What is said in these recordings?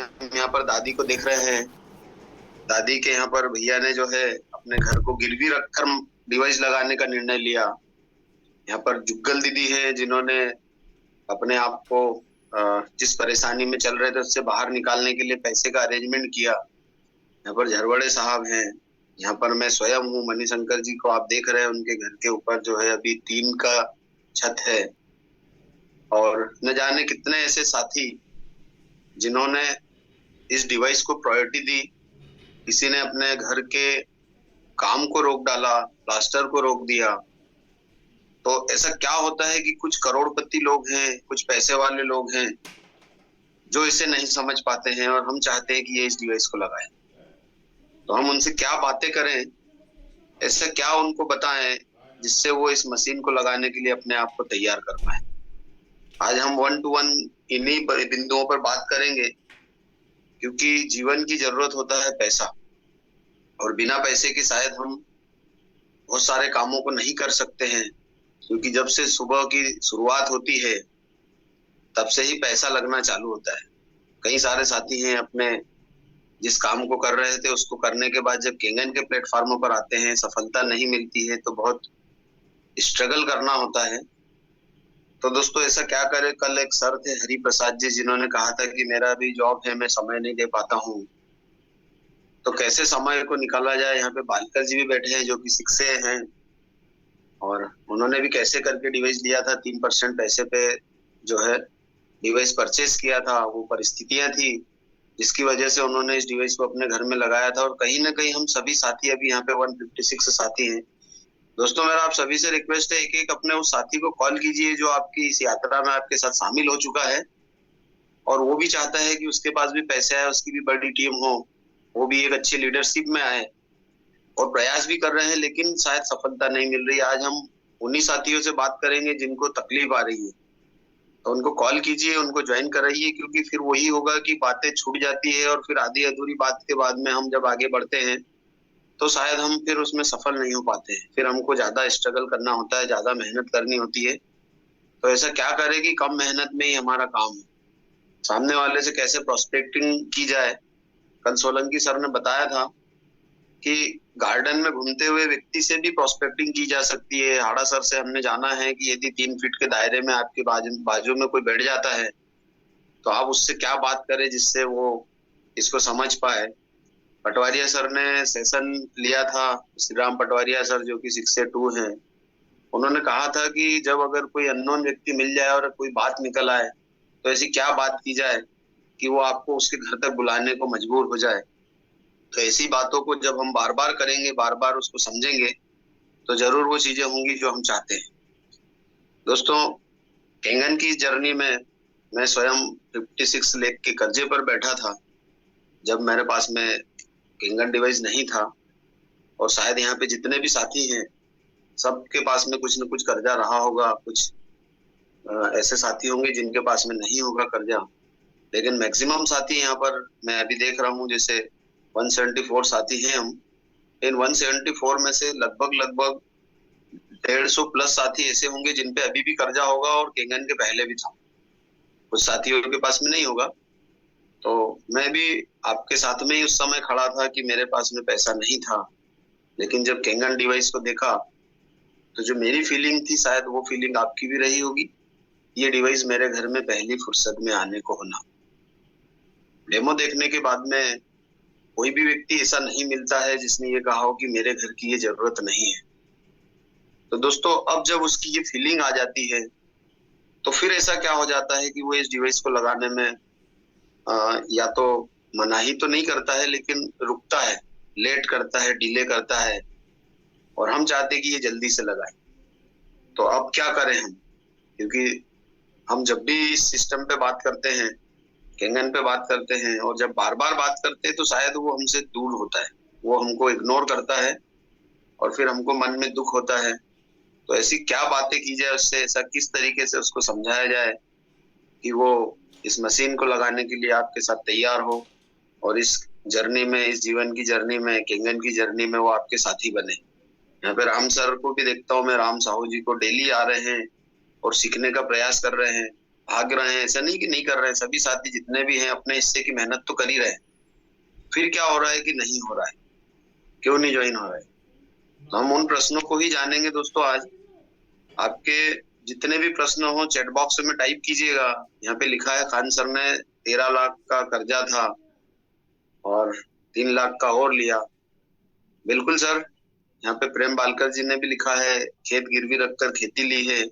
हम यहाँ पर दादी को देख रहे हैं। दादी के यहाँ पर भैया ने जो है अपने घर को गिरवी रखकर डिवाइस लगाने का निर्णय लिया। यहाँ पर जुग्गल दीदी है जिन्होंने अपने आप को जिस परेशानी में चल रहे थे उससे बाहर निकालने के लिए पैसे का अरेंजमेंट किया। यहाँ पर झरवड़े साहब हैं। यहाँ पर मैं स्वयं हूँ। मणिशंकर जी को आप देख रहे हैं, उनके घर के ऊपर जो है अभी टीन का छत है। और न जाने कितने ऐसे साथी जिन्होंने इस डिवाइस को प्रायोरिटी दी। किसी ने अपने घर के काम को रोक डाला, प्लास्टर को रोक दिया। तो ऐसा क्या होता है कि कुछ करोड़पति लोग हैं, कुछ पैसे वाले लोग हैं जो इसे नहीं समझ पाते हैं और हम चाहते हैं कि ये इस डिवाइस को लगाएं। तो हम उनसे क्या बातें करें, ऐसा क्या उनको बताएं जिससे वो इस मशीन को लगाने के लिए अपने आप को तैयार कर पाए। आज हम 1 to 1 इन्हीं बिंदुओं पर बात करेंगे, क्योंकि जीवन की जरूरत होता है पैसा, और बिना पैसे के शायद हम बहुत सारे कामों को नहीं कर सकते हैं। क्योंकि जब से सुबह की शुरुआत होती है तब से ही पैसा लगना चालू होता है। कई सारे साथी हैं अपने जिस काम को कर रहे थे उसको करने के बाद जब केंगन के प्लेटफॉर्मों पर आते हैं, सफलता नहीं मिलती है तो बहुत स्ट्रगल करना होता है। तो दोस्तों ऐसा क्या करें। कल एक सर थे हरि प्रसाद जी, जिन्होंने कहा था कि मेरा भी जॉब है, मैं समय नहीं दे पाता हूँ, तो कैसे समय को निकाला जाए। यहाँ पे बालकर जी भी बैठे हैं जो कि शिक्षक हैं, और उन्होंने भी कैसे करके डिवाइस लिया था। 3% पैसे पे जो है डिवाइस परचेस किया था। वो परिस्थितियां थी जिसकी वजह से उन्होंने इस डिवाइस को अपने घर में लगाया था। और कहीं ना कहीं हम सभी साथी अभी यहाँ पे 156 साथी हैं। दोस्तों मेरा आप सभी से रिक्वेस्ट है, एक एक अपने उस साथी को कॉल कीजिए जो आपकी इस यात्रा में आपके साथ शामिल हो चुका है, और वो भी चाहता है कि उसके पास भी पैसे आए, उसकी भी बड़ी टीम हो, वो भी एक अच्छी लीडरशिप में आए, और प्रयास भी कर रहे हैं लेकिन शायद सफलता नहीं मिल रही। आज हम उन्हीं साथियों से बात करेंगे जिनको तकलीफ आ रही है। तो उनको कॉल कीजिए, उनको ज्वाइन कराइए, क्योंकि फिर वही होगा कि बातें छूट जाती है और फिर आधी अधूरी बात के बाद में हम जब आगे बढ़ते हैं तो शायद हम फिर उसमें सफल नहीं हो पाते हैं। फिर हमको ज्यादा स्ट्रगल करना होता है, ज्यादा मेहनत करनी होती है। तो ऐसा क्या करें कि कम मेहनत में ही हमारा काम है। सामने वाले से कैसे प्रोस्पेक्टिंग की जाए। कल सोलंकी सर ने बताया था कि गार्डन में घूमते हुए व्यक्ति से भी प्रोस्पेक्टिंग की जा सकती है। हाड़ा सर से हमने जाना है कि यदि 3 फीट के दायरे में आपके बाजू में कोई बैठ जाता है तो आप उससे क्या बात करें जिससे वो इसको समझ पाए। पटवारिया सर ने सेशन लिया था, श्री राम पटवारिया सर जो कि 6 से 2 हैं। उन्होंने कहा था कि जब अगर कोई अननोन व्यक्ति मिल जाए और कोई बात निकल आए तो ऐसी क्या बात की जाए कि वो आपको उसके घर तक बुलाने को मजबूर हो जाए। तो ऐसी बातों को जब हम बार बार करेंगे, बार बार उसको समझेंगे, तो जरूर वो चीजें होंगी जो हम चाहते हैं। दोस्तों केंगन की जर्नी में मैं स्वयं 56 लेख के कर्जे पर बैठा था जब मेरे पास में केंगन डिवाइस नहीं था। और शायद यहाँ पे जितने भी साथी हैं सबके पास में कुछ न कुछ कर्जा रहा होगा। कुछ ऐसे साथी होंगे जिनके पास में नहीं होगा कर्जा, लेकिन मैक्सिमम साथी यहाँ पर मैं अभी देख रहा हूँ जैसे 174 साथी हैं हम। इन 174 में से लगभग लगभग 150 प्लस साथी ऐसे होंगे जिन पे अभी भी कर्जा होगा और केंगन के पहले भी था। कुछ साथियों के पास में नहीं होगा। तो मैं भी आपके साथ में ही उस समय खड़ा था कि मेरे पास में पैसा नहीं था, लेकिन जब केंगन डिवाइस को देखा तो जो मेरी फीलिंग थी शायद वो फीलिंग आपकी भी रही होगी। ये डिवाइस मेरे घर में पहली फुर्सत में आने को होना। डेमो देखने के बाद में कोई भी व्यक्ति ऐसा नहीं मिलता है जिसने ये कहा हो कि मेरे घर की ये जरूरत नहीं है। तो दोस्तों अब जब उसकी ये फीलिंग आ जाती है तो फिर ऐसा क्या हो जाता है कि वो इस डिवाइस को लगाने में या तो मनाही तो नहीं करता है लेकिन रुकता है, लेट करता है, डिले करता है, और हम चाहते हैं कि ये जल्दी से लगाए। तो अब क्या करें हम, क्योंकि हम जब भी इस सिस्टम पे बात करते हैं, केंगन पे बात करते हैं, और जब बार बार बात करते हैं तो शायद वो हमसे दूर होता है, वो हमको इग्नोर करता है और फिर हमको मन में दुख होता है। तो ऐसी क्या बातें की जाए उससे, ऐसा किस तरीके से उसको समझाया जाए कि वो इस मशीन को लगाने के लिए आपके साथ तैयार हो, और इस जर्नी में, इस जीवन की जर्नी में, केंगन की जर्नी में वो आपके साथी बने। यहाँ पे राम सर को भी देखता हूँ मैं, राम साहू जी को डेली आ रहे हैं और सीखने का प्रयास कर रहे हैं। भाग रहे हैं, ऐसा नहीं कि नहीं कर रहे हैं, सभी साथी जितने भी हैं अपने हिस्से की मेहनत तो कर ही रहे हैं। फिर क्या हो रहा है कि नहीं हो रहा है, क्यों नहीं ज्वाइन हो रहा है? तो हम उन प्रश्नों को ही जानेंगे दोस्तों आज। आपके जितने भी प्रश्न हो चैट बॉक्स में टाइप कीजिएगा। यहाँ पे लिखा है खान सर ने 13 लाख का कर्जा था और 3 लाख का और लिया। बिल्कुल सर। यहाँ पे प्रेम बालकर जी ने भी लिखा है खेत गिरवी रखकर खेती ली है।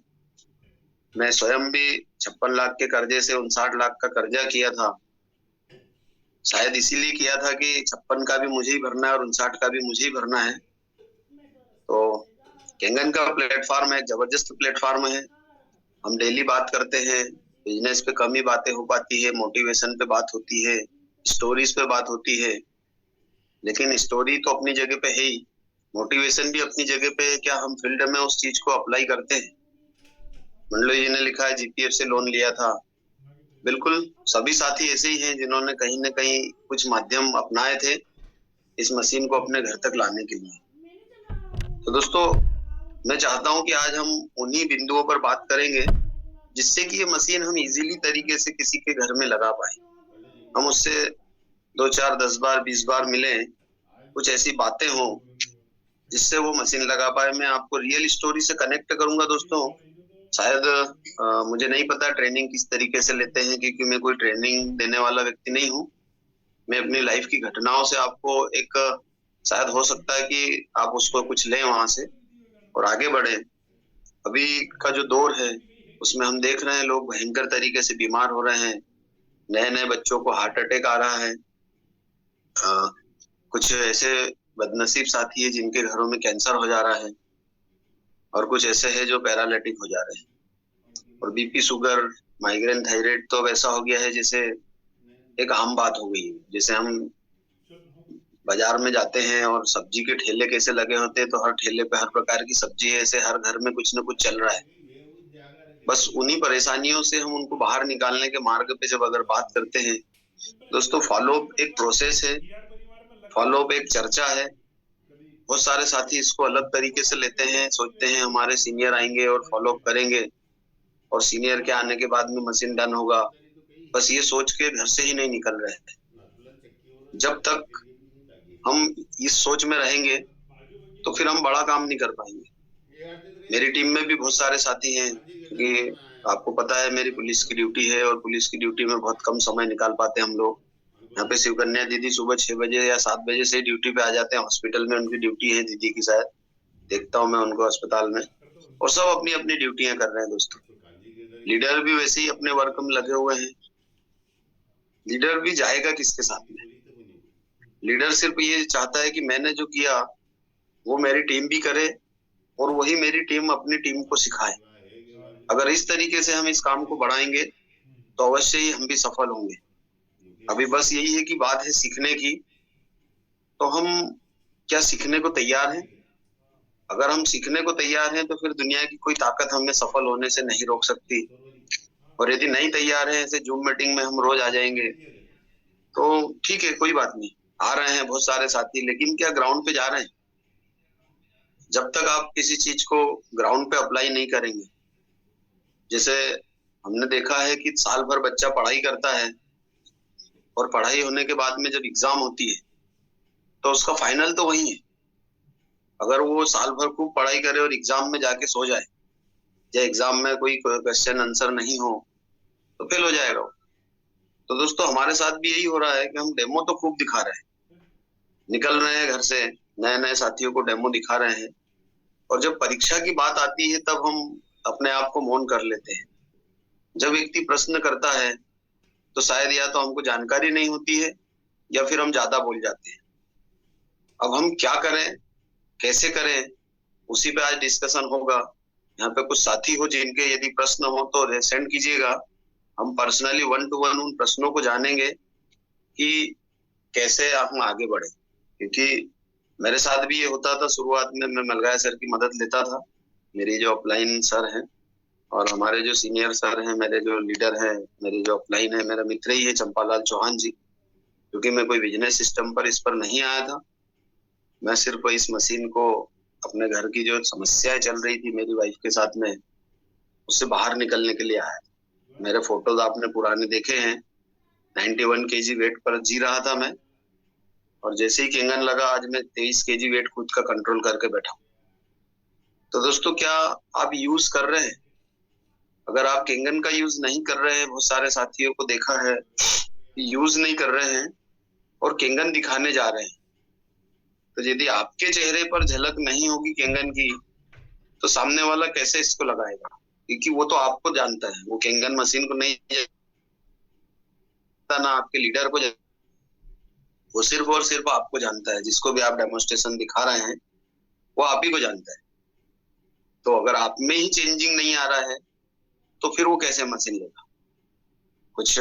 मैं स्वयं भी 56 लाख के कर्जे से 59 लाख का कर्जा किया था। शायद इसीलिए किया था कि 56 का भी मुझे ही भरना है और 59 का भी मुझे ही भरना है। तो केंगन का प्लेटफॉर्म है, जबरदस्त प्लेटफॉर्म है। हम डेली बात करते हैं, बिजनेस पे कम ही बातें हो पाती है, मोटिवेशन पे बात होती है, स्टोरीज पे बात होती है। लेकिन स्टोरी तो अपनी जगह पे है ही, मोटिवेशन भी अपनी जगह पे है। क्या हम फील्ड में उस चीज को अप्लाई करते हैं? मंडलो जी ने लिखा है जीपीएफ से लोन लिया था। बिल्कुल, सभी साथी ऐसे ही हैं जिन्होंने कहीं न कहीं कुछ माध्यम अपनाए थे इस मशीन को अपने घर तक लाने के लिए। तो दोस्तों, मैं चाहता हूं कि आज हम उन्हीं बिंदुओं पर बात करेंगे जिससे कि ये मशीन हम इजीली तरीके से किसी के घर में लगा पाए। हम उससे 2 4 10 बार 20 बार मिले, कुछ ऐसी बातें हों जिससे वो मशीन लगा पाए। मैं आपको रियल स्टोरी से कनेक्ट करूंगा दोस्तों। शायद मुझे नहीं पता ट्रेनिंग किस तरीके से लेते हैं, क्योंकि मैं कोई ट्रेनिंग देने वाला व्यक्ति नहीं हूँ। मैं अपनी लाइफ की घटनाओं से आपको एक शायद हो सकता है कि आप उसको कुछ लें वहां से और आगे बढ़े। अभी का जो दौर है उसमें हम देख रहे हैं लोग भयंकर तरीके से बीमार हो रहे हैं। नए नए बच्चों को हार्ट अटैक आ रहा है। कुछ ऐसे बदनसीब साथी है जिनके घरों में कैंसर हो जा रहा है और कुछ ऐसे है जो पैरालिटिक हो जा रहे हैं। और बीपी, शुगर, माइग्रेन, थायराइड तो वैसा हो गया है जैसे एक आम बात हो गई है। जैसे हम बाजार में जाते हैं और सब्जी के ठेले कैसे लगे होते हैं, तो हर ठेले पे हर प्रकार की सब्जी है, ऐसे हर घर में कुछ न कुछ चल रहा है। बस उन्हीं परेशानियों से हम उनको बाहर निकालने के मार्ग पे जब अगर बात करते हैं दोस्तों, फॉलो अप एक प्रोसेस है, फॉलो अप एक चर्चा है। बहुत सारे साथी इसको अलग तरीके से लेते हैं, सोचते हैं हमारे सीनियर आएंगे और फॉलो अप करेंगे और सीनियर के आने के बाद में मशीन डन होगा। बस ये सोच के घर से ही नहीं निकल रहे हैं। जब तक हम इस सोच में रहेंगे तो फिर हम बड़ा काम नहीं कर पाएंगे। मेरी टीम में भी बहुत सारे साथी हैं कि आपको पता है मेरी पुलिस की ड्यूटी है और पुलिस की ड्यूटी में बहुत कम समय निकाल पाते हैं हम लोग। यहाँ पे शिवकन्या दीदी सुबह 6 बजे या 7 बजे से ड्यूटी पे आ जाते हैं। हॉस्पिटल में उनकी ड्यूटी है दीदी की, शायद देखता हूँ मैं उनको अस्पताल में। और सब अपनी अपनी ड्यूटियां कर रहे हैं दोस्तों। लीडर भी वैसे ही अपने वर्क में लगे हुए हैं। लीडर भी जाएगा किसके साथ में? लीडर सिर्फ ये चाहता है कि मैंने जो किया वो मेरी टीम भी करे और वही मेरी टीम अपनी टीम को सिखाए। अगर इस तरीके से हम इस काम को बढ़ाएंगे तो अवश्य ही हम भी सफल होंगे। अभी बस यही है कि बात है सीखने की। तो हम क्या सीखने को तैयार हैं? अगर हम सीखने को तैयार हैं तो फिर दुनिया की कोई ताकत हमें सफल होने से नहीं रोक सकती। और यदि नहीं तैयार है, ऐसे जूम मीटिंग में हम रोज आ जाएंगे तो ठीक है, कोई बात नहीं। आ रहे हैं बहुत सारे साथी, लेकिन क्या ग्राउंड पे जा रहे हैं? जब तक आप किसी चीज को ग्राउंड पे अप्लाई नहीं करेंगे, जैसे हमने देखा है कि साल भर बच्चा पढ़ाई करता है और पढ़ाई होने के बाद में जब एग्जाम होती है तो उसका फाइनल तो वही है। अगर वो साल भर खूब पढ़ाई करे और एग्जाम में जाके सो जाए या एग्जाम में कोई क्वेश्चन आंसर नहीं हो तो फेल हो जाएगा। तो दोस्तों, हमारे साथ भी यही हो रहा है कि हम डेमो तो खूब दिखा रहे हैं, निकल रहे हैं घर से, नए नए साथियों को डेमो दिखा रहे हैं, और जब परीक्षा की बात आती है तब हम अपने आप को मौन कर लेते हैं। जब व्यक्ति प्रश्न करता है तो शायद या तो हमको जानकारी नहीं होती है या फिर हम ज्यादा बोल जाते हैं। अब हम क्या करें, कैसे करें, उसी पे आज डिस्कशन होगा। यहाँ पे कुछ साथी हो जिनके यदि प्रश्न हो तो सेंड कीजिएगा। हम पर्सनली 1 to 1 उन प्रश्नों को जानेंगे कि कैसे हम आगे बढ़े। क्योंकि मेरे साथ भी ये होता था, शुरुआत में मैं मलगाय सर की मदद लेता था, मेरी जो अपलाइन सर हैं, और हमारे जो सीनियर सर हैं, मेरे जो लीडर हैं, मेरे जो अपलाइन है, मेरा मित्र ही है चंपालाल चौहान जी। क्योंकि मैं कोई बिजनेस सिस्टम पर इस पर नहीं आया था, मैं सिर्फ इस मशीन को अपने घर की जो समस्याएं चल रही थी मेरी वाइफ के साथ में, उससे बाहर निकलने के लिए आया था। मेरे फोटोज आपने पुराने देखे हैं। 91 केजी वेट पर जी रहा था मैं, और जैसे ही केंगन लगा आज मैं 23 केजी वेट खुद का कंट्रोल करके बैठा हूं। तो दोस्तों, क्या आप यूज कर रहे हैं? अगर आप केंगन का यूज नहीं कर रहे हैं, बहुत सारे साथियों को देखा है यूज नहीं कर रहे हैं और केंगन दिखाने जा रहे हैं, तो यदि आपके चेहरे पर झलक नहीं होगी केंगन की, तो सामने वाला कैसे इसको लगाएगा? क्योंकि वो तो आपको जानता है, वो केंगन मशीन को नहीं जानता, ना आपके लीडर को जानता, वो सिर्फ और सिर्फ आपको जानता है। जिसको भी आप डेमोन्स्ट्रेशन दिखा रहे हैं वो आप ही को जानता है। तो अगर आप में ही चेंजिंग नहीं आ रहा है तो फिर वो कैसे मशीन लेगा? कुछ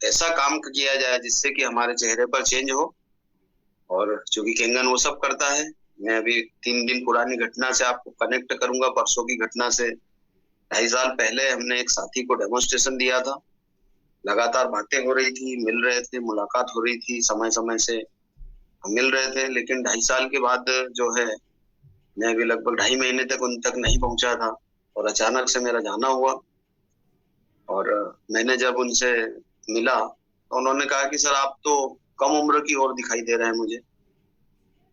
ऐसा काम किया जाए जिससे कि हमारे चेहरे पर चेंज हो। और चूंकि केंगन वो सब करता है, मैं अभी 3 दिन पुरानी घटना से आपको कनेक्ट करूंगा। परसों की घटना से 2.5 साल पहले हमने एक साथी को डेमोन्स्ट्रेशन दिया था। लगातार बातें हो रही थी, मिल रहे थे, मुलाकात हो रही थी, समय समय से हम मिल रहे थे, लेकिन 2.5 साल के बाद जो है, मैं अभी लगभग 2.5 महीने तक उन तक नहीं पहुंचा था और अचानक से मेरा जाना हुआ। और मैंने जब उनसे मिला तो उन्होंने कहा कि सर आप तो कम उम्र की ओर दिखाई दे रहे हैं मुझे।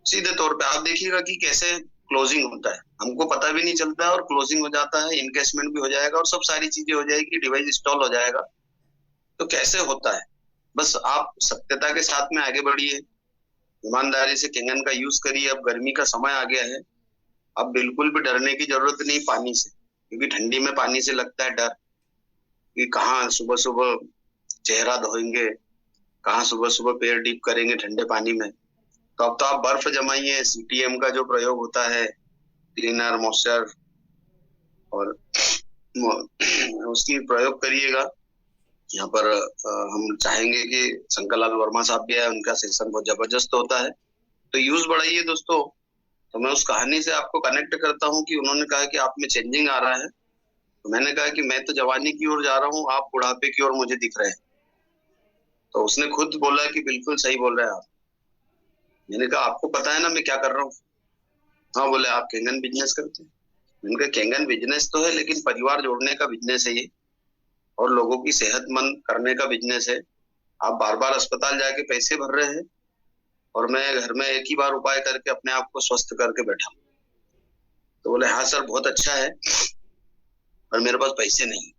सीधे तौर पे आप देखिएगा कि कैसे क्लोजिंग होता है, हमको पता भी नहीं चलता है और क्लोजिंग हो जाता है, इनकेसमेंट भी हो जाएगा और सब सारी चीजें हो जाएगी, डिवाइस इंस्टॉल हो जाएगा। तो कैसे होता है? बस आप सत्यता के साथ में आगे बढ़िए, ईमानदारी से केंगन का यूज करिए। अब गर्मी का समय आ गया है, अब बिल्कुल भी डरने की जरूरत नहीं पानी से, क्योंकि ठंडी में पानी से लगता है डर कि कहाँ सुबह सुबह चेहरा धोएंगे, कहाँ सुबह सुबह पैर डीप करेंगे ठंडे पानी में। तो अब तो आप बर्फ जमाइए, सीटीएम का जो प्रयोग होता है, क्लीनर मॉइस्चर, और उसकी प्रयोग करिएगा। यहाँ पर हम चाहेंगे कि शंकर लाल वर्मा साहब भी आए, उनका सेशन बहुत जबरदस्त होता है, तो यूज बढ़ाइए दोस्तों। तो मैं उस कहानी से आपको कनेक्ट करता हूँ कि उन्होंने कहा कि आप में चेंजिंग आ रहा है, तो मैंने कहा कि मैं तो जवानी की ओर जा रहा हूँ, आप बुढ़ापे की ओर मुझे दिख रहे हैं। तो उसने खुद बोला कि बिल्कुल सही बोल रहे हैं आप। मैंने कहा आपको पता है ना मैं क्या कर रहा हूँ? हाँ, बोले आप केंगन बिजनेस करते हैं। मैंने कहा केंगन बिजनेस तो है, लेकिन परिवार जोड़ने का बिजनेस है ये, और लोगों की सेहतमंद करने का बिजनेस है। आप बार बार अस्पताल जाके पैसे भर रहे हैं और मैं घर में एक ही बार उपाय करके अपने आप को स्वस्थ करके बैठा। तो बोले हाँ सर, बहुत अच्छा है, पर मेरे पास पैसे नहीं।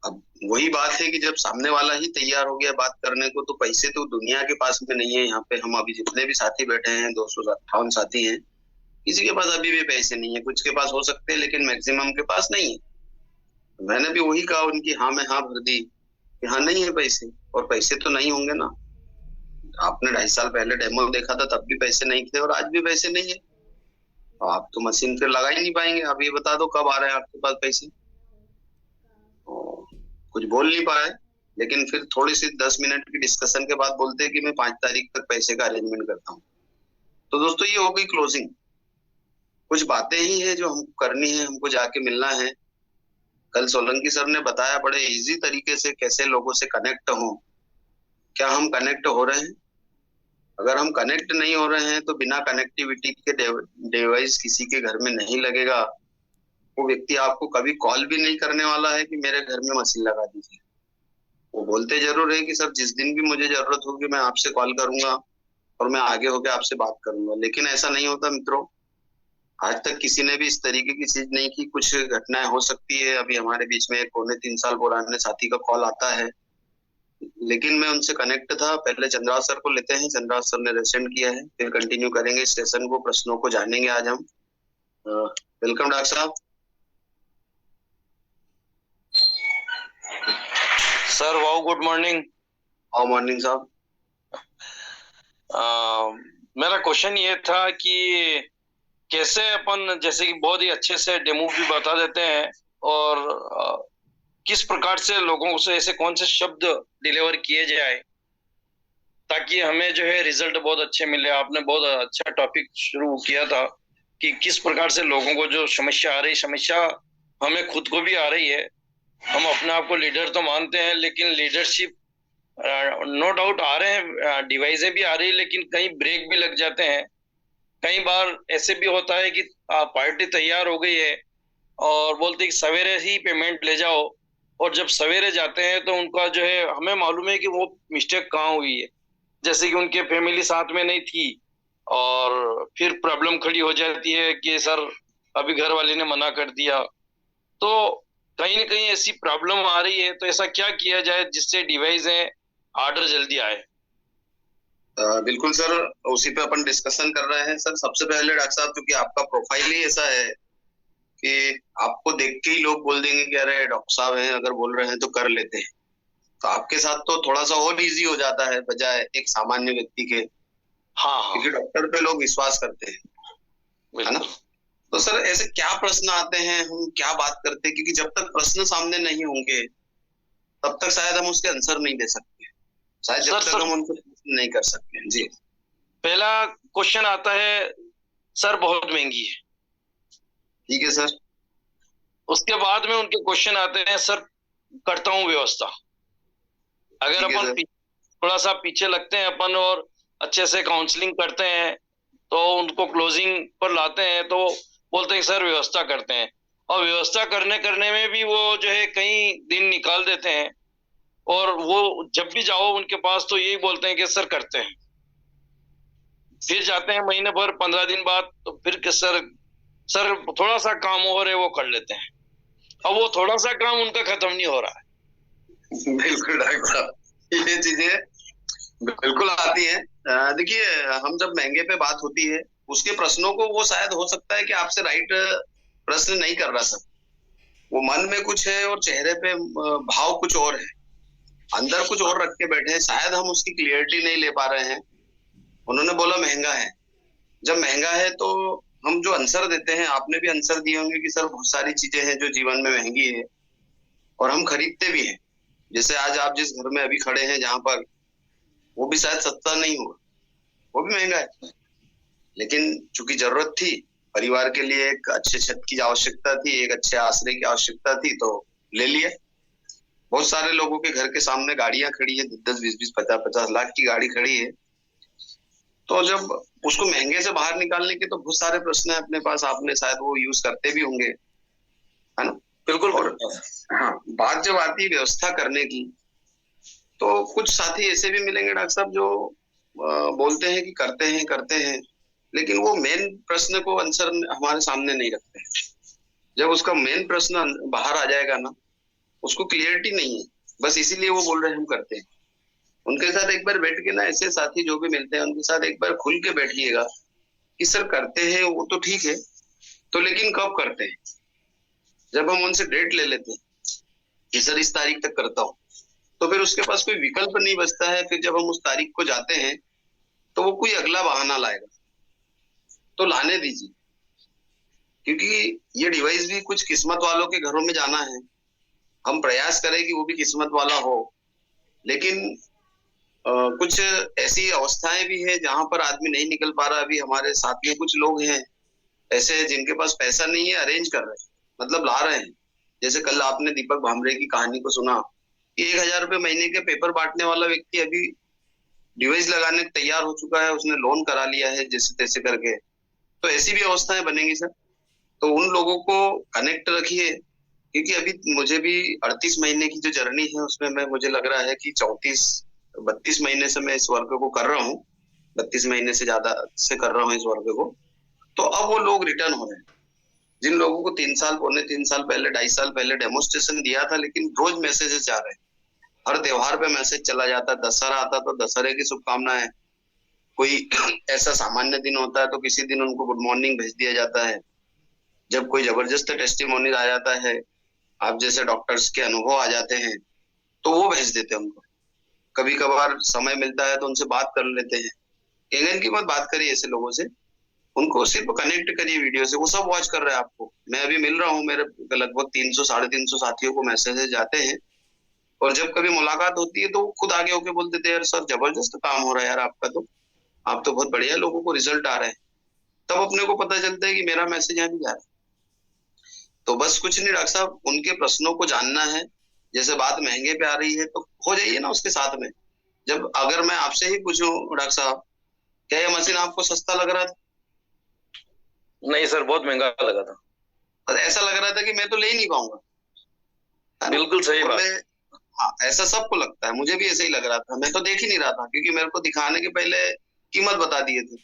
अब वही बात है कि जब सामने वाला ही तैयार हो गया बात करने को, तो पैसे तो दुनिया के पास में नहीं है। यहाँ पे हम अभी जितने भी साथी बैठे हैं, 258 साथी हैं, किसी के पास अभी भी पैसे नहीं है। कुछ के पास हो सकते हैं, लेकिन मैक्सिमम के पास नहीं है। तो मैंने भी वही कहा उनकी हाँ में हाँ भर दी कि हाँ नहीं है पैसे, और पैसे तो नहीं होंगे ना। आपने 2.5 साल पहले डेमो देखा था, तब भी पैसे नहीं थे और आज भी पैसे नहीं है। तो आप तो मशीन फिर लगा ही नहीं पाएंगे। अब ये बता दो कब आ रहे हैं आपके पास पैसे? कुछ बोल नहीं पाए, लेकिन फिर थोड़ी सी 10 मिनट की डिस्कशन के बाद बोलते हैं कि मैं 5 तारीख तक पैसे का अरेंजमेंट करता हूँ। तो दोस्तों, ये हो गई क्लोजिंग। कुछ बातें ही है जो हमको करनी है, हमको जाके मिलना है। कल सोलंकी सर ने बताया बड़े इजी तरीके से कैसे लोगों से कनेक्ट हो। क्या हम कनेक्ट हो रहे हैं? अगर हम कनेक्ट नहीं हो रहे हैं तो बिना कनेक्टिविटी के डिवाइस किसी के घर में नहीं लगेगा। वो व्यक्ति आपको कभी कॉल भी नहीं करने वाला है कि मेरे घर में मशीन लगा दीजिए। वो बोलते जरूर है कि सर जिस दिन भी मुझे जरूरत होगी मैं आपसे कॉल करूंगा और मैं आगे होकर आपसे बात करूंगा, लेकिन ऐसा नहीं होता मित्रों। आज तक किसी ने भी इस तरीके की चीज नहीं की। कुछ घटनाएं हो सकती है, अभी हमारे बीच में 2.25 3 साल पुराने साथी का कॉल आता है, लेकिन मैं उनसे कनेक्ट था। पहले चंद्राव सर को लेते हैं, चंद्राव सर ने रेसेंड किया है, फिर कंटिन्यू करेंगे इस सेशन को, प्रश्नों को जानेंगे आज हम। वेलकम डॉक्टर साहब। Sir wow, good morning. How morning साहब। मेरा क्वेश्चन ये था कि कैसे अपन, जैसे कि बहुत ही अच्छे से डेमो भी बता देते हैं, और किस प्रकार से लोगों से ऐसे कौन से शब्द डिलीवर किए जाए ताकि हमें जो है रिजल्ट बहुत अच्छे मिले। आपने बहुत अच्छा टॉपिक शुरू किया था कि किस प्रकार से लोगों को जो समस्या आ रही, समस्या हमें खुद को भी आ रही है। हम अपने आप को लीडर तो मानते हैं, लेकिन लीडरशिप नो डाउट आ रहे हैं, डिवाइसें भी आ रही है, लेकिन कहीं ब्रेक भी लग जाते हैं। कई बार ऐसे भी होता है कि पार्टी तैयार हो गई है और बोलते कि सवेरे ही पेमेंट ले जाओ, और जब सवेरे जाते हैं तो उनका जो है हमें मालूम है कि वो मिस्टेक कहाँ हुई है। जैसे कि उनके फैमिली साथ में नहीं थी और फिर प्रॉब्लम खड़ी हो जाती है कि सर अभी घर वाले ने मना कर दिया। तो कहीं ना कहीं ऐसी प्रॉब्लम आ रही है, तो ऐसा क्या किया जाए जिससे डिवाइस है ऑर्डर जल्दी आए। बिल्कुल सर, उसी पे अपन डिस्कशन कर रहे हैं सर। सबसे पहले डॉक्टर साहब, क्योंकि आपका प्रोफाइल ही ऐसा है कि आपको देख के ही लोग बोल देंगे कि अरे डॉक्टर साहब हैं, अगर बोल रहे हैं तो कर लेते हैं। तो आपके साथ तो थोड़ा सा और इजी हो जाता है बजाय एक सामान्य व्यक्ति के, हाँ हाँ क्योंकि डॉक्टर पे लोग विश्वास करते हैं, है ना। बिल्कुल। तो सर ऐसे क्या प्रश्न आते हैं, हम क्या बात करते हैं, क्योंकि जब तक प्रश्न सामने नहीं होंगे तब तक शायद हम उसके आंसर नहीं दे सकते, शायद जब सर तक सर हम उनको नहीं कर सकते हैं। जी। पहला क्वेश्चन आता है, सर बहुत महंगी है। ठीक है सर। उसके बाद में उनके क्वेश्चन आते हैं, सर करता हूँ व्यवस्था। अगर ठीक है अपन सर। थोड़ा सा पीछे लगते हैं अपन और अच्छे से काउंसलिंग करते हैं तो उनको क्लोजिंग पर लाते हैं तो बोलते हैं सर व्यवस्था करते हैं। और व्यवस्था करने करने में भी वो जो है कई दिन निकाल देते हैं और वो जब भी जाओ उनके पास तो यही बोलते हैं कि सर करते हैं। फिर जाते हैं महीने भर 15 दिन बाद तो फिर कि सर सर थोड़ा सा काम और है वो कर लेते हैं। अब वो थोड़ा सा काम उनका खत्म नहीं हो रहा है। बिल्कुल डॉक्टर साहब, ये चीजें बिल्कुल आती हैं। देखिए, हम जब महंगे पे बात होती है, उसके प्रश्नों को वो शायद हो सकता है कि आपसे राइट प्रश्न नहीं कर रहा सर। वो मन में कुछ है और चेहरे पे भाव कुछ और है, अंदर कुछ और रख के बैठे हैं, शायद हम उसकी क्लियरिटी नहीं ले पा रहे हैं। उन्होंने बोला महंगा है। जब महंगा है तो हम जो आंसर देते हैं, आपने भी आंसर दिए होंगे कि सर बहुत सारी चीजें हैं जो जीवन में महंगी है और हम खरीदते भी हैं। जैसे आज आप जिस घर में अभी खड़े हैं, जहां पर, वो भी शायद सस्ता नहीं होगा, वो भी महंगा है, लेकिन चूंकि जरूरत थी, परिवार के लिए एक अच्छे छत की आवश्यकता थी, एक अच्छे आश्रय की आवश्यकता थी, तो ले लिया। बहुत सारे लोगों के घर के सामने गाड़ियां खड़ी है, 10-10, 20-20, 50-50 लाख की गाड़ी खड़ी है। तो जब उसको महंगे से बाहर निकालने के तो बहुत सारे प्रश्न है अपने पास, आपने शायद वो यूज करते भी होंगे, है ना। बिल्कुल और हाँ, बात जब आती है व्यवस्था करने की, तो कुछ साथी ऐसे भी मिलेंगे डॉक्टर साहब जो बोलते हैं कि करते हैं, लेकिन वो मेन प्रश्न को आंसर हमारे सामने नहीं रखते हैं। जब उसका मेन प्रश्न बाहर आ जाएगा ना, उसको क्लियरिटी नहीं है, बस इसीलिए वो बोल रहे हैं हम करते हैं। उनके साथ एक बार बैठ के ना, ऐसे साथी जो भी मिलते हैं उनके साथ एक बार खुल के बैठिएगा कि सर करते हैं वो तो ठीक है, तो लेकिन कब करते हैं। जब हम उनसे डेट ले लेते हैं कि सर इस तारीख तक करता हूँ, तो फिर उसके पास कोई विकल्प नहीं बचता है। फिर जब हम उस तारीख को जाते हैं तो वो कोई अगला बहाना लाएगा, तो लाने दीजिए, क्योंकि ये डिवाइस भी कुछ किस्मत वालों के घरों में जाना है। हम प्रयास करें कि वो भी किस्मत वाला हो, लेकिन कुछ ऐसी अवस्थाएं भी है जहां पर आदमी नहीं निकल पा रहा। अभी हमारे साथ में कुछ लोग हैं ऐसे जिनके पास पैसा नहीं है, अरेंज कर रहे हैं, मतलब ला रहे हैं। जैसे कल आपने दीपक भामरे की कहानी को सुना कि 1,000 रुपए महीने के पेपर बांटने वाला व्यक्ति अभी डिवाइस लगाने तैयार हो चुका है, उसने लोन करा लिया है जैसे तैसे करके। तो ऐसी भी अवस्थाएं बनेंगी सर, तो उन लोगों को कनेक्ट रखिए, क्योंकि अभी मुझे भी 38 महीने की जो जर्नी है उसमें मैं, मुझे लग रहा है कि 32 महीने से मैं इस वर्क को कर रहा हूँ, 32 महीने से ज्यादा से कर रहा हूँ इस वर्क को। तो अब वो लोग रिटर्न हो रहे हैं, जिन लोगों को 3 साल, पौने 3 साल पहले, 2.5 साल पहले डेमोस्ट्रेशन दिया था, लेकिन रोज मैसेजेस जा रहे हैं। हर त्योहार पे मैसेज चला जाता है, दशहरा आता तो दशहरे की शुभकामनाएं, कोई ऐसा सामान्य दिन होता है तो किसी दिन उनको गुड मॉर्निंग भेज दिया जाता है। जब कोई जबरदस्त टेस्टिमोनी आ जाता है, आप जैसे डॉक्टर्स के अनुभव आ जाते हैं, तो वो भेज देते हैं उनको। कभी कभार समय मिलता है तो उनसे बात कर लेते हैं। केगन की मत बात करिए ऐसे लोगों से, उनको सिर्फ कनेक्ट करिए वीडियो से, वो सब वॉच कर रहे हैं आपको। मैं अभी मिल रहा हूँ, मेरे लगभग 300-350 साथियों को मैसेजेस जाते हैं, और जब कभी मुलाकात होती है तो खुद आगे होके बोल देते हैं, यार सर जबरदस्त काम हो रहा है यार आपका, तो आप तो बहुत बढ़िया, लोगों को रिजल्ट आ रहे हैं। तब अपने को पता चलता है कि मेरा मैसेज यहाँ भी जा रहा है। तो बस कुछ नहीं डॉक्टर साहब, उनके प्रश्नों को जानना है। जैसे बात महंगे पे आ रही है तो हो जाइए ना उसके साथ में। जब अगर मैं आपसे ही पूछूं डॉक्टर साहब, क्या ये मशीन आपको सस्ता लग रहा था? नहीं सर बहुत महंगा लगा था। और ऐसा लग रहा था कि मैं तो ले ही नहीं पाऊंगा। बिल्कुल सही बात। हाँ, ऐसा सबको लगता है, मुझे भी ऐसे ही लग रहा था। मैं तो देख ही नहीं रहा था क्योंकि मेरे को दिखाने के पहले कीमत बता दिए थे,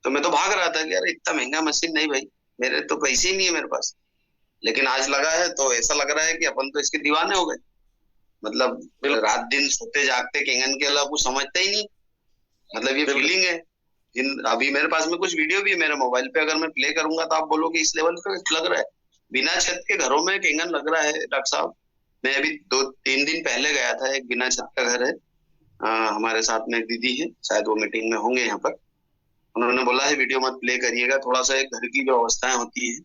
तो मैं तो भाग रहा था कि यार इतना महंगा मशीन नहीं भाई, मेरे तो पैसे ही नहीं है मेरे पास। लेकिन आज लगा है तो ऐसा लग रहा है कि अपन तो इसके दीवाने हो गए। मतलब रात दिन सोते जागते किंगन के अलावा कुछ समझते ही नहीं। मतलब ये फीलिंग है। अभी मेरे पास में कुछ वीडियो भी है मेरे मोबाइल पे, अगर मैं प्ले करूंगा तो आप बोलोगे इस लेवल पे लग रहा है। बिना छत के घरों में किंगन लग रहा है डॉक्टर साहब। मैं अभी 2-3 दिन पहले गया था, एक बिना छत का घर है। हमारे साथ में एक दीदी है, शायद वो मीटिंग में होंगे यहाँ पर। उन्होंने बोला है वीडियो मत प्ले करिएगा, थोड़ा सा एक घर की जो अवस्थाएं होती है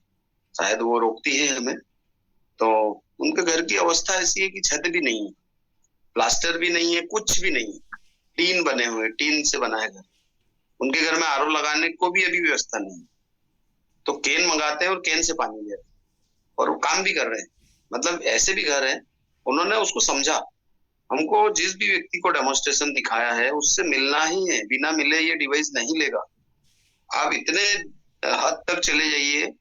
शायद वो रोकती है हमें। तो उनके घर की अवस्था ऐसी है कि छत भी नहीं है, प्लास्टर भी नहीं है, कुछ भी नहीं है। टीन बने हुए, टीन से बना है घर। उनके घर में आरओ लगाने को भी अभी व्यवस्था नहीं है। तो केन मंगाते हैं और केन से पानी ले रहे हैं और वो काम भी कर रहे हैं। मतलब ऐसे भी घर हैं। उन्होंने उसको समझा। हमको जिस भी व्यक्ति को डेमोन्स्ट्रेशन दिखाया है उससे मिलना ही है, बिना मिले ये डिवाइस नहीं लेगा। आप इतने हद तक चले जाइए,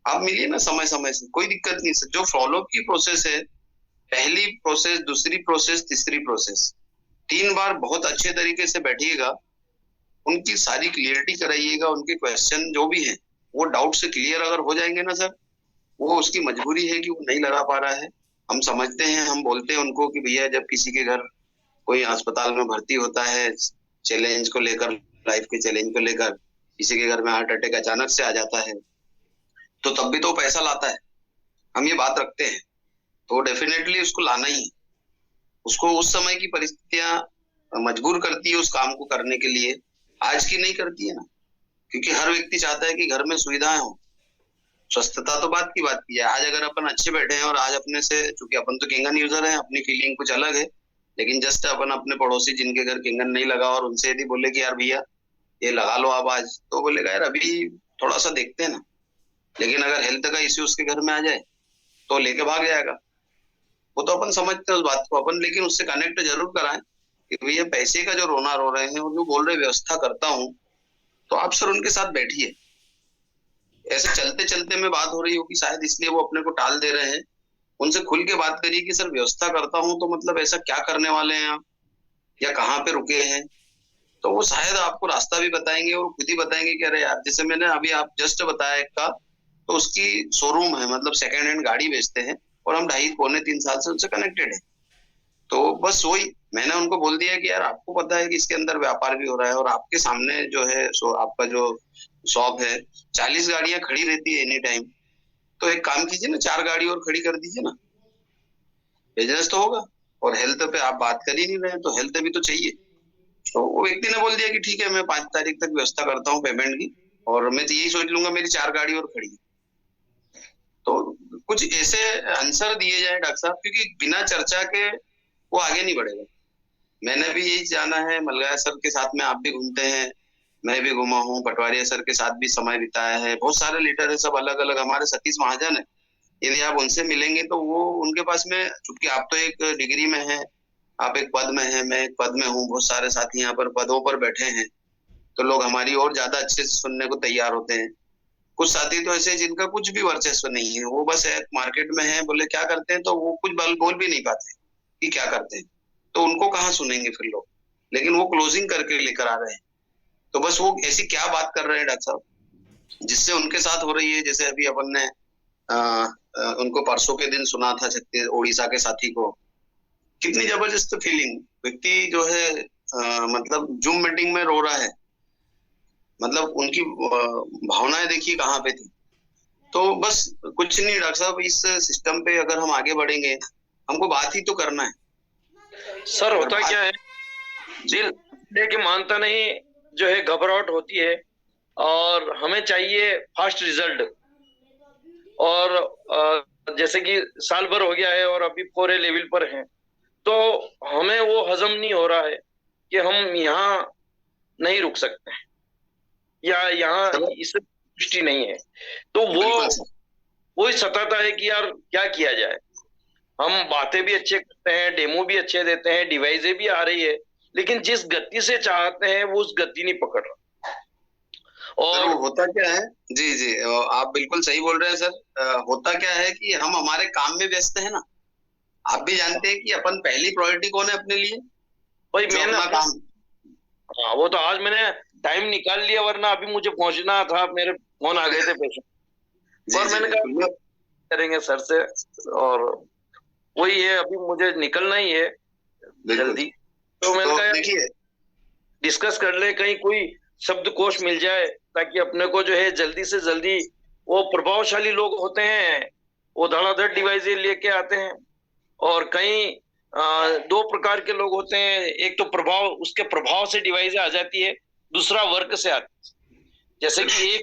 आप मिलिए ना समय समय से, कोई दिक्कत नहीं। जो फॉलो की प्रोसेस है, पहली प्रोसेस, दूसरी प्रोसेस, तीसरी प्रोसेस, 3 बार बहुत अच्छे तरीके से बैठिएगा, उनकी सारी क्लियरिटी कराइएगा। उनके क्वेश्चन जो भी है वो डाउट से क्लियर अगर हो जाएंगे ना सर, वो उसकी मजबूरी है कि वो नहीं लगा पा रहा है। हम समझते हैं, हम बोलते हैं उनको कि भैया जब किसी के घर कोई अस्पताल में भर्ती होता है चैलेंज को लेकर, लाइफ के चैलेंज को लेकर, किसी के घर में हार्ट अटैक अचानक से आ जाता है तो तब भी तो पैसा लाता है, हम ये बात रखते हैं। तो डेफिनेटली उसको लाना ही है। उसको उस समय की परिस्थितियां मजबूर करती है उस काम को करने के लिए, आज की नहीं करती है ना। क्योंकि हर व्यक्ति चाहता है कि घर में सुविधाएं हो। स्वस्थता तो बात की है। आज अगर अपन अच्छे बैठे हैं और आज अपने से, चूंकि अपन तो किंगन यूजर है, अपनी फीलिंग कुछ अलग है, लेकिन जस्ट अपन अपने पड़ोसी जिनके घर किंगन नहीं लगा और उनसे यदि बोले कि यार भैया ये लगा लो आप आज, तो बोलेगा यार अभी थोड़ा सा देखते हैं ना। लेकिन अगर हेल्थ का इश्यू उसके घर में आ जाए तो लेके भाग जाएगा। वो तो अपन समझते हैं उस बात को अपन, लेकिन उससे कनेक्ट जरूर कराएं कि भैया पैसे का जो रोना रो रहे हैं और जो बोल रहे व्यवस्था करता हूँ, तो आप सर उनके साथ बैठिए। ऐसे चलते चलते में बात हो रही होगी शायद, इसलिए वो अपने को टाल दे रहे हैं। उनसे खुल के बात करिए कि सर व्यवस्था करता हूँ तो मतलब ऐसा क्या करने वाले हैं आप, या कहाँ पे रुके हैं। तो वो शायद आपको रास्ता भी बताएंगे और खुद ही बताएंगे कि अरे यार, जैसे मैंने अभी आप जस्ट बताया एक का, तो उसकी शोरूम है, मतलब सेकेंड हैंड गाड़ी बेचते हैं और हम 2.5-3 साल से उनसे कनेक्टेड है। तो बस वही मैंने उनको बोल दिया कि यार आपको पता है कि इसके अंदर व्यापार भी हो रहा है और आपके सामने जो है सो आपका जो शॉप है 40 गाड़ियां खड़ी रहती है एनी टाइम। तो एक काम कीजिए ना, 4 गाड़ी और खड़ी कर दीजिए ना, बिजनेस तो होगा। और हेल्थ पे आप बात कर ही नहीं रहे, तो हेल्थ भी तो चाहिए। तो वो व्यक्ति ने बोल दिया कि ठीक है, मैं 5 तारीख तक व्यवस्था करता हूँ पेमेंट की, और मैं तो यही सोच लूंगा मेरी 4 गाड़ी और खड़ी है। तो कुछ ऐसे आंसर दिए जाए डॉक्टर साहब, क्योंकि बिना चर्चा के वो आगे नहीं बढ़ेगा। मैंने भी यही जाना है, मलगाया सर के साथ में आप भी घूमते हैं, मैं भी घूमा हूँ, पटवारिया सर के साथ भी समय बिताया है, बहुत सारे लीडर है सब अलग अलग। हमारे सतीश महाजन है, यदि आप उनसे मिलेंगे तो वो उनके पास में, चूंकि आप तो एक डिग्री में हैं, आप एक पद में हैं, मैं एक पद में हूँ, बहुत सारे साथी यहाँ पर पदों पर बैठे हैं, तो लोग हमारी और ज्यादा अच्छे से सुनने को तैयार होते हैं। कुछ साथी तो ऐसे जिनका कुछ भी वर्चस्व नहीं है, वो बस एक मार्केट में है, बोले क्या करते हैं, तो वो कुछ बोल भी नहीं पाते कि क्या करते हैं। तो उनको कहाँ सुनेंगे फिर लोग, लेकिन वो क्लोजिंग करके लेकर आ रहे हैं। तो बस वो ऐसी क्या बात कर रहे हैं डॉक्टर साहब जिससे उनके साथ हो रही है। जैसे अभी अपन ने उनको परसों के दिन सुना था, छत्तीस उड़ीसा के साथी को, कितनी जबरदस्त फीलिंग। व्यक्ति जो है मतलब जूम मीटिंग में रो रहा है, मतलब उनकी भावनाएं देखिए कहाँ पे थी। तो बस कुछ नहीं डॉक्टर साहब, इस सिस्टम पे अगर हम आगे बढ़ेंगे, हमको बात ही तो करना है सर। होता क्या है, दिल लेके मानता नहीं, जो है घबराहट होती है, और हमें चाहिए फास्ट रिजल्ट। और जैसे कि साल भर हो गया है और अभी पूरे लेवल पर हैं, तो हमें वो हजम नहीं हो रहा है कि हम यहाँ नहीं रुक सकते हैं, या यहाँ इस दृष्टि नहीं है। तो वो सताता है कि यार क्या किया जाए। हम बातें भी अच्छे करते हैं, डेमो भी अच्छे देते हैं, डिवाइसें भी आ रही है, लेकिन जिस गति से चाहते हैं वो उस गति नहीं पकड़ रहा। और होता क्या है, जी जी आप बिल्कुल सही बोल रहे हैं सर। होता क्या है कि हम हमारे काम में व्यस्त है ना, आप भी जानते हैं कि अपन पहली प्रायोरिटी कौन है अपने लिए, भाई जो मैंने अपना अपना, काम। हाँ वो तो आज मैंने टाइम निकाल लिया, वरना अभी मुझे पहुंचना था, मेरे फोन आ गए थे पेशेंट, जी और जी मैंने बिल्कुल। कहा करेंगे सर से, और वही है, अभी मुझे निकलना ही है बिल्कुल। जल्दी। तो मैंने तो कहा देखिए, डिस्कस कर ले, कहीं कोई शब्दकोश मिल जाए, ताकि अपने को जो है जल्दी से जल्दी, वो प्रभावशाली लोग होते हैं, वो धड़ाधड़ डिवाइस लेके आते हैं, और कई दो प्रकार के लोग होते हैं, एक तो प्रभाव, उसके प्रभाव से डिवाइस आ जाती है, दूसरा वर्क से आती है। जैसे कि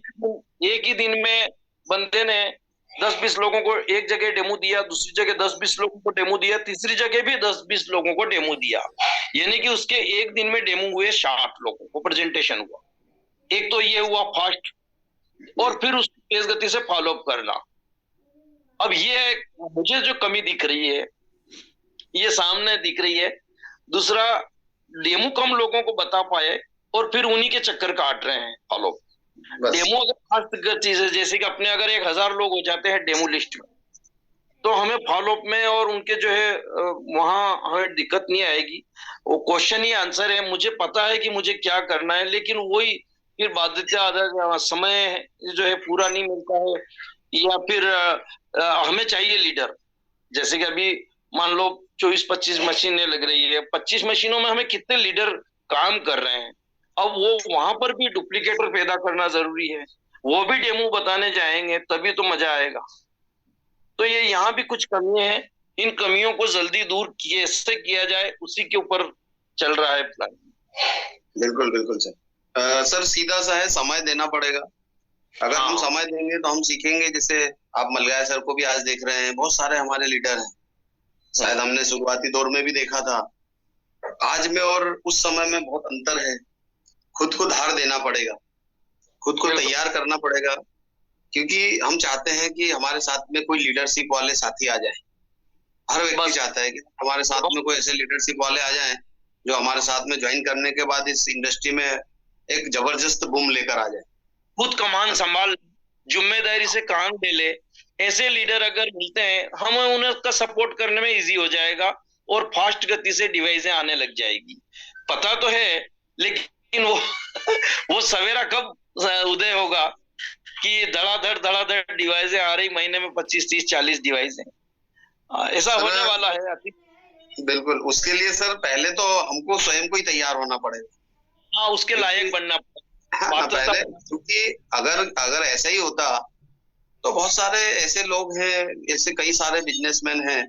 एक ही दिन में बंदे ने 10-20 लोगों को एक जगह डेमो दिया, दूसरी जगह 10-20 लोगों को डेमो दिया, तीसरी जगह भी 10-20 लोगों को डेमो दिया, यानी कि उसके एक दिन में डेमो हुए 60 लोगों को प्रेजेंटेशन हुआ। एक तो ये हुआ फास्ट, और फिर उसको तेज गति से फॉलो अप करना। अब ये मुझे जो कमी दिख रही है, ये सामने दिख रही है। दूसरा, डेमो कम लोगों को बता पाए, और फिर उन्हीं के चक्कर काट रहे हैं फॉलो। बस डेमो अगर फास्ट चीज है, जैसे कि अपने अगर 1000 लोग हो जाते हैं डेमो लिस्ट में, तो हमें फॉलोअप में और उनके जो है वहां हमें दिक्कत नहीं आएगी। वो क्वेश्चन ही आंसर है, मुझे पता है कि मुझे क्या करना है, लेकिन वही फिर बाध्यता आधा समय जो है पूरा नहीं मिलता है, या फिर हमें चाहिए लीडर। जैसे कि अभी मान लो 24-25 मशीनें लग रही है, 25 मशीनों में हमें कितने लीडर काम कर रहे हैं। अब वो वहां पर भी डुप्लीकेटर पैदा करना जरूरी है, वो भी डेमो बताने जाएंगे तभी तो मजा आएगा। तो ये यहाँ भी कुछ कमियां हैं, इन कमियों को जल्दी दूर कैसे किया जाए, उसी के ऊपर चल रहा है प्लान। बिल्कुल बिल्कुल सर। सर सीधा सा है, समय देना पड़ेगा। अगर हम हाँ समय देंगे तो हम सीखेंगे। जैसे आप मलगाय सर को भी आज देख रहे हैं, बहुत सारे हमारे लीडर हैं, शायद हमने शुरुआती दौर में भी देखा था। आज में और उस समय में बहुत अंतर है। खुद को धार देना पड़ेगा, खुद को बिल्कुल तैयार करना पड़ेगा, क्योंकि हम चाहते हैं कि हमारे साथ में कोई लीडरशिप वाले साथी आ जाए। हर व्यक्ति बस। चाहता है कि हमारे साथ में कोई ऐसे लीडरशिप वाले आ जाएं जो हमारे साथ में ज्वाइन करने के बाद इस इंडस्ट्री में एक जबरदस्त बूम लेकर आ जाए। खुद कमान संभाल, जिम्मेदारी से काम ले ले, ऐसे लीडर अगर मिलते हैं, हमें उनका सपोर्ट करने में इजी हो जाएगा, और फास्ट गति से डिवाइसें आने लग जाएगी। पता तो है, लेकिन वो वो सवेरा कब उदय होगा कि धड़ाधड़ डिवाइसें आ रही, महीने में 25-30-40 डिवाइसें, ऐसा होने वाला है। बिल्कुल, उसके लिए सर पहले तो हमको स्वयं को ही तैयार होना पड़ेगा। हाँ, उसके लायक बनना हाँ, पहले, क्योंकि अगर अगर ऐसा ही होता तो बहुत सारे ऐसे लोग हैं, ऐसे कई सारे बिजनेसमैन हैं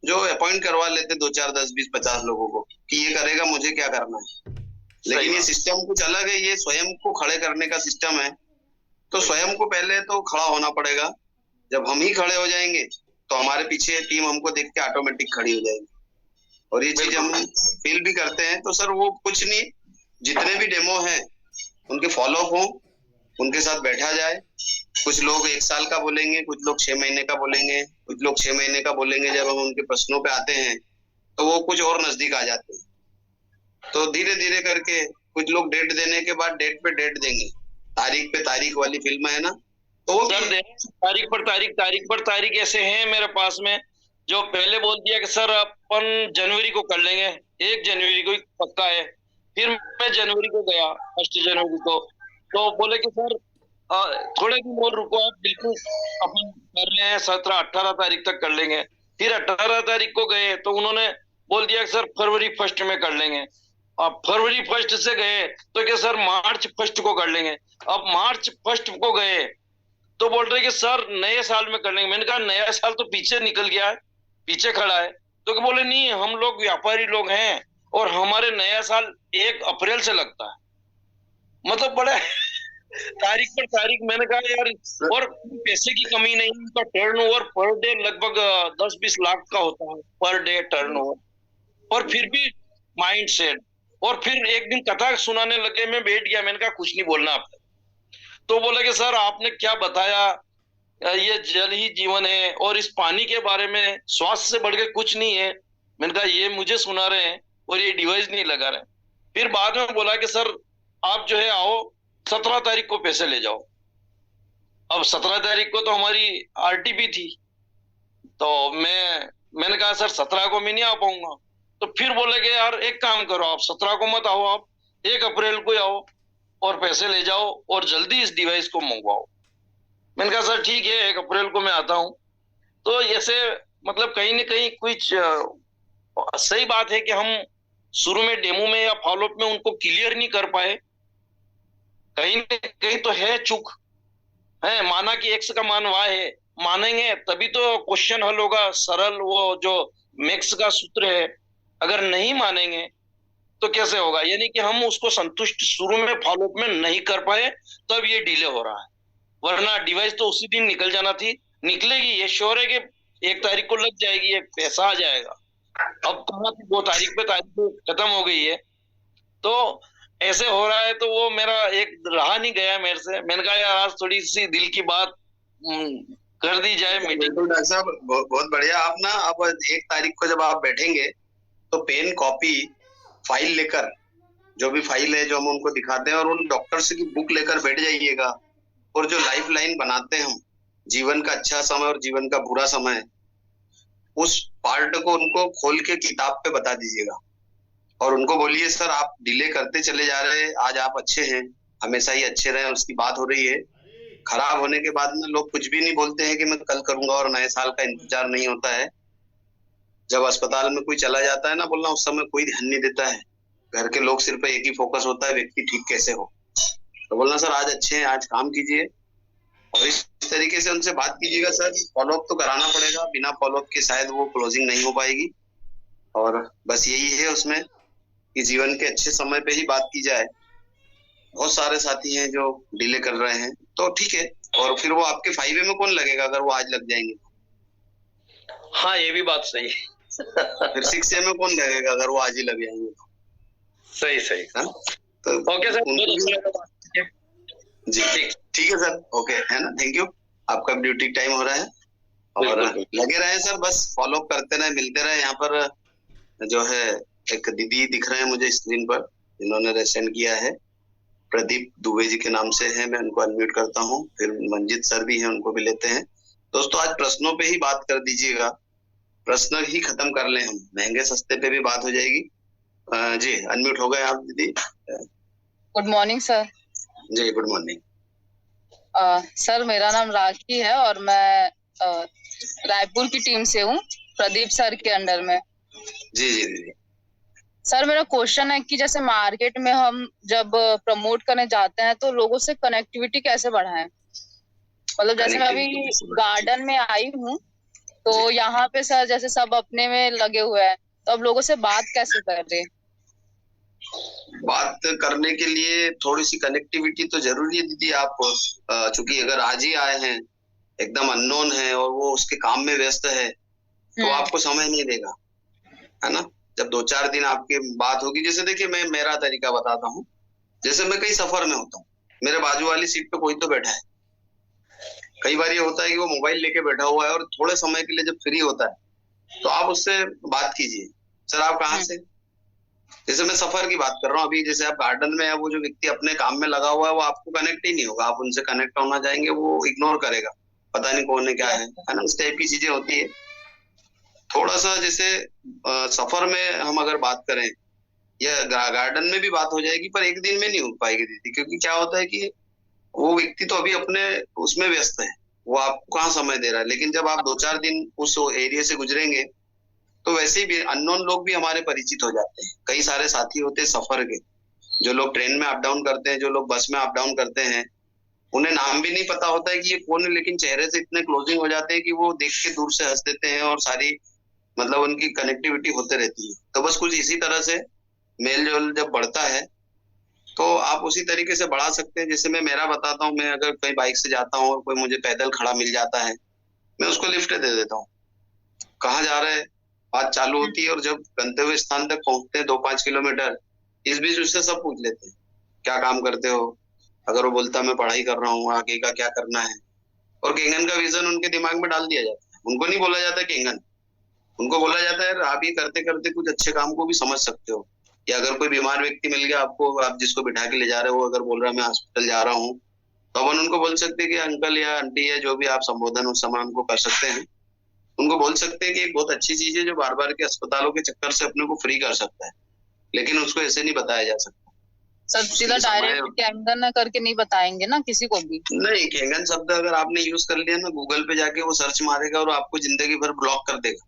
जो अपॉइंट करवा लेते 2-4-10-20-50 लोगों को कि ये करेगा, मुझे क्या करना है। लेकिन ये सिस्टम कुछ अलग है, ये स्वयं को खड़े करने का सिस्टम है। तो स्वयं को पहले तो खड़ा होना पड़ेगा। जब हम ही खड़े हो जाएंगे तो हमारे पीछे टीम हमको देख के ऑटोमेटिक खड़ी हो जाएगी। और ये चीज हम फील भी करते हैं। तो सर वो कुछ नहीं, जितने भी डेमो हैं उनके फॉलो अप हो, उनके साथ बैठा जाए। कुछ लोग 1 साल का बोलेंगे, कुछ लोग 6 महीने का बोलेंगे, कुछ लोग 6 महीने का बोलेंगे। जब हम उनके प्रश्नों पे आते हैं तो वो कुछ और नजदीक आ जाते हैं। तो धीरे धीरे करके कुछ लोग डेट देने के बाद डेट पे डेट देंगे। तारीख पे तारीख वाली फिल्म है ना, तो वो तारीख पर तारीख, तारीख पर तारीख ऐसे हैं मेरे पास में, जो पहले बोल दिया कि सर अपन जनवरी को कर लेंगे, 1 जनवरी को ही पक्का है। फिर मैं जनवरी को गया, 1 जनवरी को, तो बोले कि सर थोड़े दिन और रुको आप, बिल्कुल अपन कर रहे हैं, 17-18 तारीख तक कर लेंगे। फिर 18 तारीख को गए तो उन्होंने बोल दिया कि सर फरवरी 1 में कर लेंगे। अब फरवरी 1 से गए तो क्या सर मार्च 1 को कर लेंगे। अब मार्च 1 को गए तो बोल रहे कि सर नए साल में कर लेंगे। मैंने कहा नया साल तो पीछे निकल गया है, पीछे खड़ा है। तो बोले नहीं, हम लोग व्यापारी लोग हैं और हमारे नया साल 1 अप्रैल से लगता है। मतलब बड़ा तारीख पर तारीख। मैंने कहा यार, और पैसे की कमी नहीं, उनका टर्नओवर पर डे लगभग 10-20 लाख का होता है पर डे टर्नओवर, और फिर भी माइंड सेट। और फिर एक दिन कथा सुनाने लगे, मैं बैठ गया, मैंने कहा कुछ नहीं बोलना आपको। तो बोला कि सर आपने क्या बताया, ये जल ही जीवन है और इस पानी के बारे में स्वास्थ्य से बढ़ के कुछ नहीं है। मैंने कहा ये मुझे सुना रहे हैं और ये डिवाइस नहीं लगा रहे। फिर बाद में बोला कि सर आप जो है आओ, 17 तारीख को पैसे ले जाओ। अब 17 तारीख को तो हमारी आरटीपी थी, तो मैं मैंने कहा सर 17 को मैं नहीं आ पाऊंगा। तो फिर बोले कि यार एक काम करो, आप 17 को मत आओ, आप 1 अप्रैल को आओ और पैसे ले जाओ और जल्दी इस डिवाइस को मंगवाओ। मैंने कहा सर ठीक है, 1 अप्रैल को मैं आता हूँ। तो ऐसे मतलब कहीं ना कहीं कुछ सही बात है कि हम शुरू में डेमो में या फॉलोअप में उनको क्लियर नहीं कर पाए, कहीं ना कहीं तो है चूक है। माना कि एक्स का मान वाई है, मानेंगे तभी तो क्वेश्चन हल होगा, सरल वो जो मैक्स का सूत्र है। अगर नहीं मानेंगे तो कैसे होगा? यानी कि हम उसको संतुष्ट शुरू में फॉलोअप में नहीं कर पाए, तब ये डिले हो रहा है। वरना डिवाइस तो उसी दिन निकल जाना थी, निकलेगी, ये श्योर है कि 1 तारीख को लग जाएगी, एक पैसा आ जाएगा। अब कहाँ थी वो तारीख पे, तारीख तो खत्म हो गई है। तो ऐसे हो रहा है, तो वो मेरा एक रहा नहीं गया मेरे से। मैंने कहा यार आज थोड़ी सी दिल की बात कर दी जाए मीटिंग। बिल्कुल डॉक्टर साहब, बहुत बढ़िया। आप ना अब 1 तारीख को जब आप बैठेंगे तो पेन कॉपी फाइल लेकर, जो भी फाइल है जो हम उनको दिखाते हैं, और उन डॉक्टर्स की बुक लेकर बैठ जाइएगा। और जो लाइफ लाइन बनाते हैं हम, जीवन का अच्छा समय और जीवन का बुरा समय, उस पार्ट को उनको खोल के किताब पे बता दीजिएगा। और उनको बोलिए सर आप डिले करते चले जा रहे हैं, आज आप अच्छे हैं, हमेशा ही अच्छे रहे, उसकी बात हो रही है। खराब होने के बाद में लोग कुछ भी नहीं बोलते हैं कि मैं कल करूंगा, और नए साल का इंतजार नहीं होता है। जब अस्पताल में कोई चला जाता है ना, बोलना, उस समय कोई ध्यान नहीं देता है। घर के लोग सिर्फ एक ही फोकस होता है, व्यक्ति ठीक कैसे हो। तो बोलना सर आज अच्छे हैं, आज काम कीजिए, और इस तरीके से उनसे बात कीजिएगा। सर फॉलोअप तो कराना पड़ेगा, बिना फॉलोअप के शायद वो क्लोजिंग नहीं हो पाएगी। और बस यही है उसमें कि जीवन के अच्छे समय पे ही बात की जाए। बहुत सारे साथी हैं जो डिले कर रहे हैं, तो ठीक है। और फिर वो आपके 5A में कौन लगेगा अगर वो आज लग जाएंगे? हाँ ये भी बात सही है। फिर 6A में कौन लगेगा अगर वो आज ही लग जाएंगे? सही सही। तो ओके सर, जी ठीक है सर, ओके है ना, थैंक यू। आपका ड्यूटी टाइम हो रहा है, और लगे रहे सर, बस फॉलो करते रहे, मिलते रहे। यहाँ पर जो है एक दीदी दिख रहे हैं मुझे स्क्रीन पर, जिन्होंने रेसेंड किया है, प्रदीप दुबे जी के नाम से है। मैं उनको अनम्यूट करता हूँ। फिर मंजित सर भी हैं, उनको भी लेते हैं। दोस्तों आज प्रश्नों पे ही बात कर दीजिएगा, प्रश्न ही खत्म कर ले हम, महंगे सस्ते पे भी बात हो जाएगी। जी अनम्यूट हो गए आप दीदी। Good morning sir. जी गुड मॉर्निंग। सर मेरा नाम राखी है और मैं रायपुर की टीम से हूँ, प्रदीप सर के अंडर में। जी जी दीदी। सर मेरा क्वेश्चन है कि जैसे मार्केट में हम जब प्रमोट करने जाते हैं तो लोगों से कनेक्टिविटी कैसे बढ़ाएं? मतलब जैसे मैं अभी गार्डन में आई हूँ, तो यहाँ पे सर जैसे सब अपने में लगे हुए हैं, तो अब लोगों से बात कैसे करें? बात करने के लिए थोड़ी सी कनेक्टिविटी तो जरूरी है दीदी। आप चूंकि अगर आज ही आए हैं, एकदम अननोन है और वो उसके काम में व्यस्त है, तो आपको समय नहीं देगा, है ना। जब 2-4 दिन आपकी बात होगी, जैसे देखिए मैं मेरा तरीका बताता हूँ। जैसे मैं कहीं सफर में होता हूँ, मेरे बाजू वाली सीट पे कोई तो बैठा है। कई बार ये होता है कि वो मोबाइल लेके बैठा हुआ है, और थोड़े समय के लिए जब फ्री होता है तो आप उससे बात कीजिए, सर आप कहाँ से। जैसे मैं सफर की बात कर रहा हूँ, अभी जैसे आप गार्डन में है, वो जो व्यक्ति अपने काम में लगा हुआ है वो आपको कनेक्ट ही नहीं होगा। आप उनसे कनेक्ट होना चाहेंगे, वो इग्नोर करेगा, पता नहीं कौन है क्या है ना, इस टाइप की चीजें होती है। थोड़ा सा जैसे सफर में हम अगर बात करें, या गार्डन में भी बात हो जाएगी, पर एक दिन में नहीं हो पाएगी दीदी, क्योंकि क्या होता है कि वो व्यक्ति तो अभी अपने उसमें व्यस्त है, वो आपको कहाँ समय दे रहा है। लेकिन जब आप 2-4 दिन उस एरिया से गुजरेंगे, तो वैसे भी अननोन लोग भी हमारे परिचित हो जाते हैं। कई सारे साथी होते हैं सफर के, जो लोग ट्रेन में अप डाउन करते हैं, जो लोग बस में अप डाउन करते हैं, उन्हें नाम भी नहीं पता होता है कि ये कौन है, लेकिन चेहरे से इतने क्लोजिंग हो जाते हैं कि वो देख के दूर से हंस देते हैं, और सारी मतलब उनकी कनेक्टिविटी होते रहती है। तो बस कुछ इसी तरह से मेल जोल जब बढ़ता है, तो आप उसी तरीके से बढ़ा सकते हैं। जैसे मैं मेरा बताता हूँ, मैं अगर कहीं बाइक से जाता हूँ और कोई मुझे पैदल खड़ा मिल जाता है, मैं उसको लिफ्ट दे देता हूँ। कहाँ जा रहे हैं बात चालू होती है, और जब गंतव्य स्थान तक पहुंचते हैं 2-5 किलोमीटर, इस बीच उससे सब पूछ लेते हैं, क्या काम करते हो। अगर वो बोलता मैं पढ़ाई कर रहा हूँ, आगे का क्या करना है, और केंगन का विजन उनके दिमाग में डाल दिया जाता है। उनको नहीं बोला जाता केंगन, उनको बोला जाता है आप ये करते करते कुछ अच्छे काम को भी समझ सकते हो। या अगर कोई बीमार व्यक्ति मिल गया आपको, आप जिसको बिठा के ले जा रहे हो, अगर बोल रहा है मैं हॉस्पिटल जा रहा हूँ, तो अपन उनको बोल सकते हैं कि अंकल या आंटी, या जो भी आप संबोधन उस समय उनको कर सकते हैं, उनको बोल सकते हैं कि एक बहुत अच्छी चीज है जो बार बार के अस्पतालों के चक्कर से अपने को फ्री कर सकता है, लेकिन उसको ऐसे नहीं बताया जा सकता। सर सीधा डायरेक्ट कैंगन करके नहीं बताएंगे ना किसी को भी। नहीं, कैंगन शब्द अगर आपने यूज कर लिया ना, गूगल पे जाके वो सर्च मारेगा और आपको जिंदगी भर ब्लॉक कर देगा,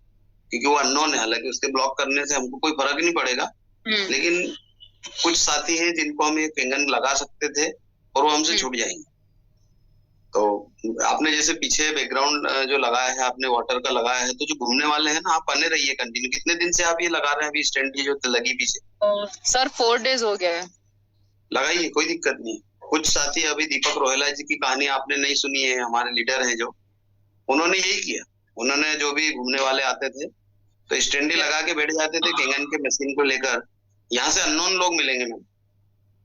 क्योंकि वो अननोन है। हालांकि उसके ब्लॉक करने से हमको कोई फर्क नहीं पड़ेगा, लेकिन कुछ साथी हैं जिनको हम ये कैंगन लगा सकते थे और वो हमसे छूट जाएंगे। तो आपने जैसे पीछे बैकग्राउंड जो लगाया है, आपने वाटर का लगाया है, तो जो घूमने वाले हैं ना, आप बने रहिए कंटिन्यू। कितने दिन से आप ये लगा रहे हैं अभी स्टैंड की जो लगी पीछे? सर 4 डेज हो गया है। लगाइए, कोई दिक्कत नहीं। कुछ साथी, अभी दीपक रोहेला जी की कहानी आपने नहीं सुनी है, हमारे लीडर हैं जो, उन्होंने यही किया। उन्होंने जो भी घूमने वाले आते थे तो स्टैंड ही लगा के बैठ जाते थे कैंगन के मशीन को लेकर। यहाँ से अननोन लोग मिलेंगे मैम,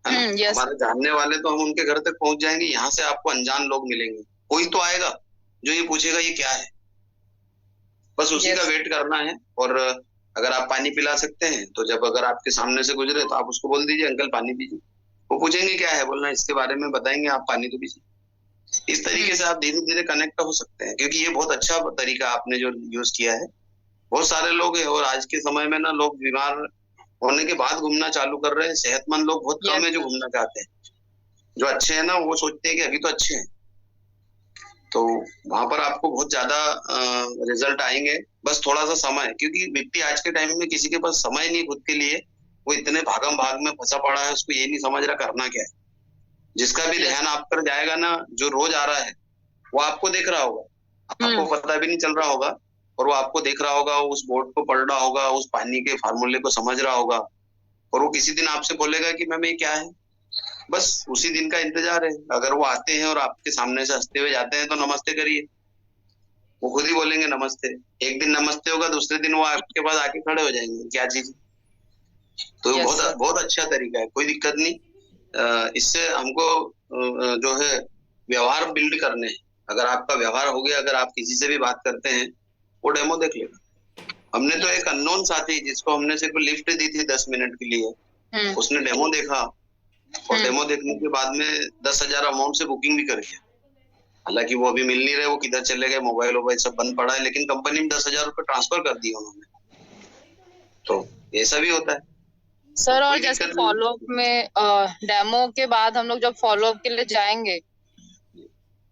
हमारे जानने वाले तो हम उनके घर तक पहुंच जाएंगे, यहाँ से आपको अनजान लोग मिलेंगे। कोई तो आएगा जो ये पूछेगा ये क्या है, बस उसी का वेट करना है। और अगर आप पानी पिला सकते हैं तो जब अगर आपके सामने से गुजरे तो आप उसको बोल दीजिए अंकल पानी पीजिए। वो पूछेंगे क्या है, बोलना इसके बारे में बताएंगे, आप पानी तो पीजिए। इस तरीके से आप धीरे धीरे कनेक्ट हो सकते हैं, क्योंकि ये बहुत अच्छा तरीका आपने जो यूज किया है। बहुत सारे लोग हैं और आज के समय में ना लोग बीमार होने के बाद घूमना चालू कर रहे हैं। सेहतमंद लोग बहुत कम है जो घूमना चाहते हैं। जो अच्छे हैं ना वो सोचते हैं कि अभी तो अच्छे हैं, तो वहां पर आपको बहुत ज्यादा रिजल्ट आएंगे। बस थोड़ा सा समय, क्योंकि व्यक्ति आज के टाइम में किसी के पास समय नहीं खुद के लिए, वो इतने भागम भाग में फंसा पड़ा है, उसको ये नहीं समझ रहा करना क्या है। जिसका भी ध्यान आप पर जाएगा ना, जो रोज आ रहा है वो आपको देख रहा होगा, आपको पता भी नहीं चल रहा होगा, और वो आपको देख रहा होगा, उस बोर्ड को पढ़ रहा होगा, उस पानी के फार्मूले को समझ रहा होगा, और वो किसी दिन आपसे बोलेगा कि मैम ये क्या है। बस उसी दिन का इंतजार है। अगर वो आते हैं और आपके सामने से हंसते हुए जाते हैं तो नमस्ते करिए, वो खुद ही बोलेंगे नमस्ते। एक दिन नमस्ते होगा, दूसरे दिन वो आपके पास आके खड़े हो जाएंगे, क्या चीज। तो बहुत बहुत अच्छा तरीका है, कोई दिक्कत नहीं। इससे हमको जो है व्यवहार बिल्ड करने हैं। अगर आपका व्यवहार हो गया, अगर आप किसी से भी बात करते हैं, वो डेमो देख लेगा। हमने तो एक अननोन साथी जिसको हमने सिर्फ लिफ्ट दी थी 10 मिनट के लिए, उसने डेमो देखा और डेमो देखने के बाद में 10,000 अमाउंट से बुकिंग भी कर दिया। हालांकि वो अभी मिल नहीं रहे, वो किधर चले गए, मोबाइल वोबाइल सब बंद पड़ा है, लेकिन कंपनी में 10,000 रुपए ट्रांसफर कर दिए उन्होंने। तो ऐसा भी होता है सर। और जैसे फॉलोअप में डेमो के बाद हम लोग जब फॉलोअप के लिए जाएंगे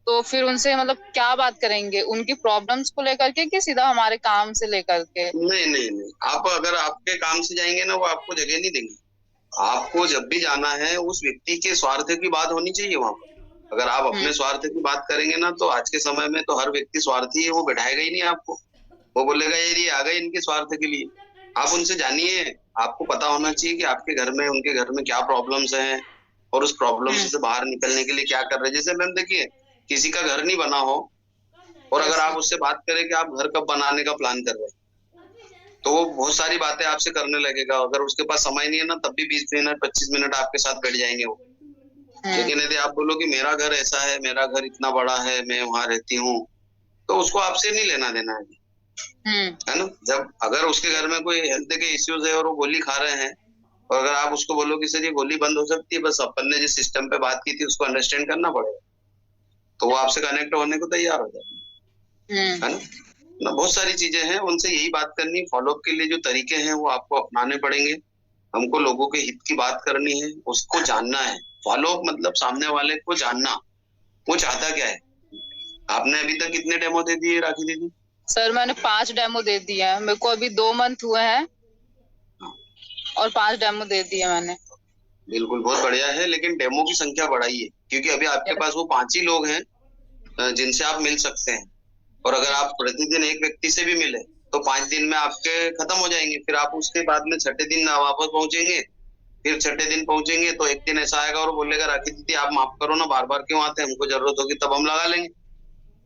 तो फिर उनसे मतलब क्या बात करेंगे, उनकी प्रॉब्लम्स को लेकर के कि सीधा हमारे काम से लेकर के? नहीं, आप अगर आपके काम से जाएंगे ना, वो आपको जगह नहीं देंगे। आपको जब भी जाना है उस व्यक्ति के स्वार्थ की बात होनी चाहिए वहां पर। अगर आप अपने स्वार्थ की बात करेंगे ना, तो आज के समय में तो हर व्यक्ति स्वार्थी है, वो बैठाएगा ही नहीं आपको। वो बोलेगा ये आ गए इनके स्वार्थ के लिए। आप उनसे जानिए, आपको पता होना चाहिए कि आपके घर में, उनके घर में क्या प्रॉब्लम्स हैं और उस प्रॉब्लम से बाहर निकलने के लिए क्या कर रहे हैं। जैसे मैम देखिए, किसी का घर नहीं बना हो और अगर आप उससे बात करें कि आप घर कब बनाने का प्लान कर रहे हैं, तो वो बहुत सारी बातें आपसे करने लगेगा। अगर उसके पास समय नहीं है ना, तब भी 20 मिनट 25 मिनट आपके साथ बैठ जाएंगे वो। लेकिन यदि आप बोलो कि मेरा घर ऐसा है, मेरा घर इतना बड़ा है, मैं वहां रहती हूँ, तो उसको आपसे नहीं लेना देना है ना। जब अगर उसके घर में कोई हेल्थ के इश्यूज है और वो गोली खा रहे हैं, और अगर आप उसको बोलो कि सर ये गोली बंद हो सकती है, बस अपन ने जिस सिस्टम पे बात की थी उसको अंडरस्टैंड करना पड़ेगा, तो वो आपसे कनेक्ट होने को तैयार हो जाते है ना। बहुत सारी चीजें हैं, उनसे यही बात करनी। फॉलोअप के लिए जो तरीके हैं वो आपको अपनाने पड़ेंगे। हमको लोगों के हित की बात करनी है, उसको जानना है। फॉलोअप मतलब सामने वाले को जानना, वो चाहता क्या है। आपने अभी तक कितने डेमो दे दिए राखी दीदी? सर मैंने 5 डेमो दे दिए हैं, मेरे को अभी 2 मंथ हुए हैं और 5 डेमो दे दिए मैंने। बिल्कुल, बहुत बढ़िया है, लेकिन डेमो की संख्या बढ़ाइए, क्योंकि अभी आपके पास वो 5 ही लोग हैं जिनसे आप मिल सकते हैं। और अगर आप प्रतिदिन एक व्यक्ति से भी मिले तो 5 दिन में आपके खत्म हो जाएंगे। फिर आप उसके बाद में छठे दिन वापस पहुंचेंगे, फिर छठे दिन पहुंचेंगे तो एक दिन ऐसा आएगा और बोलेगा राखी दीदी आप माफ करो ना, बार बार क्यों आते हैं, हमको जरूरत होगी तब हम लगा लेंगे,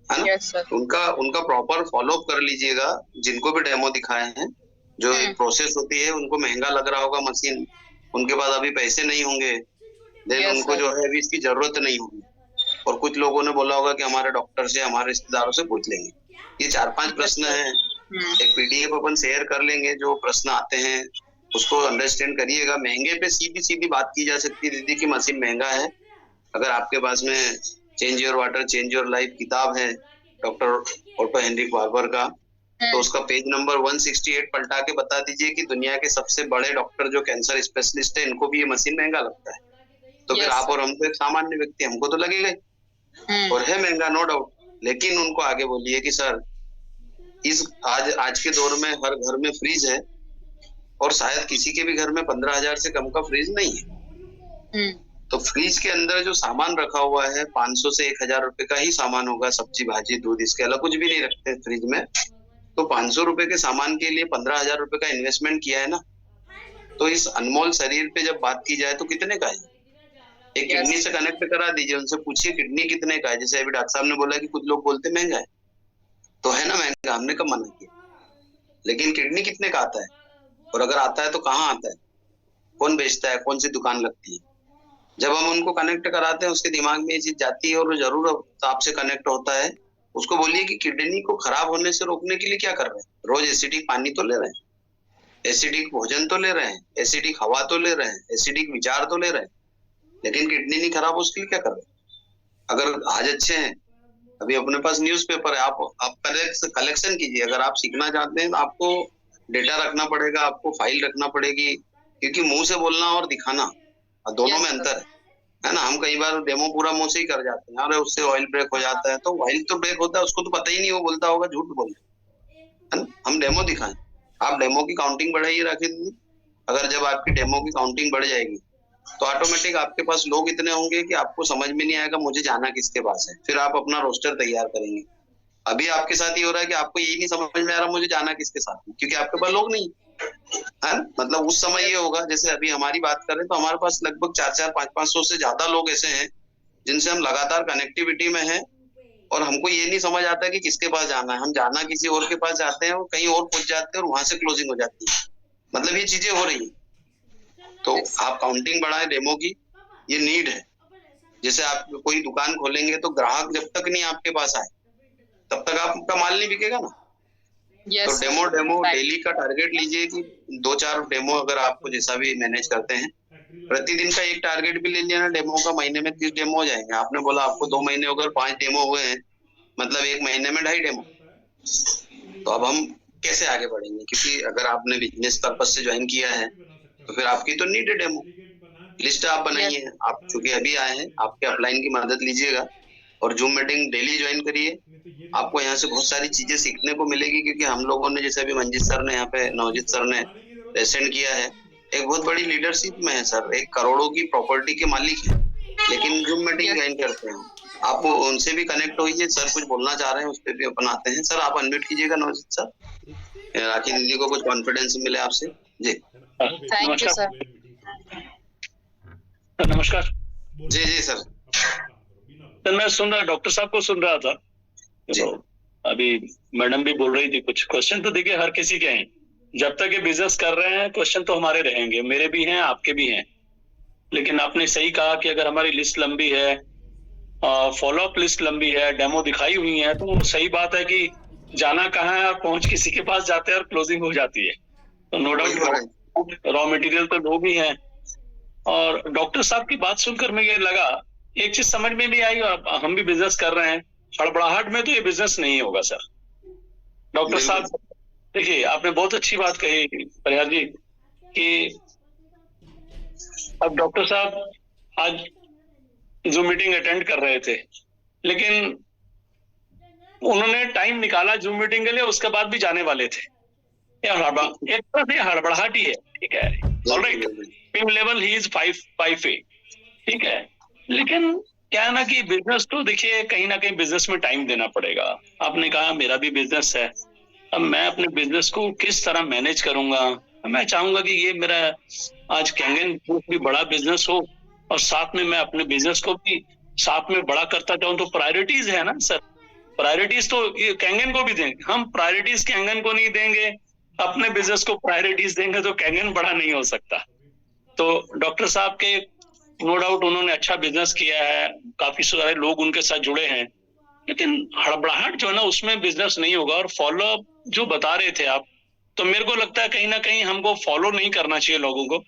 है ना। yes, उनका प्रॉपर फॉलोअप कर लीजिएगा। जिनको भी डेमो दिखाए हैं, जो एक प्रोसेस होती है, उनको महंगा लग रहा होगा मशीन, उनके पास अभी पैसे नहीं होंगे, देन उनको जो है अभी इसकी जरूरत नहीं होगी। और कुछ लोगों ने बोला होगा कि हमारे डॉक्टर से, हमारे रिश्तेदारों से पूछ लेंगे। ये 4-5 प्रश्न हैं, एक पीडीएफ अपन शेयर कर लेंगे, जो प्रश्न आते हैं उसको अंडरस्टैंड करिएगा। महंगे पे सीधी बात की जा सकती है दीदी की मशीन महंगा है। अगर आपके पास में change your water change your life किताब है डॉक्टर ऑटो हेनरिक बार्बर का, तो उसका पेज नंबर 168 पलटा के बता दीजिए कि दुनिया के सबसे बड़े डॉक्टर जो कैंसर स्पेशलिस्ट है, इनको भी ये मशीन महंगा लगता है। तो फिर आप और हम तो एक सामान्य व्यक्ति, हमको तो लगेगा ही, और है महंगा, नो डाउट। लेकिन उनको आगे बोलिए कि सर, इस आज के दौर में हर घर में फ्रिज है, और शायद किसी के भी घर में 15,000 से कम का फ्रिज नहीं है। तो फ्रिज के अंदर जो सामान रखा हुआ है 500 से 1,000 रुपए का ही सामान होगा, सब्जी भाजी दूध, इसके अलावा कुछ भी नहीं रखते फ्रिज में। तो 500 रुपए के सामान के लिए 15,000 रुपए का इन्वेस्टमेंट किया है ना, तो इस अनमोल शरीर पे जब बात की जाए तो कितने का है? एक किडनी से कनेक्ट करा दीजिए, उनसे पूछिए किडनी कितने का है। जैसे अभी डॉक्टर साहब ने बोला कि कुछ लोग बोलते महंगा है, तो है ना महंगा, हमने कब मना किया, लेकिन किडनी कितने का आता है, और अगर आता है तो कहाँ आता है, कौन बेचता है, कौन सी दुकान लगती है। जब हम उनको कनेक्ट कराते हैं, उसके दिमाग में ये चीज जाती है और वो जरूर आपसे कनेक्ट होता है। उसको बोलिए कि किडनी को खराब होने से रोकने के लिए क्या कर रहे हैं? रोज एसिडिक पानी तो ले रहे हैं, एसिडिक भोजन तो ले रहे हैं, एसिडिक हवा तो ले रहे हैं, एसिडिक विचार तो ले रहे हैं, लेकिन किडनी नहीं खराब, उसके लिए क्या कर रहे हैं? अगर आज अच्छे हैं, अभी अपने पास न्यूज़पेपर है, आप कलेक्शन कीजिए। अगर आप सीखना चाहते हैं तो आपको डेटा रखना पड़ेगा, आपको फाइल रखना पड़ेगी, क्योंकि मुंह से बोलना और दिखाना दोनों में अंतर है ना। हम कई बार डेमो पूरा मुंह से ही कर जाते हैं, अरे उससे ऑयल ब्रेक हो जाता है, तो ऑयल तो ब्रेक होता है, उसको तो पता ही नहीं, वो बोलता होगा झूठ बोल रहे हैं। हम डेमो दिखाएं, आप डेमो की काउंटिंग बढ़ाइए राखी। अगर जब आपकी डेमो की काउंटिंग बढ़ जाएगी तो ऑटोमेटिक आपके पास लोग इतने होंगे कि आपको समझ में नहीं आएगा मुझे जाना किसके पास है। फिर आप अपना रोस्टर तैयार करेंगे। अभी आपके साथ ये हो रहा है कि आपको यही नहीं समझ में आ रहा मुझे जाना किसके साथ है, क्योंकि आपके पास लोग नहीं है। मतलब उस समय ये होगा, जैसे अभी हमारी बात करें तो हमारे पास लगभग 400, 500 से ज्यादा लोग ऐसे हैं जिनसे हम लगातार कनेक्टिविटी में हैं, और हमको ये नहीं समझ आता कि किसके पास जाना है। हम जाना किसी और के पास जाते हैं, वो कहीं और पहुंच जाते हैं और वहां से क्लोजिंग हो जाती है। मतलब ये चीजें हो रही है। तो आप काउंटिंग बढ़ाएं डेमो की, ये नीड है। जैसे आप कोई दुकान खोलेंगे तो ग्राहक जब तक नहीं आपके पास आए तब तक आपका माल नहीं बिकेगा ना। तो डेमो डेली का टारगेट लीजिए कि 2-4 डेमो, अगर आपको जैसा भी मैनेज करते हैं, प्रतिदिन का एक टारगेट भी ले लिया ना डेमो का, महीने में 30 डेमो हो जाएंगे। आपने बोला आपको 2 महीने अगर 5 डेमो हुए हैं, मतलब एक महीने में 2.5 डेमो। तो अब हम कैसे आगे बढ़ेंगे? क्योंकि अगर आपने बिजनेस पर्पस से ज्वाइन किया है तो फिर आपकी तो नीड है डेमो। लिस्ट आप बनाइए। आप चूंकि अभी आए हैं, आपके अपलाइन की मदद लीजिएगा और जूम मीटिंग डेली ज्वाइन करिए। आपको यहाँ से बहुत सारी चीजें सीखने को मिलेगी, क्योंकि हम लोगों ने, जैसे अभी मंजीत सर ने यहाँ पे, नवजीत सर ने प्रेजेंट किया है, एक बहुत बड़ी लीडरशिप में है सर, एक करोड़ों की प्रॉपर्टी के मालिक है, लेकिन जूम मीटिंग ज्वाइन करते हैं। आप उनसे भी कनेक्ट होइए। सर कुछ बोलना चाह रहे हैं, उस पर भी अपन आते हैं। सर आप अनम्यूट कीजिएगा नवजीत सर, राखी दीदी को कुछ कॉन्फिडेंस मिले आपसे जी। Thank you sir. नमस्कार जी जी सर। सर मैं सुन रहा, डॉक्टर साहब को सुन रहा था, तो अभी मैडम भी बोल रही थी कुछ क्वेश्चन। तो देखिए हर किसी के हैं, जब तक ये बिजनेस कर रहे हैं क्वेश्चन तो हमारे रहेंगे, मेरे भी हैं, आपके भी हैं। लेकिन आपने सही कहा कि अगर हमारी लिस्ट लंबी है, फॉलोअप लिस्ट लंबी है, डेमो दिखाई हुई है, तो सही बात है कि जाना कहाँ है और पहुंच किसी के पास जाते हैं और क्लोजिंग हो जाती है। तो नो डाउट रॉ मटेरियल तो लोग ही हैं। और डॉक्टर साहब की बात सुनकर मैं ये लगा, एक चीज समझ में भी आई, और हम भी बिजनेस कर रहे हैं, हड़बड़ाहट में तो ये बिजनेस नहीं होगा सर। डॉक्टर साहब देखिए आपने बहुत अच्छी बात कही परिहार जी कि अब डॉक्टर साहब आज जूम मीटिंग अटेंड कर रहे थे, लेकिन उन्होंने टाइम निकाला जूम मीटिंग के लिए, उसके बाद भी जाने वाले थे। एक तरह से हड़बड़ाहट ही है, ठीक है, alright. Pym level he is 5A, ठीक है। लेकिन क्या है ना कि बिजनेस तो देखिए कहीं ना कहीं बिजनेस में टाइम देना पड़ेगा। आपने कहा मेरा भी बिजनेस है, अब मैं अपने बिजनेस को किस तरह मैनेज करूंगा। मैं चाहूंगा कि ये मेरा आज कैंगन भी बड़ा बिजनेस हो और साथ में मैं अपने बिजनेस को भी साथ में बड़ा करता जाऊं। तो प्रायोरिटीज है ना सर, प्रायोरिटीज तो ये कैंगन को भी देंगे। हम प्रायोरिटीज कैंगन को नहीं देंगे, अपने बिजनेस को प्रायोरिटीज देंगे तो कैंगन बड़ा नहीं हो सकता। तो डॉक्टर साहब के नो डाउट उन्होंने अच्छा बिजनेस किया है, काफी सारे लोग उनके साथ जुड़े हैं, लेकिन हड़बड़ाहट जो है ना उसमें बिजनेस नहीं होगा। और फॉलोअप जो बता रहे थे आप, तो मेरे को लगता है कहीं ना कहीं हमको फॉलो नहीं करना चाहिए लोगों को।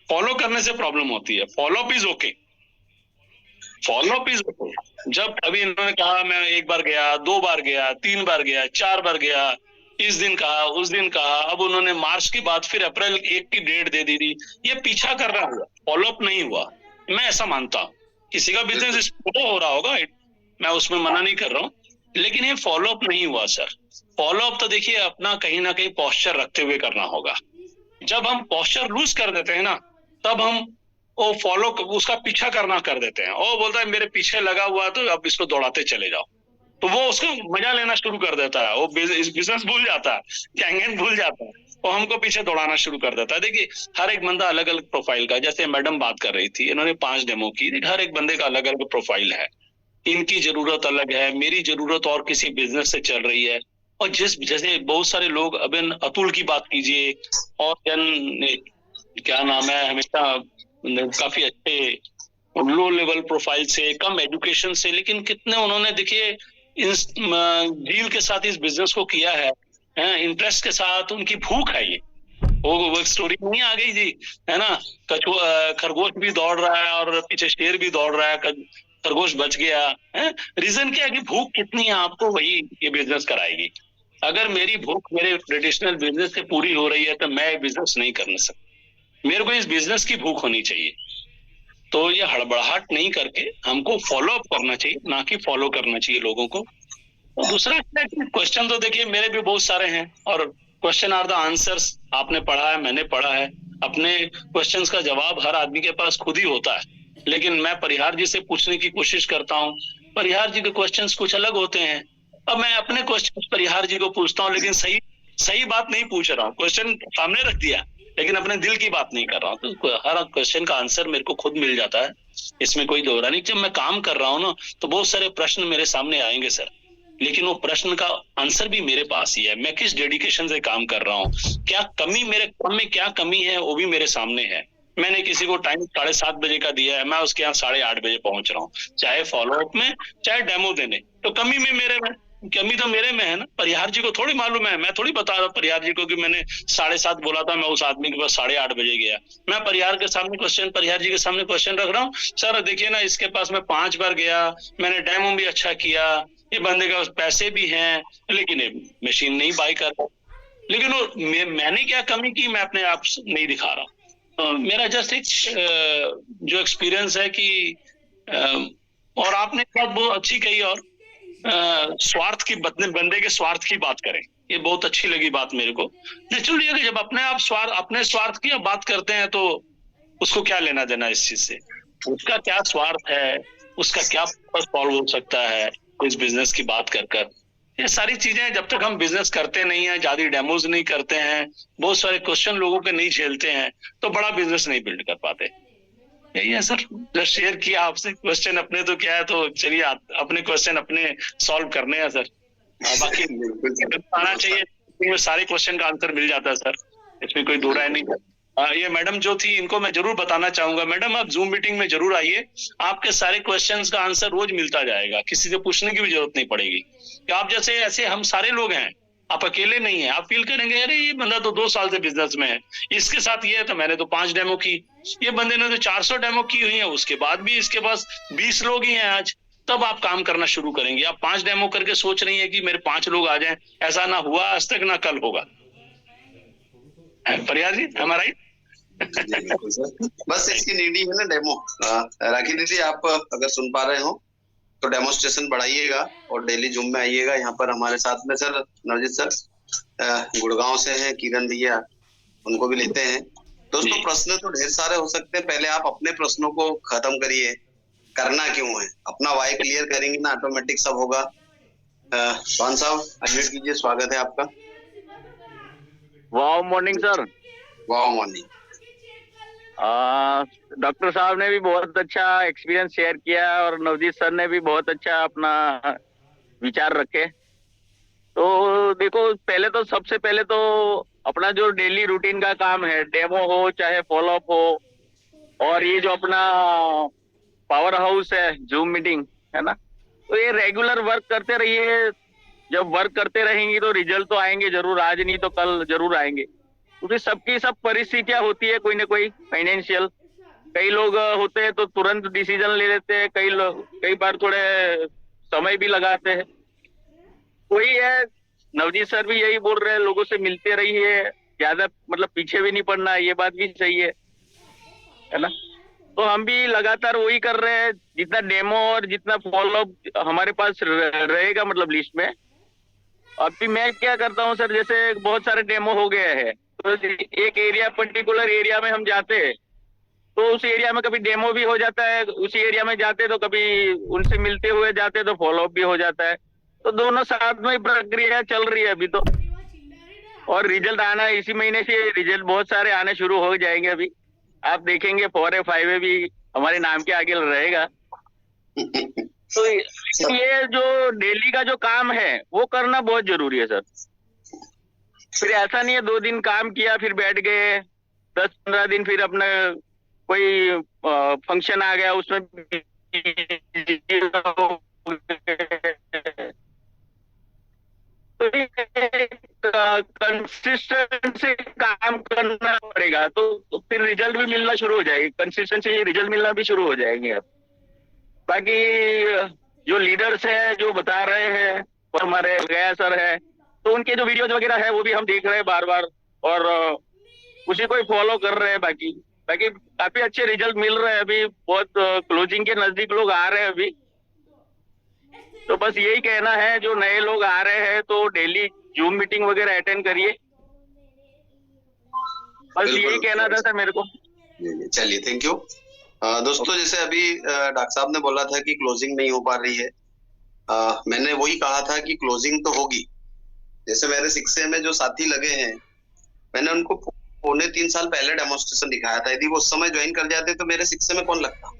फॉलो करने से प्रॉब्लम होती है। Follow up is okay, follow up is okay. जब अभी इन्होंने कहा मैं 1 बार गया, 2 बार गया, 3 बार गया, 4 बार गया, इस दिन कहा, उस दिन कहा, अब उन्होंने मार्च के बाद फिर अप्रैल 1 की डेट दे दी थी। ये पीछा कर रहा हुआ, फॉलोअप नहीं हुआ। मैं ऐसा मानता हूँ किसी का बिजनेस फॉलो हो रहा होगा, मैं उसमें मना नहीं कर रहा हूँ, लेकिन ये फॉलोअप नहीं हुआ सर। फॉलोअप तो देखिए अपना कहीं ना कहीं पोस्चर रखते हुए करना होगा। जब हम पोस्चर लूज कर देते हैं ना, तब हम वो फॉलो उसका पीछा करना कर देते हैं। वो बोलता है मेरे पीछे लगा हुआ है तो अब इसको दौड़ाते चले जाओ, तो वो उसको मजा लेना शुरू कर देता है, वो बिजनेस भूल जाता है, कैंगन भूल जाता है, वो हमको पीछे दौड़ाना शुरू कर देता है। देखिए हर एक बंदा अलग अलग प्रोफाइल का, जैसे मैडम बात कर रही थी, इन्होंने 5 डेमो की, हर एक बंदे का अलग अलग प्रोफाइल है, इनकी जरूरत अलग है, मेरी जरूरत और किसी बिजनेस से चल रही है। और जैसे बहुत सारे लोग, अब अतुल की बात कीजिए, और क्या नाम है, हमेशा काफी अच्छे लो लेवल प्रोफाइल से, कम एजुकेशन से, लेकिन कितने उन्होंने देखिए इस डील के साथ इस बिजनेस को किया है, इंटरेस्ट के साथ, उनकी भूख है ये। वो स्टोरी नहीं आ गई जी, है ना, खरगोश भी दौड़ रहा है और पीछे शेर भी दौड़ रहा है, खरगोश बच गया है। रीजन क्या है कि भूख कितनी है आपको, वही ये बिजनेस कराएगी। अगर मेरी भूख मेरे ट्रेडिशनल बिजनेस से पूरी हो रही है तो मैं बिजनेस नहीं कर सकता, मेरे को इस बिजनेस की भूख होनी चाहिए। तो ये हड़बड़ाहट नहीं करके हमको फॉलो अप करना चाहिए, ना कि फॉलो करना चाहिए लोगों को। और दूसरा क्वेश्चन तो देखिए मेरे भी बहुत सारे हैं, और क्वेश्चन आर द आंसर्स। आपने पढ़ा है, मैंने पढ़ा है, अपने क्वेश्चंस का जवाब हर आदमी के पास खुद ही होता है, लेकिन मैं परिहार जी से पूछने की कोशिश करता हूँ, परिहार जी के क्वेश्चंस कुछ अलग होते हैं। अब मैं अपने क्वेश्चन परिहार जी को पूछता हूँ, लेकिन सही बात नहीं पूछ रहा हूँ, क्वेश्चन सामने रख दिया लेकिन अपने दिल की बात नहीं कर रहा हूँ, तो हर क्वेश्चन का आंसर मेरे को खुद मिल जाता है, इसमें कोई दोहरा नहीं। जब मैं काम कर रहा हूँ ना, तो बहुत सारे प्रश्न मेरे सामने आएंगे सर, लेकिन वो प्रश्न का आंसर भी मेरे पास ही है। मैं किस डेडिकेशन से काम कर रहा हूँ, क्या कमी मेरे काम में क्या कमी है, वो भी मेरे सामने है। मैंने किसी को टाइम 7:30 बजे का दिया है, मैं उसके यहाँ 8:30 बजे पहुंच रहा हूँ, चाहे फॉलोअप में चाहे डेमो देने, तो कमी में मेरे में, कमी तो मेरे में है ना। परिहार जी को थोड़ी मालूम है, मैं थोड़ी बता रहा हूँ परिहार जी को कि मैंने 7:30 बोला था, मैं उस आदमी के पास 8:30 बजे गया। मैं परिहार जी के सामने क्वेश्चन रख रहा हूँ, सर देखिए ना, इसके पास मैं 5 बार गया, मैंने डेमो भी अच्छा किया, ये बंदे के पास पैसे भी हैं, लेकिन मशीन नहीं बाई कर रहा। लेकिन वो मैंने क्या कमी की, मैं अपने आप नहीं दिखा रहा। तो मेरा जस्ट एक जो एक्सपीरियंस है कि और आपने बात बहुत अच्छी कही, और स्वार्थ की बंदे के स्वार्थ की बात करें, ये बहुत अच्छी लगी बात मेरे को। नेचुरली है कि जब अपने स्वार्थ की बात करते हैं तो उसको क्या लेना देना इस चीज से, उसका क्या स्वार्थ है, उसका क्या सॉल्व हो सकता है इस बिजनेस की बात कर। ये सारी चीजें जब तक हम बिजनेस करते नहीं है, ज्यादा डेमोज नहीं करते हैं, बहुत सारे क्वेश्चन लोगों के नहीं झेलते हैं, तो बड़ा बिजनेस नहीं बिल्ड कर पाते। यही है सर, जो शेयर किया आपसे क्वेश्चन अपने, तो क्या है, तो चलिए अपने क्वेश्चन अपने सॉल्व करने हैं सर, बाकी आना चाहिए, इसमें सारे क्वेश्चन का आंसर मिल जाता है सर, इसमें कोई दो राय नहीं। ये मैडम जो थी, इनको मैं जरूर बताना चाहूंगा, मैडम आप जूम मीटिंग में जरूर आइए, आपके सारे क्वेश्चंस का आंसर रोज मिलता जाएगा, किसी से पूछने की भी जरूरत नहीं पड़ेगी। कि आप जैसे ऐसे हम सारे लोग हैं, आप अकेले नहीं है, आप फील करेंगे अरे ये बंदा तो 2 साल से बिजनेस में है, इसके साथ ये है, तो मैंने तो 5 डेमो की, ये बंदे ने तो 400 डेमो की हुई है, उसके बाद भी इसके पास 20 लोग ही हैं आज। तब आप काम करना शुरू करेंगे। आप 5 डेमो करके सोच रही है कि मेरे 5 लोग आ जाएं, ऐसा ना हुआ आज तक, ना कल होगा। परिहार जी हमारा ही बस इसकी नीडी है ना डेमो। राखी दीदी, आप अगर सुन पा रहे हो तो डेमोस्ट्रेशन बढ़ाइएगा और डेली जूम में आइएगा। यहाँ पर हमारे साथ में सर नवजीत सर गुड़गांव से हैं, किरण भैया, उनको भी लेते हैं। दोस्तों प्रश्न तो ढेर सारे हो सकते हैं, पहले आप अपने प्रश्नों को खत्म करिए, करना क्यों है, अपना वाई क्लियर करेंगे ना, ऑटोमेटिक सब होगा। भान साहब अनम्यूट कीजिए, स्वागत है आपका। वाह मॉर्निंग सर। वाह मॉर्निंग। डॉक्टर साहब ने भी बहुत अच्छा एक्सपीरियंस शेयर किया और नवजीत सर ने भी बहुत अच्छा अपना विचार रखे। तो देखो, पहले तो सबसे पहले तो अपना जो डेली रूटीन का काम है, डेमो हो चाहे फॉलोअप हो, और ये जो अपना पावर हाउस है जूम मीटिंग है ना, तो ये रेगुलर वर्क करते रहिए। जब वर्क करते रहेंगे तो रिजल्ट तो आएंगे जरूर, आज नहीं तो कल जरूर आएंगे, क्योंकि सबकी सब परिस्थितियां होती है, कोई ना कोई फाइनेंशियल। कई लोग होते हैं तो तुरंत डिसीजन ले लेते हैं, कई बार थोड़े समय भी लगाते हैं। कोई है नवजीत सर भी यही बोल रहे हैं, लोगों से मिलते रहिए, ज्यादा मतलब पीछे भी नहीं पड़ना, ये बात भी सही है ना। तो हम भी लगातार वही कर रहे हैं, जितना डेमो और जितना फॉलोअप हमारे पास रहेगा मतलब लिस्ट में। अभी मैं क्या करता हूँ सर, जैसे बहुत सारे डेमो हो गए हैं, तो एक एरिया पर्टिकुलर एरिया में हम जाते हैं, तो उस एरिया में कभी डेमो भी हो जाता है, उसी एरिया में जाते तो कभी उनसे मिलते हुए जाते तो फॉलोअप भी हो जाता है। तो दोनों साथ में प्रक्रिया चल रही है अभी तो। और रिजल्ट आना इसी महीने से, रिजल्ट बहुत सारे आने शुरू हो जाएंगे अभी। आप देखेंगे 4A 5A भी हमारे नाम के आगे रहेगा। तो ये जो डेली का जो काम है वो करना बहुत जरूरी है सर। फिर ऐसा नहीं है 2 दिन काम किया फिर बैठ गए, 10-15 दिन फिर अपना कोई फंक्शन आ गया उसमें कंसिस्टेंसी काम करना पड़ेगा, तो फिर रिजल्ट भी मिलना शुरू हो जाएगी, कंसिस्टेंसी रिजल्ट मिलना भी शुरू हो जाएंगे। अब बाकी जो लीडर्स हैं जो बता रहे हैं, और हमारे गया सर है, तो उनके जो वीडियोज वगैरह है वो भी हम देख रहे हैं बार बार, और उसी को ही फॉलो कर रहे हैं। बाकी काफी अच्छे रिजल्ट मिल रहे हैं अभी, बहुत क्लोजिंग के नजदीक लोग आ रहे हैं अभी। तो बस यही कहना है, जो नए लोग आ रहे हैं तो डेली जूम मीटिंग वगैरह अटेंड करिए, बस यही कहना था सर मेरे को। चलिए, थैंक यू। दोस्तों, जैसे अभी डॉक्टर साहब ने बोला था कि क्लोजिंग नहीं हो पा रही है, मैंने वही कहा था कि क्लोजिंग तो होगी। जैसे मेरे शिक्षे में जो साथी लगे हैं, मैंने उनको 2.25 साल पहले डेमोन्स्ट्रेशन दिखाया था। यदि वो उस समय ज्वाइन कर जाते तो मेरे शिक्षे में कौन लगता।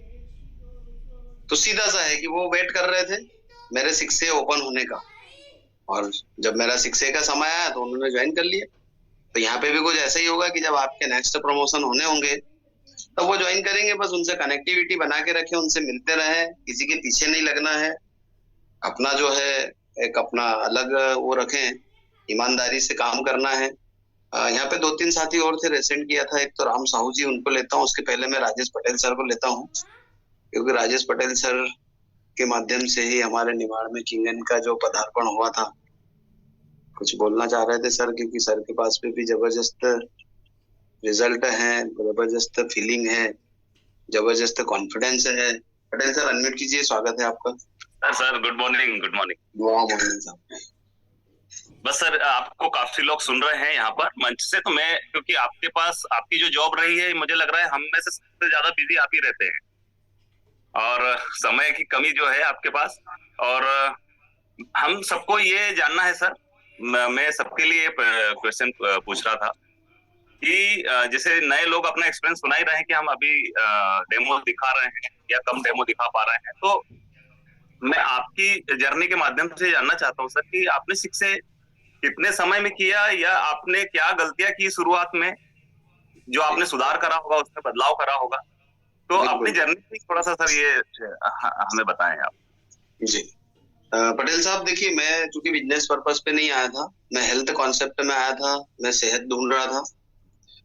तो सीधा सा है कि वो वेट कर रहे थे मेरे शिक्षे ओपन होने का, और जब मेरा शिक्षे का समय आया तो उन्होंने ज्वाइन कर लिया। तो यहाँ पे भी कुछ ऐसा ही होगा कि जब आपके नेक्स्ट प्रमोशन होने होंगे तब वो ज्वाइन करेंगे। बस उनसे कनेक्टिविटी बना के रखें, उनसे मिलते रहें, किसी के पीछे नहीं लगना है, अपना जो है एक अपना अलग वो रखें, ईमानदारी से काम करना है। यहाँ पे 2-3 साथी और थे, रेसेंट किया था, एक तो राम साहू जी, उनको लेता हूँ, उसके पहले मैं राजेश पटेल सर को लेता हूँ, क्योंकि राजेश पटेल सर के माध्यम से ही हमारे निमाड़ में किंगन का जो पदार्पण हुआ था। कुछ बोलना चाह रहे थे सर, क्योंकि सर के पास भी जबरदस्त रिजल्ट है, जबरदस्त फीलिंग है, जबरदस्त कॉन्फिडेंस है। पटेल सर, अनम्यूट कीजिए, स्वागत है आपका। Sir good morning. Good morning साहब। बस सर, आपको काफी लोग सुन रहे हैं यहाँ पर मंच से, तो मैं, क्योंकि आपके पास आपकी जो जॉब रही है, मुझे लग रहा है हम में से सबसे ज्यादा बिजी आप ही रहते हैं, और समय की कमी जो है आपके पास। और हम सबको ये जानना है सर, मैं सबके लिए क्वेश्चन पूछ रहा था कि जैसे नए लोग अपना एक्सपीरियंस सुना ही रहे हैं कि हम अभी डेमो दिखा रहे हैं या कम डेमो दिखा पा रहे हैं, तो मैं आपकी जर्नी के माध्यम से जानना चाहता हूँ सर कि आपने शिक्षे कितने समय में किया, या आपने क्या गलतियां की शुरुआत में जो आपने सुधार करा होगा, उसमें बदलाव करा होगा, तो अपनी जर्नी थोड़ा सा सर ये हमें बताएं आप। जी पटेल साहब, देखिए, मैं चूंकि बिजनेस पर्पस पे नहीं आया था, मैं हेल्थ कॉन्सेप्ट में आया था, मैं सेहत ढूंढ रहा था,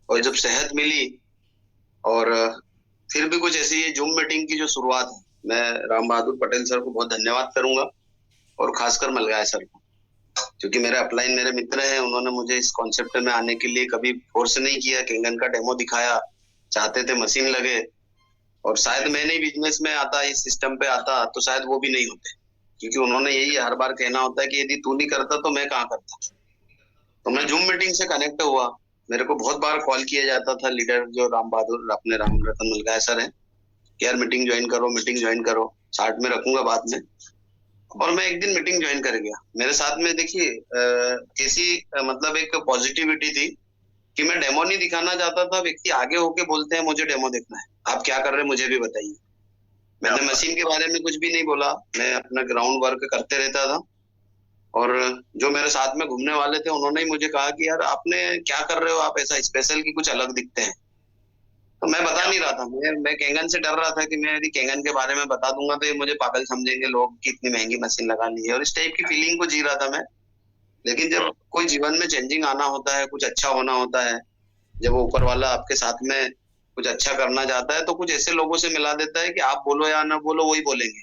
और जब सेहत मिली और फिर भी कुछ ऐसी जूम मीटिंग की जो शुरुआत है, मैं राम बहादुर पटेल सर को बहुत धन्यवाद करूंगा, और खासकर मलगाय सर को, क्योंकि मेरे अपलाइन मेरे मित्र हैं, उन्होंने मुझे इस कॉन्सेप्ट में आने के लिए कभी फोर्स नहीं किया। किंगन का डेमो दिखाया, चाहते थे मशीन लगे, और शायद मैं नहीं बिजनेस में आता, इस सिस्टम पे आता, तो शायद वो भी नहीं होते, क्योंकि उन्होंने यही हर बार कहना होता है कि यदि तू नहीं करता तो मैं कहाँ करता। तो मैं जूम मीटिंग से कनेक्ट हुआ, मेरे को बहुत बार कॉल किया जाता था लीडर जो राम बहादुर, अपने राम रतन मलगाय सर है, यार मीटिंग ज्वाइन करो, चार्ट में रखूंगा बाद में। और मैं एक दिन मीटिंग ज्वाइन कर गया। मेरे साथ में देखिए कैसी मतलब एक पॉजिटिविटी थी कि मैं डेमो नहीं दिखाना चाहता था, व्यक्ति आगे होके बोलते हैं मुझे डेमो देखना है, आप क्या कर रहे हैं मुझे भी बताइए। मैंने मशीन के बारे में कुछ भी नहीं बोला, मैं अपना ग्राउंड वर्क करते रहता था, और जो मेरे साथ में घूमने वाले थे उन्होंने ही मुझे कहा कि यार आपने क्या कर रहे हो, आप ऐसा स्पेशल की कुछ अलग दिखते हैं। तो मैं बता नहीं रहा था, मैं केंगन से डर रहा था कि मैं यदि केंगन के बारे में बता दूंगा तो ये मुझे पागल समझेंगे लोग कि इतनी महंगी मशीन लगा ली है, और इस टाइप की फीलिंग को जी रहा था मैं। लेकिन जब कोई जीवन में चेंजिंग आना होता है, कुछ अच्छा होना होता है, जब वो ऊपर वाला आपके साथ में कुछ अच्छा करना चाहता है, तो कुछ ऐसे लोगों से मिला देता है कि आप बोलो या ना बोलो वही बोलेंगे।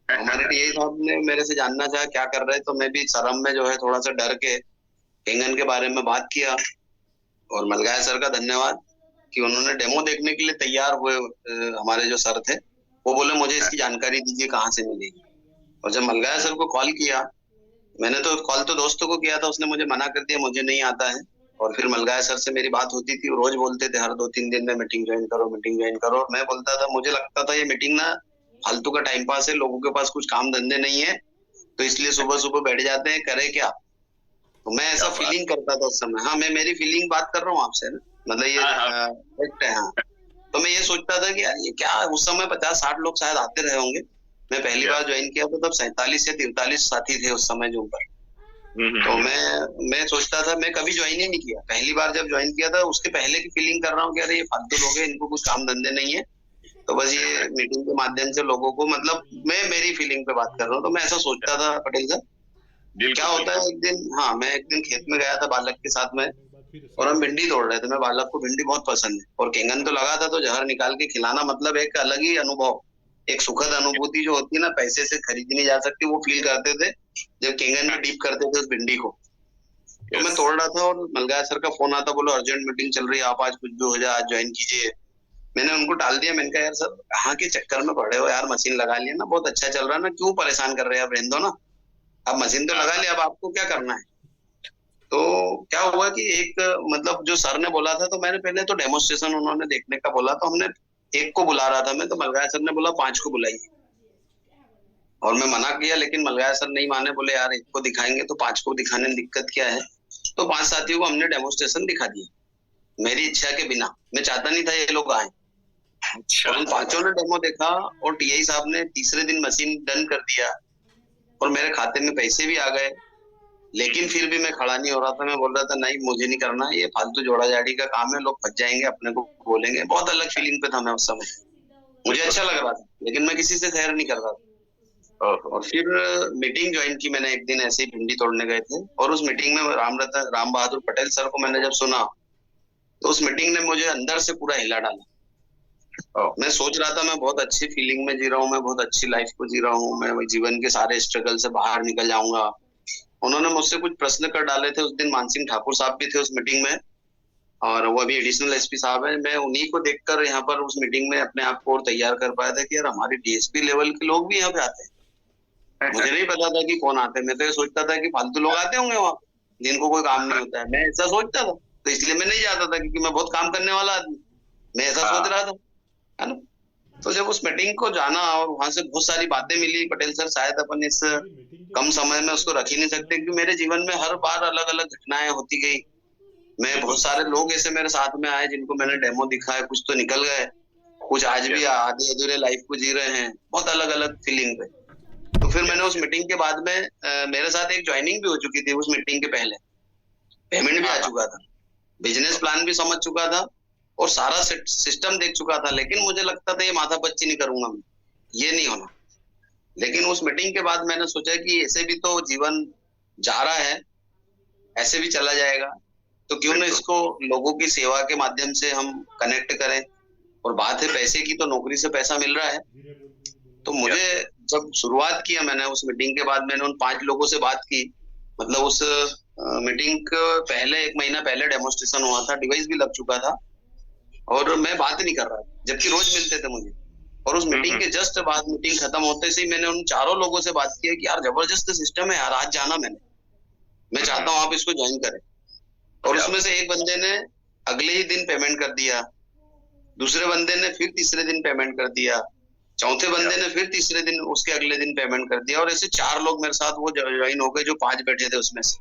हमारे टीआई साहब ने मेरे से जानना चाहा क्या कर रहे, तो मैं भी शर्म में जो है थोड़ा सा डर के केंगन के बारे में बात किया। और मलगाय सर का धन्यवाद कि उन्होंने डेमो देखने के लिए तैयार हुए। हमारे जो सर थे वो बोले मुझे इसकी जानकारी दीजिए कहाँ से मिलेगी। और जब मलगाय सर को कॉल किया, मैंने तो कॉल तो दोस्तों को किया था, उसने मुझे मना कर दिया, मुझे नहीं आता है। और फिर मलगाय सर से मेरी बात होती थी, रोज बोलते थे हर 2-3 दिन में मीटिंग ज्वाइन करो, मीटिंग ज्वाइन करो। और मैं बोलता था, मुझे लगता था ये मीटिंग ना फालतू का टाइम पास है, लोगों के पास कुछ काम धंधे नहीं है, तो इसलिए सुबह सुबह बैठ जाते हैं, करे क्या। तो मैं ऐसा फीलिंग करता था उस समय। हाँ, मैं मेरी फीलिंग बात कर रहा हूँ आपसे ना, मतलब ये फैक्ट है। हाँ, तो मैं ये सोचता था कि यार ये क्या, उस समय 50-60 लोग शायद आते रहे होंगे। मैं पहली बार ज्वाइन किया था तब 47 या 43 साथी थे उस समय जूम पर। तो मैं सोचता था, मैं कभी ज्वाइन ही नहीं किया। पहली बार जब ज्वाइन किया था उसके पहले की फीलिंग कर रहा हूँ कि अरे ये फालतू लोग हैं, इनको कुछ काम धंधे नहीं है, तो बस ये मीटिंग के माध्यम से लोगों को, मतलब मैं मेरी फीलिंग पे बात कर रहा हूँ। तो मैं ऐसा सोचता था पटेल सर। क्या होता है एक दिन, हाँ, मैं एक दिन खेत में गया था बालक के साथ में, और हम भिंडी तोड़ रहे थे। मैं, बालक को भिंडी बहुत पसंद है, और केंगन तो लगा था, तो जहर निकाल के खिलाना मतलब एक अलग ही अनुभव, एक सुखद अनुभूति जो होती है ना, पैसे से खरीदी नहीं जा सकती, वो फील करते थे जब केंगन में डीप करते थे उस भिंडी को। तो मैं तोड़ रहा था और मलगाय सर का फोन आता, बोलो अर्जेंट मीटिंग चल रही है, आप आज कुछ भी हो जाए, आज ज्वाइन कीजिए। मैंने उनको टाल दिया। मैंने कहा यार सर, कहाँ के चक्कर में पड़े हो यार, मशीन लगा लिया ना, बहुत अच्छा चल रहा है ना, क्यों परेशान कर रहे हैं, अब रहने दो ना, अब मशीन तो लगा लिया, अब आपको क्या करना है। तो क्या हुआ कि एक, मतलब जो सर ने बोला था, तो मैंने पहले तो डेमोस्ट्रेशन उन्होंने देखने का बोला, तो हमने एक को बुला रहा था मैं, तो मलगाय सर ने बोला 5 को बुलाइए। और मैं मना किया, लेकिन मलगाय सर नहीं माने, बोले यार 1 को दिखाएंगे तो 5 को दिखाने में दिक्कत क्या है। तो 5 साथियों को हमने डेमोस्ट्रेशन दिखा दिया, मेरी इच्छा के बिना। मैं चाहता नहीं था ये लोग आए। और उन 5 ने डेमो देखा, और टीआई साहब ने तीसरे दिन मशीन डन कर दिया, और मेरे खाते में पैसे भी आ गए। लेकिन फिर भी मैं खड़ा नहीं हो रहा था। मैं बोल रहा था नहीं, मुझे नहीं करना, ये फालतू जोड़ा जाड़ी का काम है, लोग फंस जाएंगे, अपने को बोलेंगे। बहुत अलग फीलिंग पे था मैं उस समय। मुझे अच्छा लग रहा था, लेकिन मैं किसी से शेयर नहीं कर रहा था। और फिर मीटिंग ज्वाइन की मैंने। एक दिन ऐसे ही भिंडी तोड़ने गए थे, और उस मीटिंग में राम बहादुर पटेल सर को मैंने जब सुना, तो उस मीटिंग ने मुझे अंदर से पूरा हिला डाला। मैं सोच रहा था मैं बहुत अच्छी फीलिंग में जी रहा हूँ, मैं बहुत अच्छी लाइफ को जी रहा हूँ, मैं जीवन के सारे स्ट्रगल से बाहर निकल जाऊंगा। उन्होंने मुझसे कुछ प्रश्न कर डाले थे। उस दिन मानसिंह ठाकुर साहब भी थे उस मीटिंग में, और वो अभी एडिशनल एसपी साहब है। मैं उन्हीं को देखकर यहाँ पर उस मीटिंग में अपने आप को और तैयार कर पाया था कि यार हमारे डीएसपी लेवल के लोग भी यहाँ पे आते हैं। मुझे नहीं पता था कि कौन आते हैं। मैं तो ये सोचता था कि फालतू लोग आते होंगे वहाँ, जिनको कोई काम नहीं होता है। मैं ऐसा सोचता था, तो इसलिए मैं नहीं जाता था, क्योंकि मैं बहुत काम करने वाला आदमी, मैं ऐसा सोच रहा था, है ना। तो जब उस मीटिंग को जाना, और वहां से बहुत सारी बातें मिली, पटेल सर शायद अपन इस कम समय में उसको रख ही नहीं सकते, क्योंकि मेरे जीवन में हर बार अलग अलग घटनाएं होती गई। मैं, बहुत सारे लोग ऐसे मेरे साथ में आए जिनको मैंने डेमो दिखाया, कुछ तो निकल गए, कुछ आज भी आधे अधूरे लाइफ को जी रहे हैं, बहुत अलग अलग फीलिंग पे। तो फिर मैंने उस मीटिंग के बाद में मेरे साथ एक ज्वाइनिंग भी हो चुकी थी उस मीटिंग के पहले, पेमेंट भी आ चुका था, बिजनेस प्लान भी समझ चुका था, और सारा सिस्टम देख चुका था। लेकिन मुझे लगता था ये माथापच्ची नहीं करूंगा मैं, ये नहीं होना। लेकिन उस मीटिंग के बाद मैंने सोचा कि ऐसे भी तो जीवन जा रहा है, ऐसे भी चला जाएगा, तो क्यों ना इसको लोगों की सेवा के माध्यम से हम कनेक्ट करें। और बात है पैसे की, तो नौकरी से पैसा मिल रहा है। तो मुझे जब शुरुआत किया मैंने उस मीटिंग के बाद, मैंने उन 5 लोगों से बात की। मतलब उस मीटिंग पहले 1 महीना पहले डेमोस्ट्रेशन हुआ था, डिवाइस भी लग चुका था, और मैं बात नहीं कर रहा था, जबकि रोज मिलते थे मुझे। और उस मीटिंग के जस्ट बाद, मीटिंग खत्म होते से ही मैंने उन 4 लोगों से बात की कि यार जबरदस्त सिस्टम है यार, आज जाना मैं चाहता हूँ आप इसको ज्वाइन करें। और उसमें से एक बंदे ने अगले ही दिन पेमेंट कर दिया, दूसरे बंदे ने फिर तीसरे दिन पेमेंट कर दिया, चौथे बंदे ने फिर तीसरे दिन, उसके अगले दिन पेमेंट कर दिया। और ऐसे 4 लोग मेरे साथ वो ज्वाइन हो गए जो 5 बैठे थे उसमें से।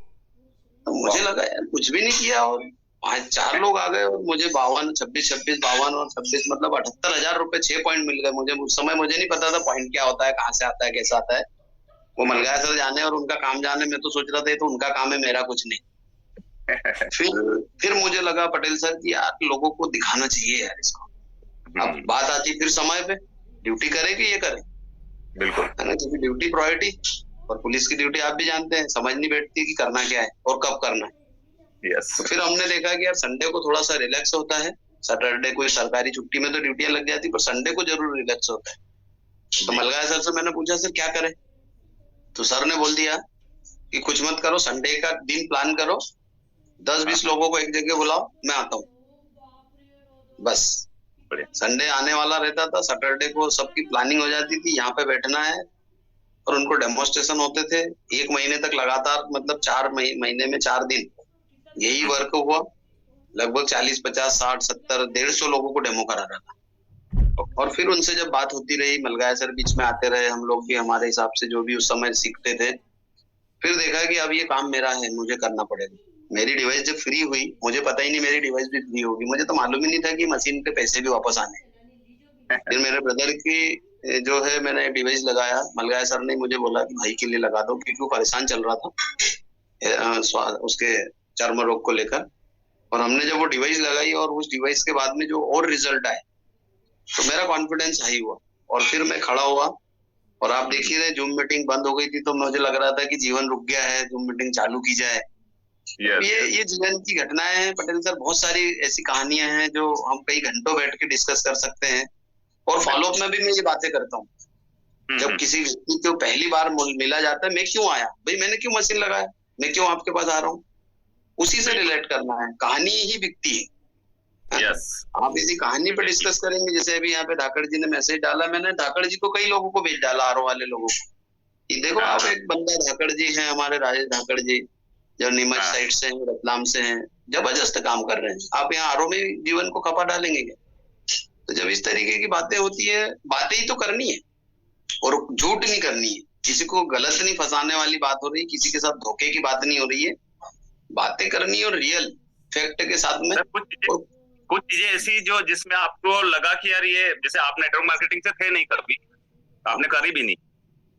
तो मुझे लगा यार कुछ भी नहीं किया, और 4 लोग आ गए, और मुझे 52 और 26, मतलब 78,000 रुपए 6 पॉइंट मिल गए मुझे। उस समय मुझे नहीं पता था पॉइंट क्या होता है, कहाँ से आता है, कैसा आता है, वो मलगाय सर जाने और उनका काम जाने। मैं तो सोच रहा था ये तो उनका काम है, मेरा कुछ नहीं। फिर मुझे लगा पटेल सर कि यार लोगों को दिखाना चाहिए यार इसको। अब बात आती फिर समय पे, ड्यूटी करे कि ये करे, बिल्कुल, है ना, क्योंकि ड्यूटी प्रायोरिटी, और पुलिस की ड्यूटी आप भी जानते हैं, समझ नहीं बैठती कि करना क्या है और कब करना है। यस। तो फिर हमने देखा कि यार संडे को थोड़ा सा रिलैक्स होता है, सैटरडे कोई सरकारी छुट्टी में तो ड्यूटियां लग जाती, पर संडे को जरूर रिलैक्स होता है। तो मलगाय सर से मैंने पूछा सर क्या करें, तो सर ने बोल दिया कि कुछ मत करो, संडे का दिन प्लान करो, 10-20 लोगों को एक जगह बुलाओ, मैं आता हूँ। बस संडे आने वाला रहता था, सैटरडे को सबकी प्लानिंग हो जाती थी, यहाँ पे बैठना है, और उनको डेमोन्स्ट्रेशन होते थे 1 महीने तक लगातार, मतलब 4 महीने में 4 दिन यही वर्क हुआ। लगभग 40, 50, 60, 70, 150 लोगों को डेमो करा रहा था। और फिर उनसे जब बात होती रही, मलगाय सर बीच में आते रहे, हम लोग भी हमारे हिसाब से जो भी उस समय सीखते थे, फिर देखा कि अब ये काम मेरा है, मुझे करना पड़ेगा। मेरी डिवाइस जब फ्री हुई, मुझे पता ही नहीं मेरी डिवाइस भी फ्री होगी, मुझे तो मालूम ही नहीं था कि मशीन के पैसे भी वापस आने। फिर मेरे ब्रदर की जो है मैंने डिवाइस लगाया, मलगाय सर ने मुझे बोला कि भाई के लिए लगा दो, क्योंकि वो परेशान चल रहा था उसके चर्म रोग को लेकर। और हमने जब वो डिवाइस लगाई और उस डिवाइस के बाद में जो और रिजल्ट आए, तो मेरा कॉन्फिडेंस हाई हुआ, और फिर मैं खड़ा हुआ। और आप देखिए रहे, जूम मीटिंग बंद हो गई थी, तो मुझे लग रहा था कि जीवन रुक गया है, जूम मीटिंग चालू की जाए। ये जीवन की घटनाएं हैं पटेल सर, बहुत सारी ऐसी कहानियां हैं जो हम कई घंटों बैठ के डिस्कस कर सकते हैं। और फॉलोअप में भी मैं ये बातें करता हूँ। जब किसी व्यक्ति को पहली बार मिला जाता है, मैं क्यों आया भाई, मैंने क्यों मशीन लगाया, मैं क्यों आपके पास आ रहा हूँ, उसी से रिलेट करना है, कहानी ही बिकती है। आप इसी कहानी पे डिस्कस करेंगे। जैसे अभी यहाँ पे धाकड़ जी ने मैसेज डाला, मैंने धाकड़ जी को कई लोगों को भेज डाला, आरओ वाले लोगों को, कि देखो आप एक बंदा धाकड़ जी हैं, हमारे राजेश धाकड़ जी, जो नीमच साइड से हैं, रतलाम से हैं, जबरदस्त काम कर रहे हैं, आप यहाँ आरओ में जीवन को खपा डालेंगे क्या? तो जब इस तरीके की बातें होती है, बातें ही तो करनी है, और झूठ नहीं करनी है, किसी को गलत नहीं फंसाने वाली बात हो रही, किसी के साथ धोखे की बात नहीं हो रही है, बातें करनी है और रियल फैक्ट के साथ में। कुछ चीजें ऐसी जो जिसमें आपको लगा कि यार ये, जैसे आप नेटवर्क मार्केटिंग से थे नहीं, कभी आपने करी भी नहीं,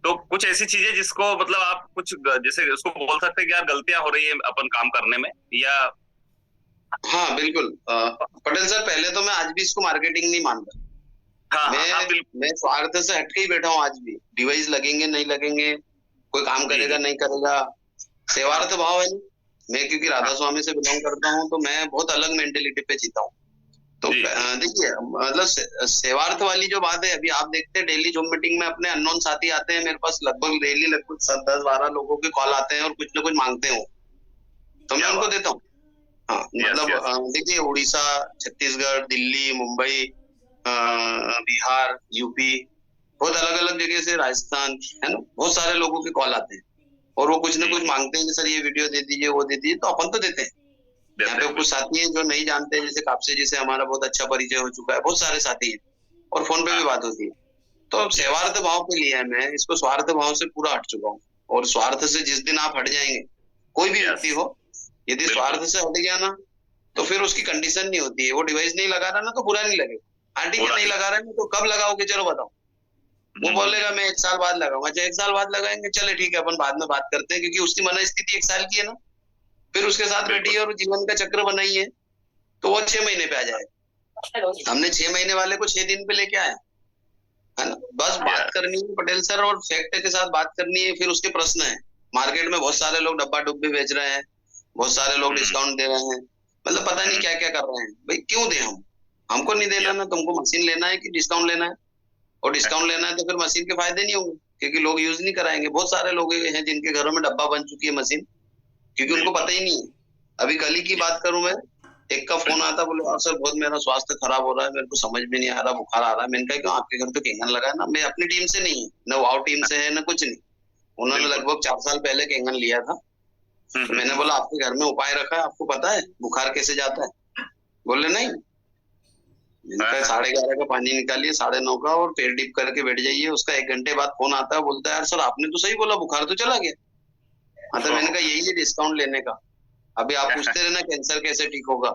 तो कुछ ऐसी चीजें जिसको मतलब आप कुछ जैसे उसको बोल सकते हैं कि यार गलतियां हो रही है अपन काम करने में, या? हाँ बिल्कुल पटेल सर, पहले तो मैं आज भी इसको मार्केटिंग नहीं मानता। मैं स्वार्थ से हटके ही बैठा हूँ आज भी। डिवाइस लगेंगे नहीं लगेंगे, कोई काम करेगा नहीं करेगा, सेवार्थ भाव है। मैं क्योंकि राधा स्वामी से बिलोंग करता हूँ, तो मैं बहुत अलग मेंटेलिटी पे जीता हूँ। तो देखिए, मतलब सेवार्थ वाली जो बात है, अभी आप देखते हैं डेली जूम मीटिंग में अपने अननोन साथी आते हैं मेरे पास, लगभग डेली 10-12 लोगों के कॉल आते हैं और कुछ ना कुछ मांगते हो, तो मैं उनको देता हूँ। हाँ मतलब देखिए, उड़ीसा, छत्तीसगढ़, दिल्ली, मुंबई, बिहार, यूपी, बहुत अलग अलग जगह से, राजस्थान, है ना, बहुत सारे लोगों के कॉल आते हैं और वो कुछ ना कुछ मांगते हैं कि सर ये वीडियो दे दीजिए, वो दे दीजिए, तो अपन तो देते हैं। यहाँ पे कुछ साथी हैं जो नहीं जानते हैं, जैसे कापसे जी से हमारा बहुत अच्छा परिचय हो चुका है, बहुत सारे साथी हैं और फोन पे भी बात होती है। तो सेवार्थ भाव पे लिया है, मैं इसको स्वार्थ भाव से पूरा हट चुका हूँ। और स्वार्थ से जिस दिन आप हट जाएंगे, कोई भी व्यक्ति हो, यदि स्वार्थ से हट गया ना, तो फिर उसकी कंडीशन नहीं होती है। वो डिवाइस नहीं लगा रहा ना तो बुरा नहीं लगेगा, आंटी के नहीं लगा रहा है तो कब लगाओगे, चलो बताओ। वो बोलेगा मैं 1 साल बाद लगाऊंगा। अच्छा 1 साल बाद लगाएंगे, चले ठीक है, अपन बाद में बात करते हैं, क्योंकि उसकी मनस्थिति 1 साल की है ना, फिर उसके साथ बैठी और जीवन का चक्र बनाई है, तो वो 6 महीने पे आ जाएगा। हमने 6 महीने वाले को 6 दिन पे लेके आया है ना। बस बात करनी है पटेल सर, और फैक्ट के साथ बात करनी है। फिर उसके प्रश्न है, मार्केट में बहुत सारे लोग डब्बा डुब्बी बेच रहे हैं, बहुत सारे लोग डिस्काउंट दे रहे हैं, मतलब पता नहीं क्या क्या कर रहे हैं। भाई क्यों दे, हमको नहीं देना ना, तुमको मशीन लेना है कि डिस्काउंट लेना है? और डिस्काउंट लेना है तो फिर मशीन के फायदे नहीं होंगे, क्योंकि लोग यूज नहीं कराएंगे। बहुत सारे लोग हैं जिनके घरों में डब्बा बन चुकी है मशीन, क्योंकि उनको पता ही नहीं है। अभी कल ही की बात करूं मैं, एक का फोन आता, बोले सर बहुत मेरा स्वास्थ्य खराब हो रहा है, मेरे को समझ में नहीं आ रहा, बुखार आ रहा है। मैंने कहा क्यों, आपके घर तो केंगन लगा है ना? मैं अपनी टीम से नहीं है, न वाव टीम से है, न कुछ नहीं। उन्होंने लगभग 4 साल पहले केंगन लिया था। तो मैंने बोला आपके घर में उपाय रखा है, आपको पता है बुखार कैसे जाता है? बोले नहीं। मैंने कहा 11:30 का पानी निकालिए, 9:30 का, और पेट डीप करके बैठ जाइए। उसका 1 घंटे बाद फोन आता है, बोलता है यार सर आपने तो सही बोला, बुखार तो चला गया। हाँ, तो मैंने कहा यही है डिस्काउंट लेने का। अभी आप पूछते रहे ना कैंसर कैसे ठीक होगा,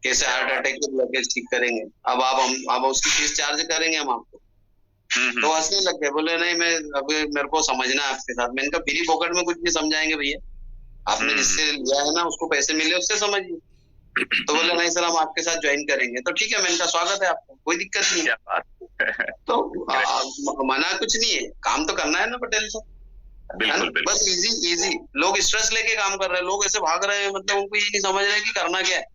कैसे हार्ट अटैक के ब्लॉकेज ठीक करेंगे, अब उसकी फीस चार्ज करेंगे हम आपको। तो हंसने लग गए, बोले नहीं मैं अभी मेरे को समझना है आपके साथ। मैंने कहा फ्री पॉकेट में कुछ नहीं समझाएंगे भैया, आपने जिससे लिया है ना उसको पैसे मिले उससे समझिए। तो बोले नहीं सर हम आपके साथ ज्वाइन करेंगे। तो ठीक है, मैंने कहा स्वागत है आपको, कोई दिक्कत नहीं है। तो मना कुछ नहीं है, काम तो करना है ना पटेल सर, बस इजी। लोग स्ट्रेस लेके काम कर रहे हैं, लोग ऐसे भाग रहे हैं, मतलब उनको ये नहीं समझ रहे कि करना क्या है।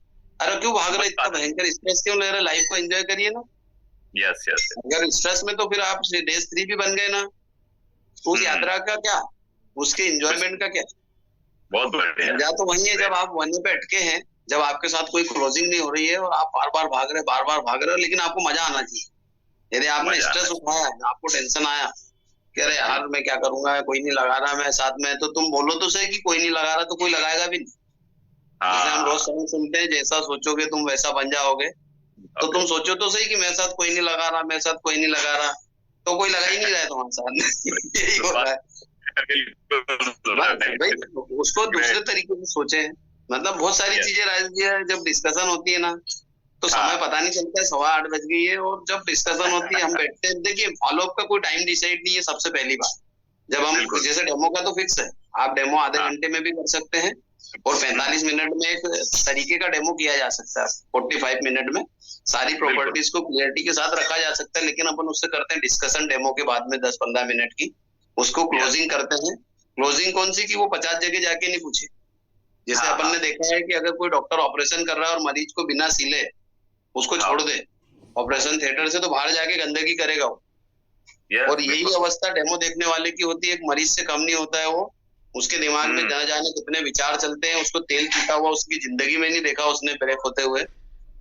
अरे क्यों भाग रहे, इतना भयंकर स्ट्रेस क्यों ले रहे? लाइफ को एंजॉय करिए ना। Yes yes. अगर स्ट्रेस में तो फिर आप डे 3 भी बन गए ना, तो उस यात्रा का क्या, उसके एंजॉयमेंट का क्या? बहुत बढ़िया। या तो वही है जब आप वहीं पे अटके हैं, जब आपके साथ कोई क्लोजिंग नहीं हो रही है और आप बार बार भाग रहे हो, लेकिन आपको मजा आना चाहिए। यदि आपने स्ट्रेस उठाया, आपको टेंशन आया कि अरे यार मैं क्या करूंगा, कोई नहीं लगा रहा मैं साथ में, तो तुम बोलो तो सही कि कोई नहीं लगा रहा, तो कोई लगाएगा भी नहीं। जैसे हम रोज सॉन्ग सुनते हैं, जैसा सोचोगे तुम वैसा बन जाओगे। तो तुम सोचो तो सही कि मेरे साथ कोई नहीं लगा रहा, मेरे साथ कोई नहीं लगा रहा, तो कोई लगा ही नहीं रहा है तुम्हारे साथ। यही हो रहा है भाई। उसको दूसरे तरीके से सोचे, मतलब बहुत सारी चीजें राजी है। जब डिस्कशन होती है ना, तो समय पता नहीं चलता है, 8:15 बज गई है, और जब डिस्कशन होती है हम बैठते हैं। देखिए, फॉलोअप का कोई टाइम डिसाइड नहीं है, सबसे पहली बात। जब हम जैसे डेमो का तो फिक्स है, आप डेमो आधे घंटे में भी कर सकते हैं, और 45 मिनट में एक तरीके का डेमो किया जा सकता है। 45 मिनट में सारी प्रॉपर्टीज को क्लियरिटी के साथ रखा जा सकता है, लेकिन अपन उससे करते हैं डिस्कशन डेमो के बाद में 10-15 मिनट की। उसको क्लोजिंग करते हैं। क्लोजिंग कौन सी, कि वो 50 जगह जाके नहीं पूछे। जैसे अपन ने देखा है कि अगर कोई डॉक्टर ऑपरेशन कर रहा है और मरीज को बिना सिले उसको छोड़ दे ऑपरेशन थिएटर से, तो बाहर जाके गंदगी करेगा वो। और यही अवस्था डेमो देखने वाले की होती है। एक मरीज से कम नहीं होता है वो। उसके दिमाग में न जाने कितने विचार चलते हैं, उसको तेल पीता हुआ उसकी जिंदगी में नहीं देखा उसने ब्रेक होते हुए।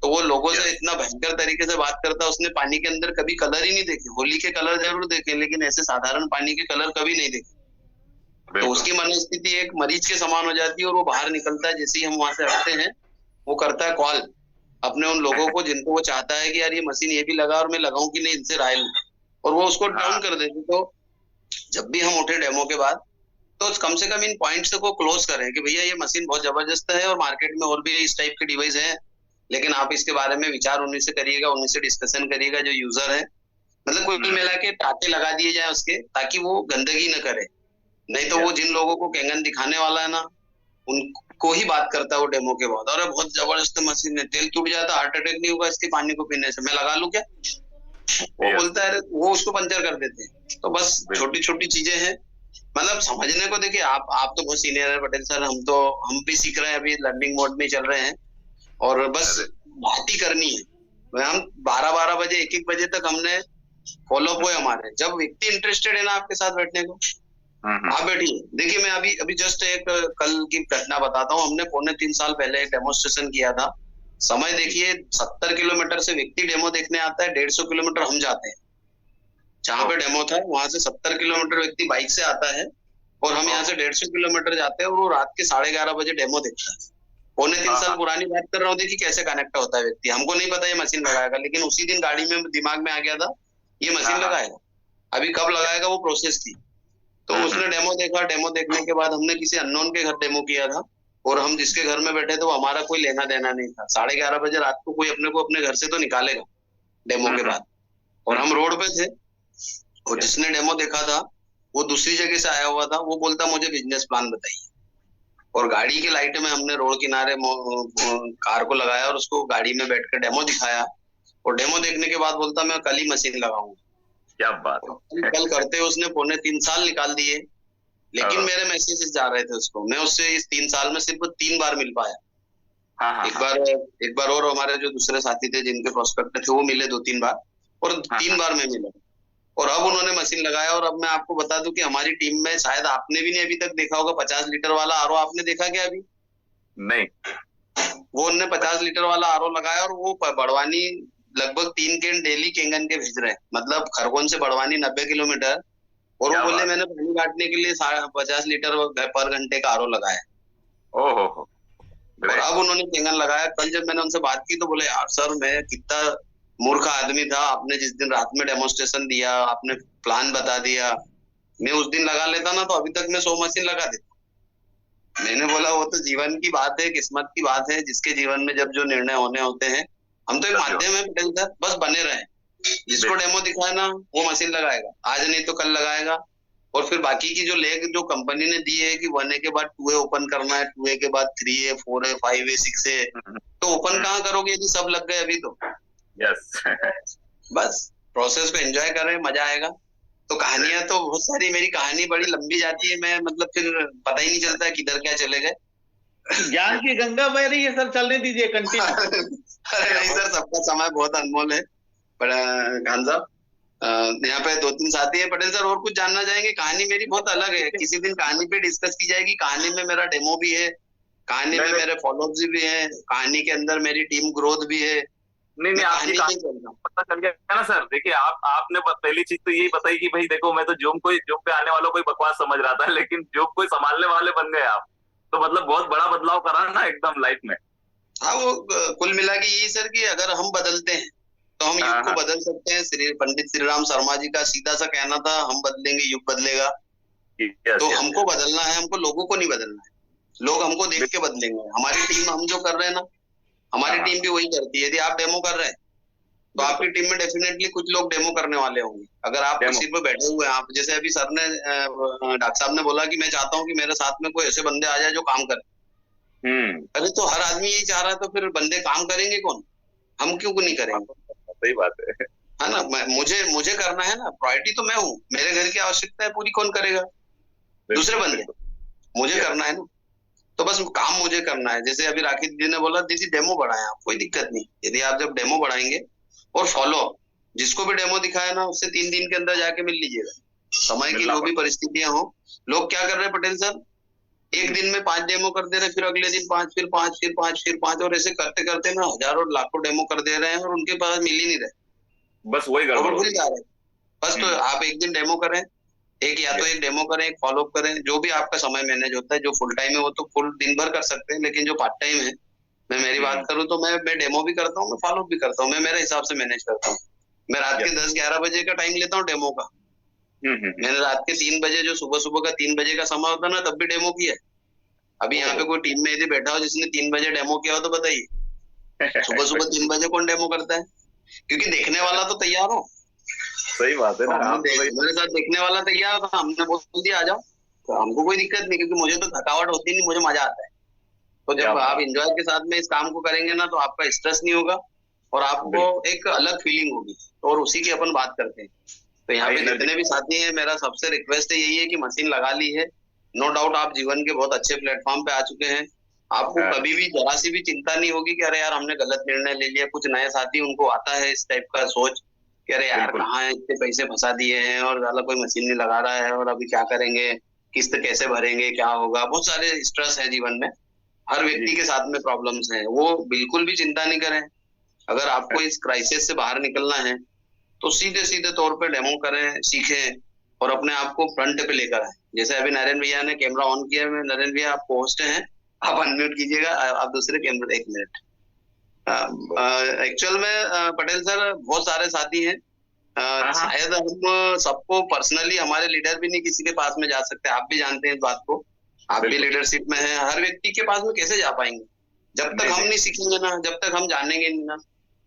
तो वो लोगों से इतना भयंकर तरीके से बात करता है। उसने पानी के अंदर कभी कलर ही नहीं देखे। होली के कलर जरूर देखे, लेकिन ऐसे साधारण पानी के कलर कभी नहीं देखे। तो उसकी मनस्थिति एक मरीज के समान हो जाती है, और वो बाहर निकलता है। जैसे ही हम वहां से हटते हैं, वो करता है कॉल अपने उन लोगों को जिनको वो चाहता है कि यार ये मशीन ये भी लगा और मैं लगाऊं कि नहीं, इनसे राय लूं, और वो उसको डाउन कर देते। तो जब भी हम उठे डेमो के बाद, तो कम से कम इन पॉइंट्स को क्लोज करें कि भैया ये मशीन बहुत जबरदस्त है, और मार्केट में और भी इस टाइप के डिवाइस है, लेकिन आप इसके बारे में विचार उन्हीं से करिएगा, उन्हीं से डिस्कशन करिएगा जो यूजर है। मतलब कुल मिला के टाके लगा दिए जाए उसके, ताकि वो गंदगी न करे। नहीं तो वो जिन लोगों को कैंगन दिखाने वाला है ना, उनको ही बात करता है वो डेमो के बाद। अरे बहुत जबरदस्त मशीन है, तेल टूट जाता, हार्ट अटैक नहीं होगा इसके पानी को पीने से, मैं लगा लूं क्या? वो बोलता है, वो उसको पंचर कर देते हैं। तो बस छोटी छोटी चीजें हैं, मतलब समझने को। देखिए, आप तो बहुत सीनियर है पटेल सर, हम भी सीख रहे हैं, अभी लर्निंग मोड में चल रहे हैं, और बस बात ही करनी है। हम 12-12 बजे 1-1 बजे तक हमने फॉलोअप हुए हमारे। जब व्यक्ति इंटरेस्टेड है ना आपके साथ बैठने को, आप बैठिए। देखिए, मैं अभी जस्ट एक कल की घटना बताता हूँ। हमने 3.25 साल पहले एक डेमोन्स्ट्रेशन किया था। समय देखिए, 70 किलोमीटर से व्यक्ति डेमो देखने आता है, 150 किलोमीटर हम जाते हैं। जहाँ पे डेमो था वहां से 70 किलोमीटर व्यक्ति बाइक से आता है, और हम यहाँ से 150 किलोमीटर जाते हैं, और वो रात के 11:30 बजे डेमो देखता है। 3.25 साल पुरानी बात कर रहा हूँ। देखिए कैसे कनेक्ट होता है व्यक्ति। हमको नहीं पता ये मशीन लगाएगा, लेकिन उसी दिन गाड़ी में दिमाग में आ गया था ये मशीन लगाएगा। अभी कब लगाएगा वो प्रोसेस थी। तो उसने डेमो देखा। डेमो देखने के बाद हमने किसी अननोन के घर डेमो किया था, और हम जिसके घर में बैठे थे वो हमारा कोई लेना देना नहीं था। 11:30 बजे रात को कोई अपने को अपने घर से तो निकालेगा डेमो के बाद, और हम रोड पे थे। और जिसने डेमो देखा था वो दूसरी जगह से आया हुआ था। वो बोलता मुझे बिजनेस प्लान बताइए, और गाड़ी की लाइट में हमने रोड किनारे कार को लगाया, और उसको गाड़ी में बैठ कर डेमो दिखाया। और डेमो देखने के बाद बोलता मैं कल ही मशीन लगाऊंगा। क्या बात है। कल करते उसने 3.25 साल निकाल दिए, लेकिन मेरे मैसेजेस जा रहे थे उसको। मैं उससे इस 3 साल में सिर्फ 3 बार मिल पाया। एक बार और हमारे जो दूसरे साथी थे जिनके प्रोस्पेक्ट थे वो मिले 2-3 बार, और 3 बार मैं मिला। और अब उन्होंने मशीन लगाया। और अब मैं आपको बता दूं कि हमारी टीम में शायद आपने भी नहीं अभी तक देखा होगा 50 लीटर वाला आरओ। आपने देखा क्या अभी? नहीं। वो उन्होंने 50 लीटर वाला आरओ लगाया, और वो बड़वानी लगभग 3 कैन डेली केंगन के भेज रहे हैं। मतलब खरगोन से बड़वानी 90 किलोमीटर। और वो बोले मैंने पानी काटने के लिए 50 लीटर पर घंटे का आरओ लगाया। ओहो। और अब उन्होंने केंगन लगाया। कल जब मैंने उनसे बात की तो बोले यार सर, मैं कितना मूर्ख आदमी था। आपने जिस दिन रात में डेमोन्स्ट्रेशन दिया, आपने प्लान बता दिया, मैं उस दिन लगा लेता ना तो अभी तक मैं 100 मशीन लगा देता। मैंने बोला वो तो जीवन की बात है, किस्मत की बात है। जिसके जीवन में जब जो निर्णय होने होते हैं, हम तो एक माध्यम है पटेल सर, बस बने रहे। जिसको डेमो दिखाए ना वो मशीन लगाएगा, आज नहीं तो कल लगाएगा। और फिर बाकी की जो लेग जो कंपनी ने दी है कि 1A के बाद 2A ओपन करना है, 2A के बाद 3A, 4A, 5A, 6A, तो ओपन कहाँ करोगे यदि सब लग गए अभी तो। यस। बस प्रोसेस को एंजॉय करें, मजा आएगा। तो कहानियां तो बहुत सारी, मेरी कहानी बड़ी लंबी जाती है। मैं मतलब फिर पता ही नहीं चलता किधर क्या चले गए। ज्ञान की गंगा बह रही है सर, चलने दीजिए कंटिन्यू। अरे नहीं सर, सबका समय बहुत अनमोल है। खान साहब, यहाँ पे 2-3 साथी है। पटेल सर और कुछ जानना चाहेंगे? कहानी मेरी बहुत अलग है, किसी दिन कहानी पे डिस्कस की जाएगी। कहानी में मेरा डेमो भी है, कहानी में मेरे फॉलोअप्स भी है, कहानी के अंदर मेरी टीम ग्रोथ भी है। नहीं आपकी कहानी पता चल गया ना सर। देखिए आपने पहली चीज तो यही बताई कि भाई देखो मैं तो जूम पे आने वालों को बकवास समझ रहा था, लेकिन जूम को संभालने वाले बन गए आप, तो मतलब बहुत बड़ा बदलाव करा ना एकदम लाइफ में। हाँ, वो कुल मिला के यही सर कि अगर हम बदलते हैं तो हम युग को बदल सकते हैं। पंडित श्री राम शर्मा जी का सीधा सा कहना था, हम बदलेंगे युग बदलेगा। तो हमको बदलना है, हमको लोगों को नहीं बदलना है। लोग हमको देख के बदलेंगे। हमारी टीम, हम जो कर रहे हैं ना, हमारी टीम भी वही करती है। यदि आप डेमो कर रहे हैं तो आपकी टीम में डेफिनेटली कुछ लोग डेमो करने वाले होंगे। अगर आप कुर्सी पे बैठे हुए हैं, आप जैसे अभी सर ने, डॉक्टर साहब ने बोला कि मैं चाहता हूँ कि मेरे साथ में कोई ऐसे बंदे आ जाए जो काम करे। अरे तो हर आदमी यही चाह रहा है, तो फिर बंदे काम करेंगे कौन? हम क्यों नहीं करेंगे? सही बात है ना। मुझे करना है ना, प्रायोरिटी तो मैं हूँ। मेरे घर की आवश्यकता है पूरी कौन करेगा? दूसरे बंदे। मुझे करना है ना, तो बस काम मुझे करना है। जैसे अभी राखी दीदी ने बोला, दीदी डेमो बढ़ाएं आप, कोई दिक्कत नहीं। यदि आप जब डेमो बढ़ाएंगे और फॉलो, जिसको भी डेमो दिखाया ना उससे 3 दिन के अंदर जाके मिल लीजिएगा। समय की जो भी परिस्थितियां हो, लोग क्या कर रहे हैं पटेल सर, एक दिन में 5 डेमो कर दे रहे, फिर अगले दिन 5, फिर 5, फिर 5, फिर 5, और ऐसे करते करते ना हजारों लाखों डेमो कर दे रहे हैं और उनके पास मिल ही नहीं रहे। बस वही गड़बड़ भूल जा रहे हैं। बस तो आप एक दिन डेमो करें, एक डेमो करें, एक फॉलोअप करें। जो भी आपका समय मैनेज होता है, जो फुल टाइम है वो तो फुल दिन भर कर सकते हैं, लेकिन जो पार्ट टाइम है, मैं मेरी बात करूं तो मैं डेमो भी करता हूँ, मैं फॉलोअप भी करता हूँ। मैं मेरे हिसाब से मैनेज करता हूँ। मैं रात के 10-11 बजे का टाइम लेता हूँ डेमो का। मैंने रात के 3 बजे, जो सुबह का 3 बजे का समय होता है ना, तब भी डेमो किया। अभी यहाँ पे कोई टीम में यदि बैठा हो जिसने 3 बजे डेमो किया हो तो बताइए। सुबह 3 बजे कौन डेमो करता है? क्योंकि देखने वाला तो तैयार हो। सही बात है ना। मेरे साथ देखने वाला तैयार था, हमने बोल दिया आ जाओ, तो हमको कोई दिक्कत नहीं, क्योंकि मुझे तो थकावट होती नहीं, मुझे मजा आता है। तो जब आप एंजॉय के साथ में इस काम को करेंगे ना, तो आपका स्ट्रेस नहीं होगा और आपको एक अलग फीलिंग होगी। और उसी की अपन बात करते हैं। तो यहाँ पे जितने भी साथी हैं, मेरा सबसे रिक्वेस्ट यही है कि मशीन लगा ली है, नो डाउट आप जीवन के बहुत अच्छे प्लेटफॉर्म पे आ चुके हैं। आपको कभी भी जरा सी भी चिंता नहीं होगी कि अरे यार हमने गलत निर्णय ले लिया। कुछ नए साथी, उनको आता है इस टाइप का सोच कि अरे यार कहाँ इतने पैसे फंसा दिए हैं और ज्यादा कोई मशीन नहीं लगा रहा है, और अभी क्या करेंगे, किस्त कैसे भरेंगे, क्या होगा। बहुत सारे स्ट्रेस है जीवन में, हर व्यक्ति के साथ में प्रॉब्लम्स हैं। वो बिल्कुल भी चिंता नहीं करें। अगर आपको इस क्राइसिस से बाहर निकलना है तो सीधे सीधे तौर पे डेमो करें, सीखें और अपने आप को फ्रंट पे लेकर आए। जैसे अभी नरेंद्र भैया ने कैमरा ऑन किया है, नरेंद्र भैया आप होस्ट हैं, आप अनम्यूट कीजिएगा। आप दूसरे कैमरा, 1 मिनट। एक्चुअल में पटेल सर बहुत सारे साथी हैं। शायद हम सबको पर्सनली, हमारे लीडर भी नहीं किसी के पास में जा सकते। आप भी जानते हैं इस बात को, आप भी लीडरशिप में हैं। हर व्यक्ति के पास में कैसे जा पाएंगे? जब तक हम नहीं सीखेंगे ना, जब तक हम जानेंगे नहीं ना,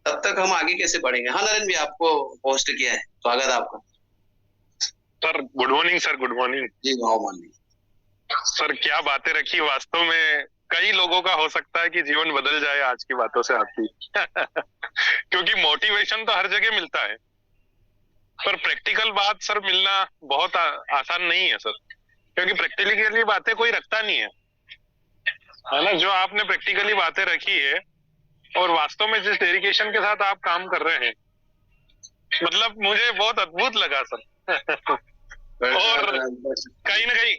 तब तक हम आगे कैसे बढ़ेंगे? हाँ नरेंद्र भी आपको पोस्ट किया है, स्वागत है आपका। Sir good morning. Sir good morning जी, गुड मॉर्निंग सर। क्या बातें रखी, वास्तव में कई लोगों का हो सकता है कि जीवन बदल जाए आज की बातों से आपकी। क्योंकि मोटिवेशन तो हर जगह मिलता है, पर प्रैक्टिकल बात सर मिलना बहुत आसान नहीं है सर। क्योंकि प्रैक्टिकली बातें कोई रखता नहीं है ना। जो आपने प्रैक्टिकली बातें रखी है और वास्तव में जिस डेडिकेशन के साथ आप काम कर रहे हैं, मतलब मुझे बहुत अद्भुत लगा सर। और कहीं ना कहीं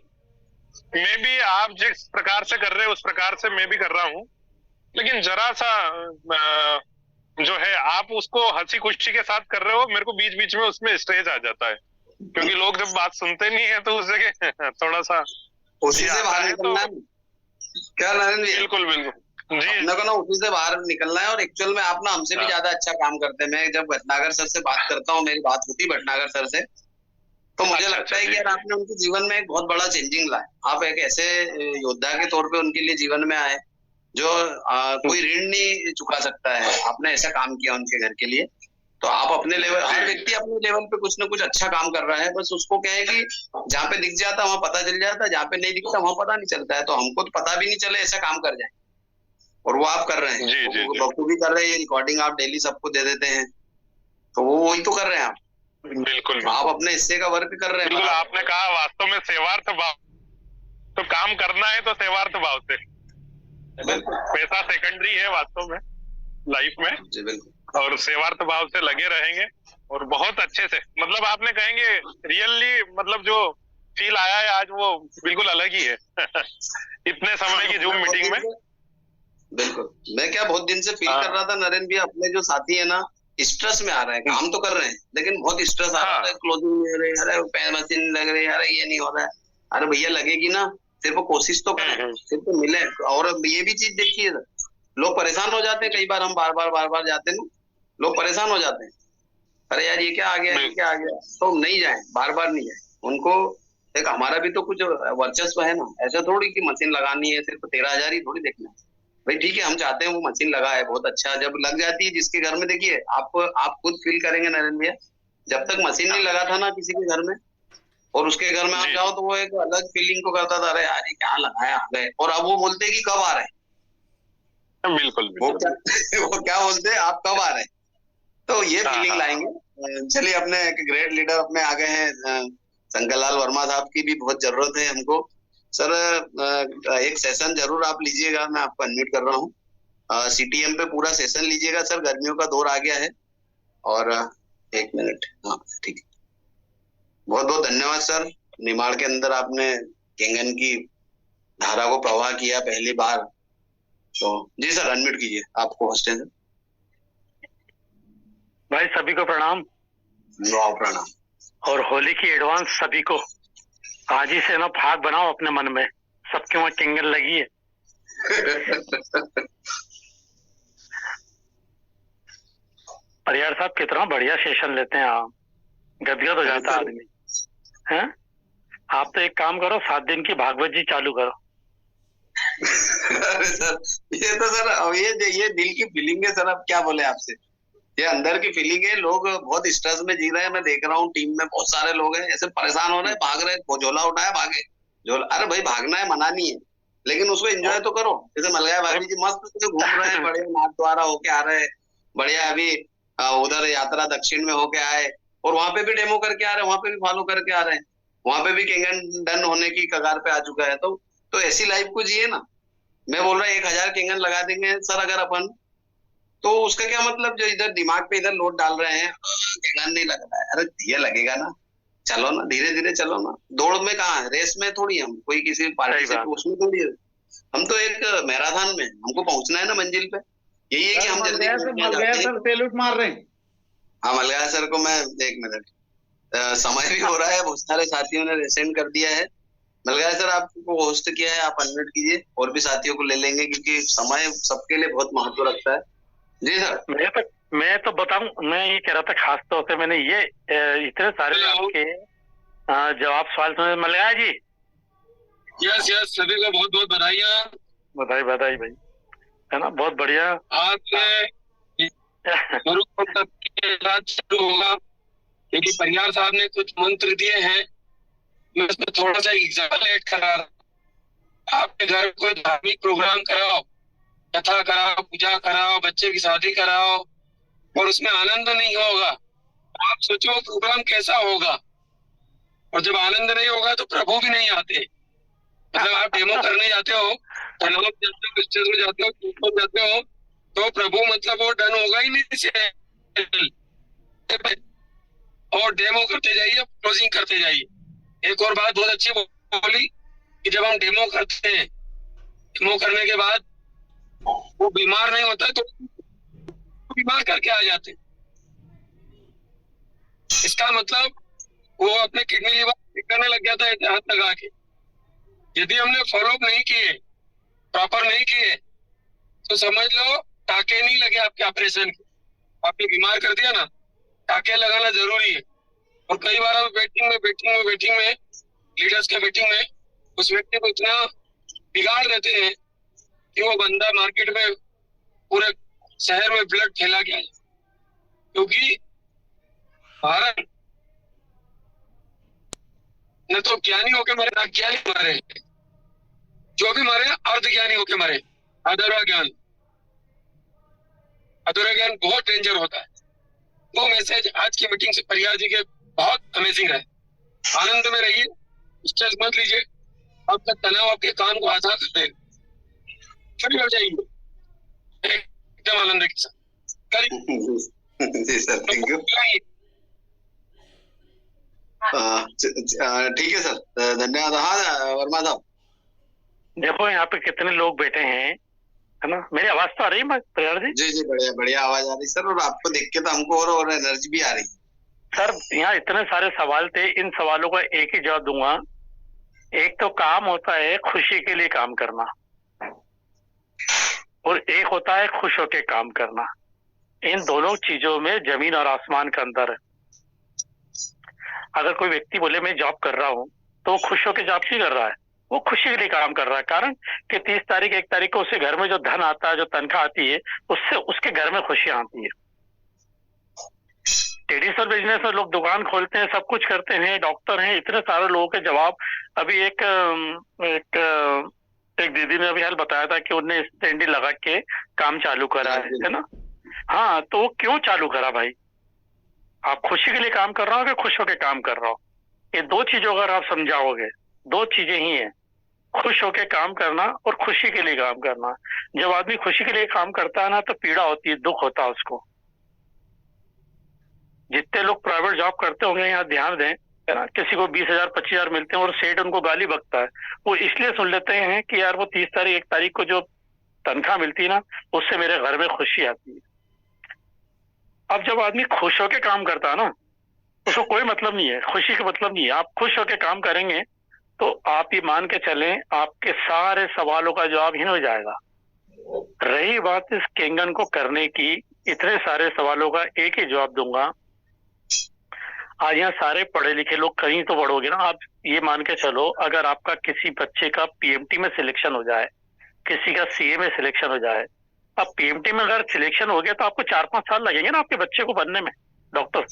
मैं भी आप जिस प्रकार से कर रहे हैं उस प्रकार से मैं भी कर रहा हूँ, लेकिन जरा सा जो है आप उसको हंसी खुशी के साथ कर रहे हो, मेरे को बीच बीच में उसमें स्ट्रेस आ जाता है। क्योंकि लोग जब बात सुनते नहीं है तो उस जगह थोड़ा सा उसी से बाहर निकलना है। क्या नरेंद्र जी? बिल्कुल बिल्कुल जी, अपने को ना उसी से बाहर निकलना है। और एक्चुअल में आप ना हमसे भी ज्यादा अच्छा काम करते हैं। मैं जब भटनागर सर से बात करता हूँ, मेरी बात होती है भटनागर सर से, तो मुझे लगता है कि यार आपने उनके जीवन में एक बहुत बड़ा चेंजिंग लाया। आप एक ऐसे योद्धा के तौर पे उनके लिए जीवन में आए जो कोई ऋण नहीं चुका सकता है। आपने ऐसा काम किया उनके घर के लिए। तो आप अपने लेवल, हर व्यक्ति अपने लेवल पे कुछ ना कुछ अच्छा काम कर रहा है। बस उसको क्या है कि जहाँ पे दिख जाता वहाँ पता चल जाता, जहाँ पे नहीं दिखता वहाँ पता नहीं चलता है। तो हमको तो पता भी नहीं चले ऐसा काम कर जाए, और वो आप कर रहे हैं। बखूबी कर रहे हैं। रिकॉर्डिंग आप डेली सबको दे देते हैं, तो वो वही तो कर रहे हैं आप। बिल्कुल आप अपने हिस्से का वर्क कर रहे हैं। बिल्कुल आपने कहा वास्तव में सेवार्थ भाव, तो काम करना है तो सेवार्थ भाव से। पैसा सेकेंडरी है वास्तव में लाइफ में। जी बिल्कुल। और सेवार्थ भाव से लगे रहेंगे और बहुत अच्छे से, मतलब आपने कहेंगे रियली, मतलब जो फील आया है आज वो बिल्कुल अलग ही है इतने समय की जूम मीटिंग में। बिल्कुल, मैं क्या बहुत दिन से फील कर रहा था नरेंद्र भी, अपने जो साथी है ना स्ट्रेस में आ रहे हैं, काम तो कर रहे हैं लेकिन बहुत स्ट्रेस आ रहा है, क्लोजिंग नहीं हो रही, अरे पैर मशीन लग रही है, अरे ये नहीं हो रहा है। अरे भैया लगेगी ना, सिर्फ कोशिश तो करें, सिर्फ तो मिले। और ये भी चीज देखिए, लोग परेशान हो जाते हैं कई बार, हम बार बार जाते हैं ना, लोग परेशान हो जाते हैं, अरे यार ये क्या आ गया, ये क्या आ गया, तो नहीं जाए, बार नहीं जाए। उनको एक हमारा भी तो कुछ वर्चस्व है ना, ऐसा थोड़ी कि मशीन लगानी है सिर्फ 13,000 ही थोड़ी देखना है भाई। ठीक है हम चाहते हैं वो मशीन लगाए, बहुत अच्छा, जब लग जाती है जिसके घर में, देखिए आप खुद फील करेंगे नरेंद्र भैया, जब तक मशीन नहीं लगा था ना किसी के घर में, और उसके घर में आप जाओ तो वो एक अलग फीलिंग को करता था, अरे यार ये क्या लगाया आ गए, और अब वो बोलते हैं कि कब आ रहे हैं। बिल्कुल वो क्या बोलते हैं, आप कब आ रहे हैं, तो ये फीलिंग लाएंगे। चलिए, अपने एक ग्रेट लीडर अपने आ गए हैं, शंकरलाल वर्मा साहब की भी बहुत जरूरत है हमको। सर एक सेशन जरूर आप लीजिएगा, मैं आपको अनम्यूट कर रहा हूँ, सीटीएम पे पूरा सेशन लीजिएगा सर, गर्मियों का दौर आ गया है। और 1 मिनट, हाँ ठीक है, बहुत बहुत धन्यवाद सर। निमाड़ के अंदर आपने केंगन की धारा को प्रवाह किया पहली बार, तो जी सर अनम्यूट कीजिए, आपको होस्ट है सर। भाई सभी को प्रणाम। प्रणाम। और होली की एडवांस सभी को। आज ही से ना भाग बनाओ अपने मन में, सबके वहां केंगन लगी है परियार साहब कितना बढ़िया सेशन लेते हैं आप, गदगद हो जाता है आदमी है। आप तो एक काम करो, 7 दिन की भागवत जी चालू करो अरे सर ये तो सर ये दिल की फीलिंग है सर, अब क्या बोले आपसे, ये अंदर की फीलिंग है। लोग बहुत स्ट्रेस में जी रहे हैं, मैं देख रहा हूँ टीम में बहुत सारे लोग हैं ऐसे परेशान हो रहे हैं, भाग रहे हैं, झोला उठाया भागे झोला। अरे भाई भागना है, मना नहीं है, लेकिन उसको एंजॉय तो करो। जैसे मलगाय भाभी जी मस्त से घूम रहे हैं, बढ़िया नाथ द्वारा होके आ रहे हैं, बढ़िया अभी उधर यात्रा दक्षिण में होके आए, और वहां पे भी डेमो करके आ रहे हैं, वहां पे भी फॉलो करके आ रहे हैं, वहां पे भी केंगन डन होने की कगार पे आ चुका है। तो ऐसी लाइफ को जिए ना। मैं बोल रहा हूँ 1000 केंगन लगा देंगे सर अगर अपन, तो उसका क्या मतलब, जो इधर दिमाग पे इधर लोड डाल रहे हैं, केंगन नहीं लग रहा है, अरे ये लगेगा ना, चलो ना धीरे धीरे चलो ना। दौड़ में कहाँ है, रेस में थोड़ी, हम कोई किसी पार्टी से उसमें थोड़ी है, हम तो एक मैराथन में, हमको पहुंचना है ना मंजिल पे। यही है कि हम जल्दी सर सैल्यूट मार रहे हैं। हाँ मलगाया सर को मैं 1 मिनट, समय भी हो रहा है, बहुत सारे साथियों ने रेसेंड कर दिया है। मलगाया सर आपको होस्ट किया है, आप अनम्यूट कीजिए, और भी साथियों को ले लेंगे क्योंकि समय सबके लिए बहुत महत्व रखता है। जी सर। मैं तो बताऊं, मैं ये कह रहा था खास तौर से मैंने ये इतने सारे आपके जवाब सवाल सुने। मलगाया जी यस सभी को बहुत बहुत बधाइयाँ। बधाई भाई, है ना, बहुत बढ़िया। आपने के साथ शुरू होगा क्योंकि परियार साहब ने कुछ मंत्र दिए हैं, मैं उसमें थोड़ा सा एग्जाम्पल ऐड करा रहा हूं। आपके घर कोई धार्मिक प्रोग्राम कराओ, कथा कराओ, पूजा कराओ, बच्चे की शादी कराओ, और उसमें आनंद नहीं होगा, आप सोचो प्रोग्राम कैसा होगा। और जब आनंद नहीं होगा तो प्रभु भी नहीं आते। मतलब आप डेमो करने जाते हो, तनाव जाते हो, पिक्चर में जाते हो, जाते हो, तो प्रभु मतलब वो डन होगा ही नहीं। और डेमो करते जाइए, क्लोजिंग करते जाइए। एक और बात बहुत अच्छी बोली कि जब हम डेमो करते हैं, डेमो करने के बाद वो बीमार नहीं होता तो बीमार करके आ जाते। इसका मतलब वो अपने किडनी लीवर ठीक करने लग गया था हाथ लगा के। यदि हमने फॉलोअप नहीं किए, प्रॉपर नहीं किए, तो समझ लो टाके नहीं लगे आपके ऑपरेशन के, आपने बीमार कर दिया ना। टाके लगाना जरूरी है। और कई बार हम वेटिंग में लीडर्स के वेटिंग में उस व्यक्ति को इतना बिगाड़ देते हैं कि वो बंदा मार्केट में पूरे शहर में ब्लड फैला गया है। क्योंकि भारत न तो ज्ञानी होके मरे, ना ज्ञानी मरे, जो भी मरे अर्ध ज्ञानी होके मरे। अधूरा ज्ञान बहुत डेंजर होता है। वो मैसेज आज की मीटिंग से परियार जी के बहुत अमेजिंग है। आनंद में रहिए, स्ट्रेस मत लीजिए, आपका तनाव आपके काम को आसान कर देगा, फ्री हो जाएंगे एकदम आनंद के साथ। जी सर, थैंक यू। ठीक है सर, धन्यवाद। हाँ वर्मा साहब, देखो यहाँ पे कितने लोग बैठे हैं, है ना? मेरी आवाज तो आ रही है प्रयार जी? जी जी, बढ़िया बढ़िया आवाज आ रही सर, और आपको देख के तो हमको और एनर्जी भी आ रही है सर। यहाँ इतने सारे सवाल थे, इन सवालों का एक ही जवाब दूंगा। एक तो काम होता है खुशी के लिए काम करना, और एक होता है खुश होके काम करना। इन दोनों चीजों में जमीन और आसमान का अंतर है। अगर कोई व्यक्ति बोले मैं जॉब कर रहा हूँ, तो खुश होके जॉब नहीं कर रहा है, वो खुशी के लिए काम कर रहा है। कारण कि 30 तारीख 1 तारीख को उसके घर में जो धन आता है, जो तनख्वाह आती है, उससे उसके घर में खुशियां आती है। ट्रेडिशनल बिजनेस में लोग दुकान खोलते हैं, सब कुछ करते हैं, डॉक्टर हैं, इतने सारे लोगों के जवाब। अभी एक दीदी ने अभी हाल बताया था कि उन्होंने स्टैंडी लगा के काम चालू करा है ना? हाँ, तो क्यों चालू करा भाई? आप खुशी के लिए काम कर रहा हो कि खुश होके काम कर रहा हो? ये दो चीजों अगर आप समझाओगे, दो चीजें ही हैं, खुश होके काम करना और खुशी के लिए काम करना। जब आदमी खुशी के लिए काम करता है ना, तो पीड़ा होती है, दुख होता है उसको। जितने लोग प्राइवेट जॉब करते होंगे यहाँ ध्यान दें, है ना? किसी को 20,000 25,000 मिलते हैं और सेठ उनको गाली बकता है, वो इसलिए सुन लेते हैं कि यार वो 30 तारीख 1 तारीख को जो तनख्वाह मिलती है ना, उससे मेरे घर में खुशी आती है। अब जब आदमी खुश होके काम करता है ना, उसको कोई मतलब नहीं है, खुशी का मतलब नहीं है। आप खुश होके काम करेंगे तो आप ये मान के चलें, आपके सारे सवालों का जवाब ही हो जाएगा। रही बात इस केंगन को करने की, इतने सारे सवालों का एक ही जवाब दूंगा। आज यहाँ सारे पढ़े लिखे लोग कहीं तो पढ़ोगे ना। आप ये मान के चलो, अगर आपका किसी बच्चे का पीएमटी में सिलेक्शन हो जाए, किसी का सीए में सिलेक्शन हो जाए, अब पीएमटी में अगर सिलेक्शन हो गया तो आपको 4-5 साल लगेंगे ना आपके बच्चे को बनने में डॉक्टर।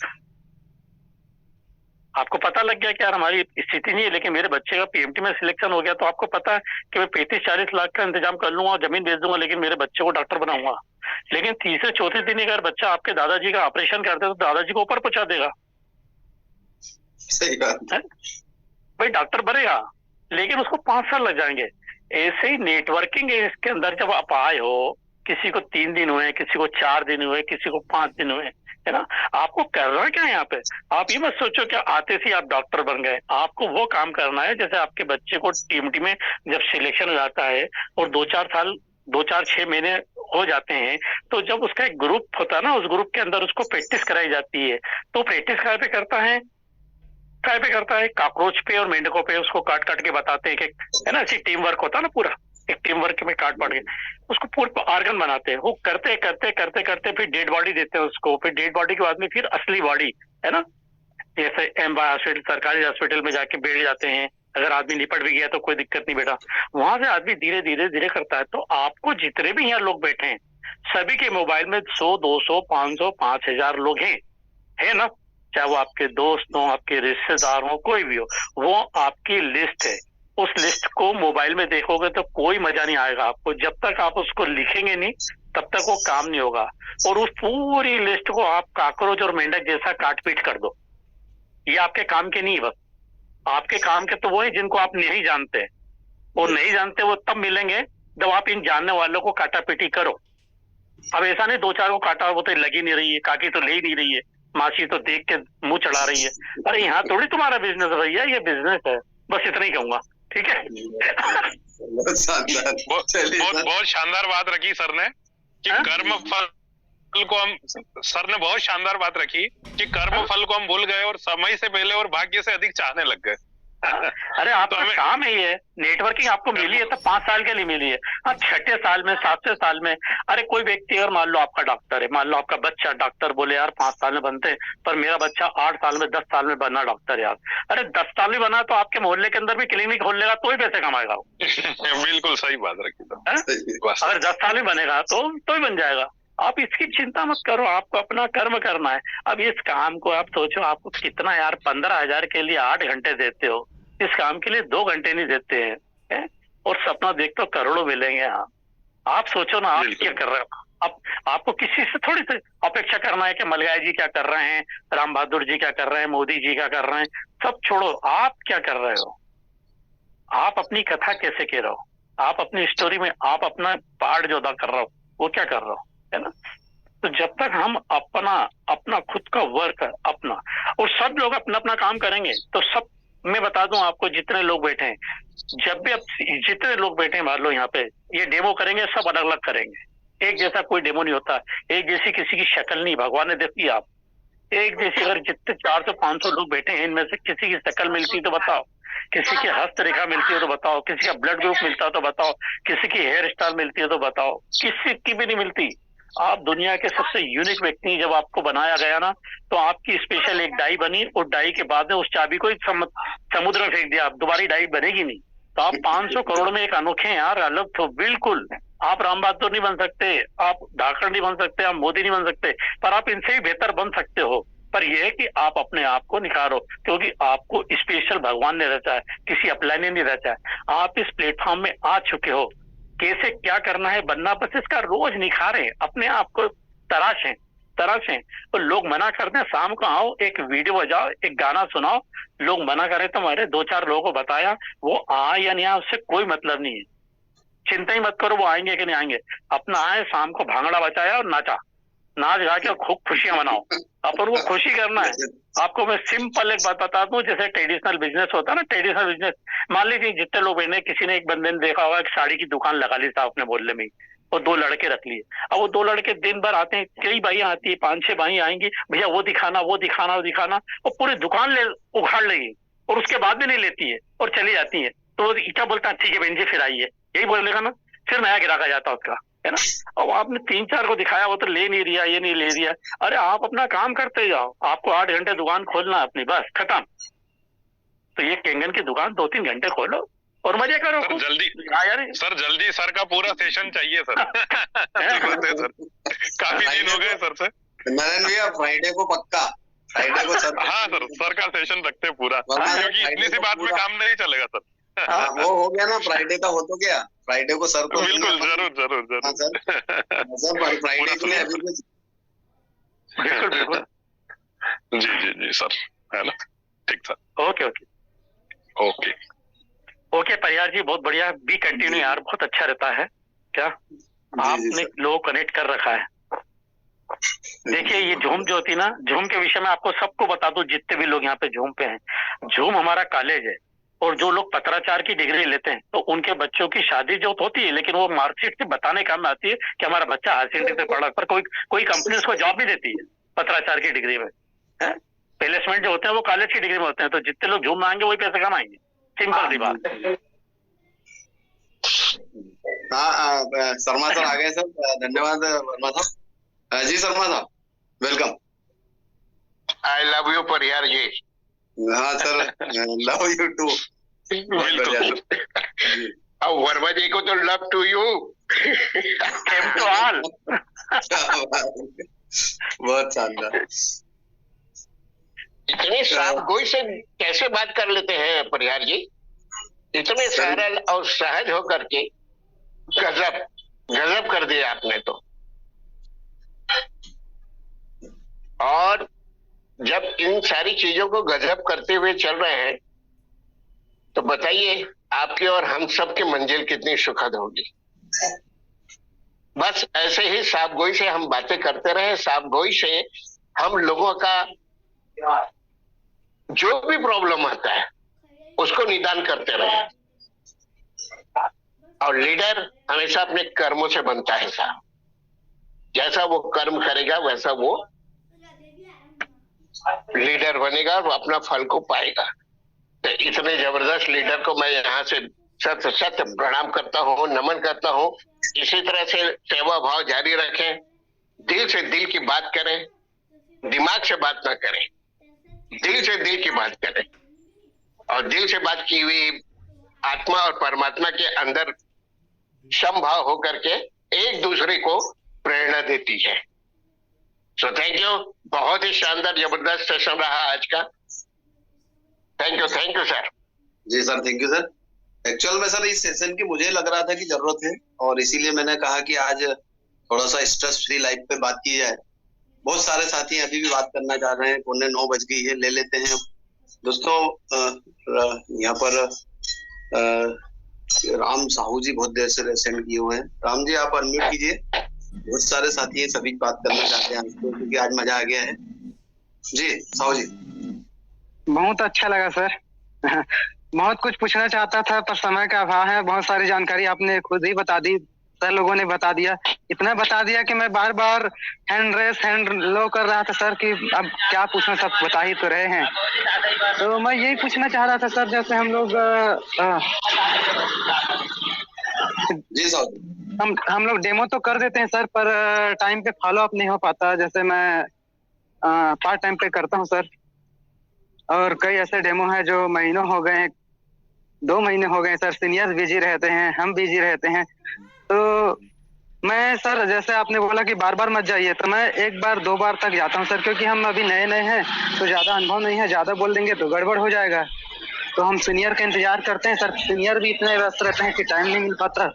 आपको पता लग गया कि यार हमारी स्थिति नहीं है, लेकिन मेरे बच्चे का पीएमटी में सिलेक्शन हो गया, तो आपको पता है कि मैं 35-40 लाख का इंतजाम कर लूंगा और जमीन बेच दूंगा, लेकिन मेरे बच्चे को डॉक्टर बनाऊंगा। लेकिन तीसरे चौथे दिन अगर बच्चा आपके दादाजी का ऑपरेशन करते तो दादाजी को ऊपर पहुंचा देगा। सही बात है भाई, डॉक्टर बनेगा, लेकिन उसको 5 साल लग जाएंगे। ऐसे ही नेटवर्किंग है इसके अंदर। जब आप आए हो, किसी को 3 दिन हुए, किसी को 4 दिन हुए, किसी को 5 दिन हुए, है ना? आपको करना क्या है यहाँ पे? आप ये मत सोचो कि आते से आप डॉक्टर बन गए। आपको वो काम करना है, जैसे आपके बच्चे को टीएमटी में जब सिलेक्शन हो जाता है और 2-4 महीने हो जाते हैं, तो जब उसका एक ग्रुप होता है ना, उस ग्रुप के अंदर उसको प्रैक्टिस कराई जाती है। तो प्रैक्टिस काय पे करता है? कॉकरोच पे और मेंढकों पे उसको काट काट के बताते हैं कि, है ना, ऐसी टीम वर्क होता है ना, पूरा एक टीम वर्क में काट पाट के उसको पूरा ऑर्गन बनाते हैं। वो करते करते करते करते फिर डेड बॉडी देते हैं उसको। फिर डेड बॉडी के बाद में फिर असली बॉडी, है ना, जैसे एमवाई हॉस्पिटल, सरकारी हॉस्पिटल में जाके बैठ जाते हैं। अगर आदमी निपट भी गया तो कोई दिक्कत नहीं बेटा, वहां से आदमी धीरे धीरे धीरे करता है। तो आपको जितने भी यहाँ लोग बैठे हैं, सभी के मोबाइल में 100, 200, 500, 5,000 लोग हैं, है ना? चाहे वो आपके दोस्त हो, आपके रिश्तेदार हो, कोई भी हो, वो आपकी लिस्ट है। उस लिस्ट को मोबाइल में देखोगे तो कोई मजा नहीं आएगा आपको। जब तक आप उसको लिखेंगे नहीं, तब तक वो काम नहीं होगा। और उस पूरी लिस्ट को आप काकरोच और मेंढक जैसा काट पीट कर दो। ये आपके काम के नहीं, बस आपके काम के तो वो है जिनको आप नहीं जानते। और नहीं जानते वो तब मिलेंगे जब आप इन जानने वालों को काटा पीटी करो। अब ऐसा नहीं 2-4 को काटा, वो तो लगी नहीं रही है, काकी तो ले ही नहीं रही है, मासी तो देख के मुंह चढ़ा रही है। अरे यहाँ थोड़ी तुम्हारा बिजनेस है भैया, ये बिजनेस है। बस इतना ही कहूंगा, ठीक है? बहुत शानदार बात रखी सर ने कि कर्म फल को हम, सर ने बहुत शानदार बात रखी कि कर्म फल को हम भूल गए और समय से पहले और भाग्य से अधिक चाहने लग गए। अरे आपका तो काम है ये, नेटवर्किंग आपको मिली है तो 5 साल के लिए मिली है। हाँ, 6ठे साल में, 7वें साल में, अरे कोई व्यक्ति अगर मान लो आपका डॉक्टर है, मान लो आपका बच्चा डॉक्टर, बोले यार 5 साल में बनते, पर मेरा बच्चा 8 साल में, 10 साल में बना डॉक्टर यार। अरे 10 साल में बना तो आपके मोहल्ले के अंदर भी क्लिनिक खोल लेगा तो ही पैसे कमाएगा वो। बिल्कुल सही बात रखी। अगर 10 साल में बनेगा तो ही बन जाएगा। आप इसकी चिंता मत करो, आपको अपना कर्म करना है। अब इस काम को आप सोचो, आपको कितना यार 15,000 के लिए 8 घंटे देते हो, इस काम के लिए 2 घंटे नहीं देते हैं, और सपना देखते हो करोड़ों मिलेंगे। हाँ, आप सोचो ना, आप क्या कर रहे हो? अब आपको किसी से थोड़ी सी अपेक्षा करना है कि मलगाई जी क्या कर रहे हैं, राम बहादुर जी क्या कर रहे हैं, मोदी जी क्या कर रहे हैं, सब छोड़ो। आप क्या कर रहे हो? आप अपनी कथा कैसे कह रहे हो? आप अपनी स्टोरी में आप अपना पार्ट जो अदा कर रहे हो वो क्या कर रहे हो, है ना? तो जब तक हम अपना खुद का वर्क है अपना, और सब लोग अपना अपना काम करेंगे तो सब, मैं बता दूं आपको, जितने लोग बैठे हैं, जब भी जितने लोग बैठे हैं मान लो यहाँ पे, ये डेमो करेंगे सब अलग अलग करेंगे, एक जैसा कोई डेमो नहीं होता, एक जैसी किसी की शक्ल नहीं, भगवान ने देखी आप एक जैसी, अगर जितने 400-500 लोग बैठे हैं इनमें से किसी की शक्ल मिलती तो बताओ, किसी की हस्तरेखा मिलती है तो बताओ, किसी का ब्लड ग्रुप मिलता है तो बताओ, किसी की हेयर स्टाइल मिलती है तो बताओ, किसी की भी नहीं मिलती। आप दुनिया के सबसे यूनिक व्यक्ति, जब आपको बनाया गया ना तो आपकी स्पेशल एक डाई बनी, और डाई के बाद में उस चाबी को समुद्र में फेंक दिया, आप दोबारा डाई बनेगी नहीं। तो आप 500 करोड़ में एक अनोखे हैं यार, अलग तो बिल्कुल। आप राम बहादुर नहीं बन सकते, आप धाकड़ नहीं बन सकते, आप मोदी नहीं बन सकते, पर आप इनसे ही बेहतर बन सकते हो। पर यह है कि आप अपने आप को निखारो, क्योंकि आपको स्पेशल भगवान ने रचा है, किसी अपलाइन ने नहीं रचा है। आप इस प्लेटफॉर्म में आ चुके हो, कैसे क्या करना है बनना, बस इसका रोज निखारें, अपने आप को तराशें। तो लोग मना करते हैं, शाम को आओ, एक वीडियो बजाओ, एक गाना सुनाओ, लोग मना करें तो हमारे 2-4 लोगों को बताया, वो आए या नहीं आए उससे कोई मतलब नहीं है, चिंता ही मत करो वो आएंगे कि नहीं आएंगे। अपना आए, शाम को भांगड़ा बचाया और नाच गा के खूब खुशियां मनाओ, अपन को खुशी करना है। आपको मैं सिंपल एक बात बता दूं, जैसे ट्रेडिशनल बिजनेस होता है ना, ट्रेडिशनल बिजनेस, मान लीजिए जितने लोग बैठे, किसी ने, एक बंदे ने देखा होगा, एक साड़ी की दुकान लगा ली साहब अपने मोहल्ले में, और 2 लड़के रख लिए। अब वो 2 लड़के दिन भर आते हैं, कई बाई आती है, 5-6 बाई आएंगी, भैया वो दिखाना, और पूरी दुकान उखाड़ लेगी, और उसके बाद भी नहीं लेती है और चली जाती है। तो क्या बोलता है, ठीक है बहन जी फिर आइए, यही बोलेगा ना, फिर नया गिराका जाता है उसका, है ना। और आपने 3-4 को दिखाया, वो तो ले नहीं रिया, ये नहीं ले रिया। अरे आप अपना काम करते जाओ, आपको 8 घंटे दुकान खोलना है अपनी, बस खत्म। तो ये केंगन की दुकान 2-3 घंटे खोलो और मजे करो। सर जल्दी सर का पूरा सेशन चाहिए सर। सर काफी दिन हो गए सर से। नारायण भैया फ्राइडे को पक्का, फ्राइडे को सर। हाँ सर का सेशन रखते हैं पूरा, क्योंकि इतनी सी बात में काम नहीं चलेगा सर। वो हो गया ना, फ्राइडे का हो तो गया, फ्राइडे को सर को बिल्कुल जरूर। हाँ सर फ्राइडे के लिए अभी बिल्कुल जी सर, है ना, ठीक सर। ओके परिहार जी, बहुत बढ़िया, बी कंटिन्यू यार, बहुत अच्छा रहता है। क्या आपने लोग कनेक्ट कर रखा है। देखिए ये झूम जो होती ना, झूम के विषय में आपको सबको बता दूं, जितने भी लोग यहाँ पे झूम पे हैं, झूम हमारा कॉलेज है, और जो लोग पत्राचार की डिग्री लेते हैं तो उनके बच्चों की शादी जो होती है, लेकिन वो मार्कशीट से बताने काम में आती है कि हमारा बच्चा हायर सेकेंडरी से पढ़ा, पर कोई कंपनी उसको जॉब भी देती है पत्राचार की डिग्री में, है। प्लेसमेंट जो होते हैं वो कॉलेज की डिग्री में होते हैं। तो जितने लोग झूम आएंगे वही पैसे कमाएंगे, सिंपल सी बात है। हाँ शर्मा सर आ गए सर, धन्यवाद वर्मा साहब। जी शर्मा साहब वेलकम। आई लव यू परिहार जी। हाँ सर, लव यू टू। अब वर्मा जी को तो लव टू यू। बहुत शानदार। इतने साफ गोई से कैसे बात कर लेते हैं परिहार जी, इतने सरल और सहज होकर के, गजब कर दिया आपने तो। और जब इन सारी चीजों को गजब करते हुए चल रहे हैं तो बताइए आपकी और हम सब की मंजिल कितनी सुखद होगी। बस ऐसे ही साफ गोई से हम बातें करते रहे, साफ गोई से हम लोगों का जो भी प्रॉब्लम आता है उसको निदान करते रहे। और लीडर हमेशा अपने कर्मों से बनता है साहब, जैसा वो कर्म करेगा वैसा वो लीडर बनेगा और अपना फल को पाएगा। तो इतने जबरदस्त लीडर को मैं यहाँ से सत प्रणाम करता हूँ, नमन करता हूँ। इसी तरह से सेवा भाव जारी रखें, दिल से दिल की बात करें, दिमाग से बात ना करें, दिल से दिल की बात करें। और दिल से बात की हुई आत्मा और परमात्मा के अंदर समभाव होकर के एक दूसरे को प्रेरणा देती है। सो थैंक यू, बहुत ही शानदार जबरदस्त सेशन रहा आज का। Thank you sir. जी sir, thank you sir. Actual में सर इस सेशन की मुझे लग रहा था कि जरूरत है, और इसीलिए मैंने कहा कि आज थोड़ा सा स्ट्रेस फ्री लाइफ पे बात की जाए। बहुत सारे साथी अभी भी बात करना चाह रहे हैं, 9:15 बज गई है, ले लेते हैं दोस्तों। यहाँ पर राम साहू जी बहुत देर से सेंड किए हुए हैं। राम जी आप अनम्यूट कीजिए। बहुत सारे साथी सभी बात करना चाहते हैं क्योंकि आज मजा आ गया है। जी साहू जी। बहुत अच्छा लगा सर। बहुत कुछ पूछना चाहता था पर समय का अभाव है। बहुत सारी जानकारी आपने खुद ही बता दी, सर लोगों ने बता दिया, इतना बता दिया कि मैं बार बार हैंड लो कर रहा था सर कि अब क्या पूछना, सब बता ही तो रहे हैं। तो मैं यही पूछना चाह रहा था सर, जैसे हम लोग जी साहब, हम लोग डेमो तो कर देते हैं सर, पर टाइम पे फॉलो अप नहीं हो पाता। जैसे मैं पार्ट टाइम पे करता हूँ सर, और कई ऐसे डेमो हैं जो महीनों हो गए, 2 महीने हो गए सर। सीनियर्स बिजी रहते हैं, हम बिजी रहते हैं। तो मैं सर, जैसे आपने बोला कि बार बार मत जाइए, तो मैं 1 बार 2 बार तक जाता हूँ सर, क्योंकि हम अभी नए नए हैं तो ज्यादा अनुभव नहीं है। ज्यादा बोल देंगे तो गड़बड़ हो जाएगा, तो हम सीनियर का इंतजार करते हैं सर। सीनियर भी इतने व्यस्त रहते हैं कि टाइम नहीं मिल पाता।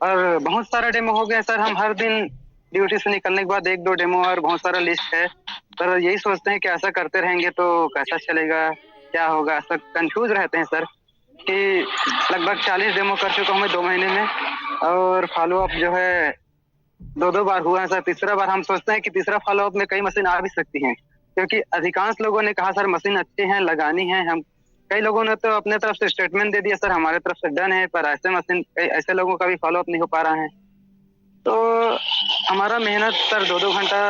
और बहुत सारा डेमो हो गया सर, हम हर दिन ड्यूटी से निकलने के बाद 1-2 डेमो और बहुत सारा लिस्ट है सर। यही सोचते हैं कि ऐसा करते रहेंगे तो कैसा चलेगा, क्या होगा, सब कंफ्यूज रहते हैं सर। कि लगभग 40 डेमो कर चुका हूँ मैं 2 महीने में, और फॉलो अप जो है 2-2 बार हुआ है सर। तीसरा बार हम सोचते हैं कि तीसरा फॉलो अप में कई मशीन आ भी सकती हैं, क्योंकि अधिकांश लोगों ने कहा सर मशीन अच्छी है, लगानी है। हम कई लोगों ने तो अपने तरफ से स्टेटमेंट दे दिया सर, हमारे तरफ से डन है, पर ऐसे मशीन ऐसे लोगों का भी फॉलो अप नहीं हो पा रहा है। तो हमारा मेहनत सर 2-2 घंटा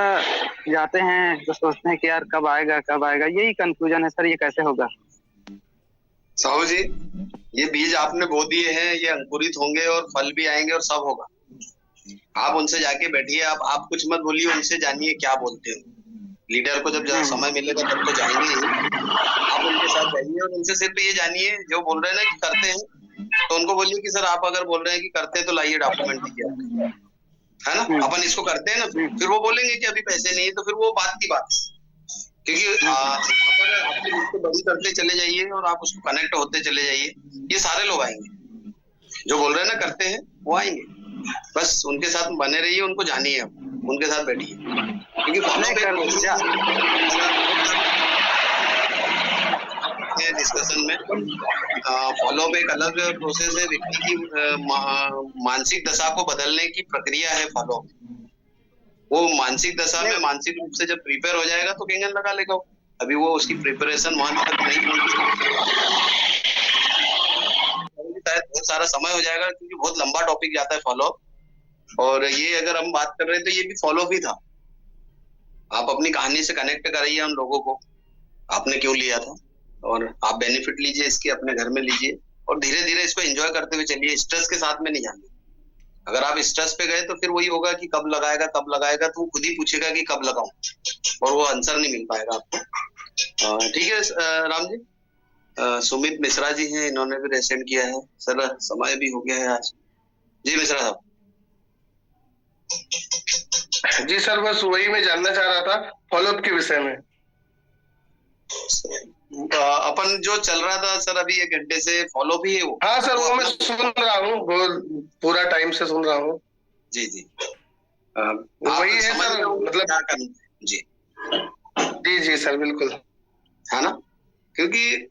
जाते हैं, तो सोचते हैं कि यार कब आएगा कब आएगा। यही कंफ्यूजन है सर, ये कैसे होगा। साहू जी, ये बीज आपने बो दिए हैं, ये अंकुरित होंगे और फल भी आएंगे और सब होगा। आप उनसे जाके बैठिए, आप कुछ मत बोलिए, उनसे जानिए क्या बोलते हो। लीडर को जब जहाँ समय मिलेगा तब तो जाएंगे ही, आप उनके साथ जाइए और उनसे सिर्फ ये जानिए, जो बोल रहे हैं ना कि करते हैं, तो उनको बोलिए कि सर आप अगर बोल रहे हैं कि करते हैं तो लाइए डॉक्यूमेंट दीजिए, है ना। अपन इसको करते हैं ना, फिर वो बोलेंगे कि अभी पैसे नहीं है, तो फिर वो बात की बात। क्योंकि यहाँ पर अपनी उसको बड़ी करते चले जाइए और आप उसको कनेक्ट होते चले जाइए, ये सारे लोग आएंगे जो बोल रहे हैं ना करते हैं, वो आएंगे। बस उनके साथ बने रहिए, उनको जानिए, आप उनके साथ बैठिए, क्योंकि डिस्कशन में फॉलो अप एक अलग प्रोसेस है। व्यक्ति की मानसिक दशा को बदलने की प्रक्रिया है फॉलो अप। वो मानसिक दशा में मानसिक रूप से जब प्रिपेयर हो जाएगा तो केंगन लगा लेगा। अभी वो उसकी प्रिपरेशन वहां तक नहीं बहुत सारा समय हो जाएगा, क्योंकि बहुत लंबा टॉपिक जाता है फॉलो अप। और ये अगर हम बात कर रहे हैं तो ये भी फॉलो अप ही था। आप अपनी कहानी से कनेक्ट कराइए उन लोगों को, आपने क्यों लिया था, और आप बेनिफिट लीजिए इसके, अपने घर में लीजिए, और धीरे धीरे इसको एंजॉय करते हुए चलिए। स्ट्रेस के साथ में नहीं जाना। अगर आप स्ट्रेस पे गए तो फिर वही होगा कि कब लगाएगा, तो वो खुद ही पूछेगा कि कब लगाऊं, और वो आंसर नहीं मिल पाएगा आपको। ठीक है राम जी। सुमित मिश्रा जी हैं, इन्होंने भी रेसेंड किया है। सर समय भी हो गया है आज। जी मिश्रा साहब। जी सर, बस वही मैं जानना चाह रहा था फॉलोअप के विषय में। अपन जो चल रहा था सर अभी 1 घंटे से फॉलो भी है वो। हाँ सर, वो मैं सुन रहा हूँ, पूरा टाइम से सुन रहा हूँ। जी जी, वही है सर, मतलब क्या करना। जी जी जी सर, बिल्कुल, है ना। क्योंकि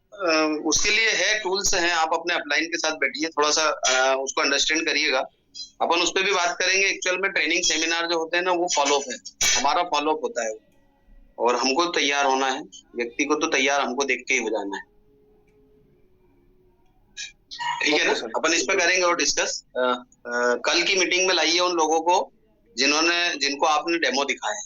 उसके लिए है, टूल्स हैं। आप अपने अपलाइन के साथ बैठिए, थोड़ा सा उसको अंडरस्टैंड करिएगा। अपन उस पर भी बात करेंगे। एक्चुअल में ट्रेनिंग सेमिनार जो होते हैं ना, वो फॉलोअप है, हमारा फॉलोअप होता है, और हमको तैयार होना है। व्यक्ति को तो तैयार हमको देख के ही हो जाना है। ठीक है ना। अपन इस पे करेंगे और डिस्कस। कल की मीटिंग में लाइए उन लोगों को जिनको आपने डेमो दिखाया है,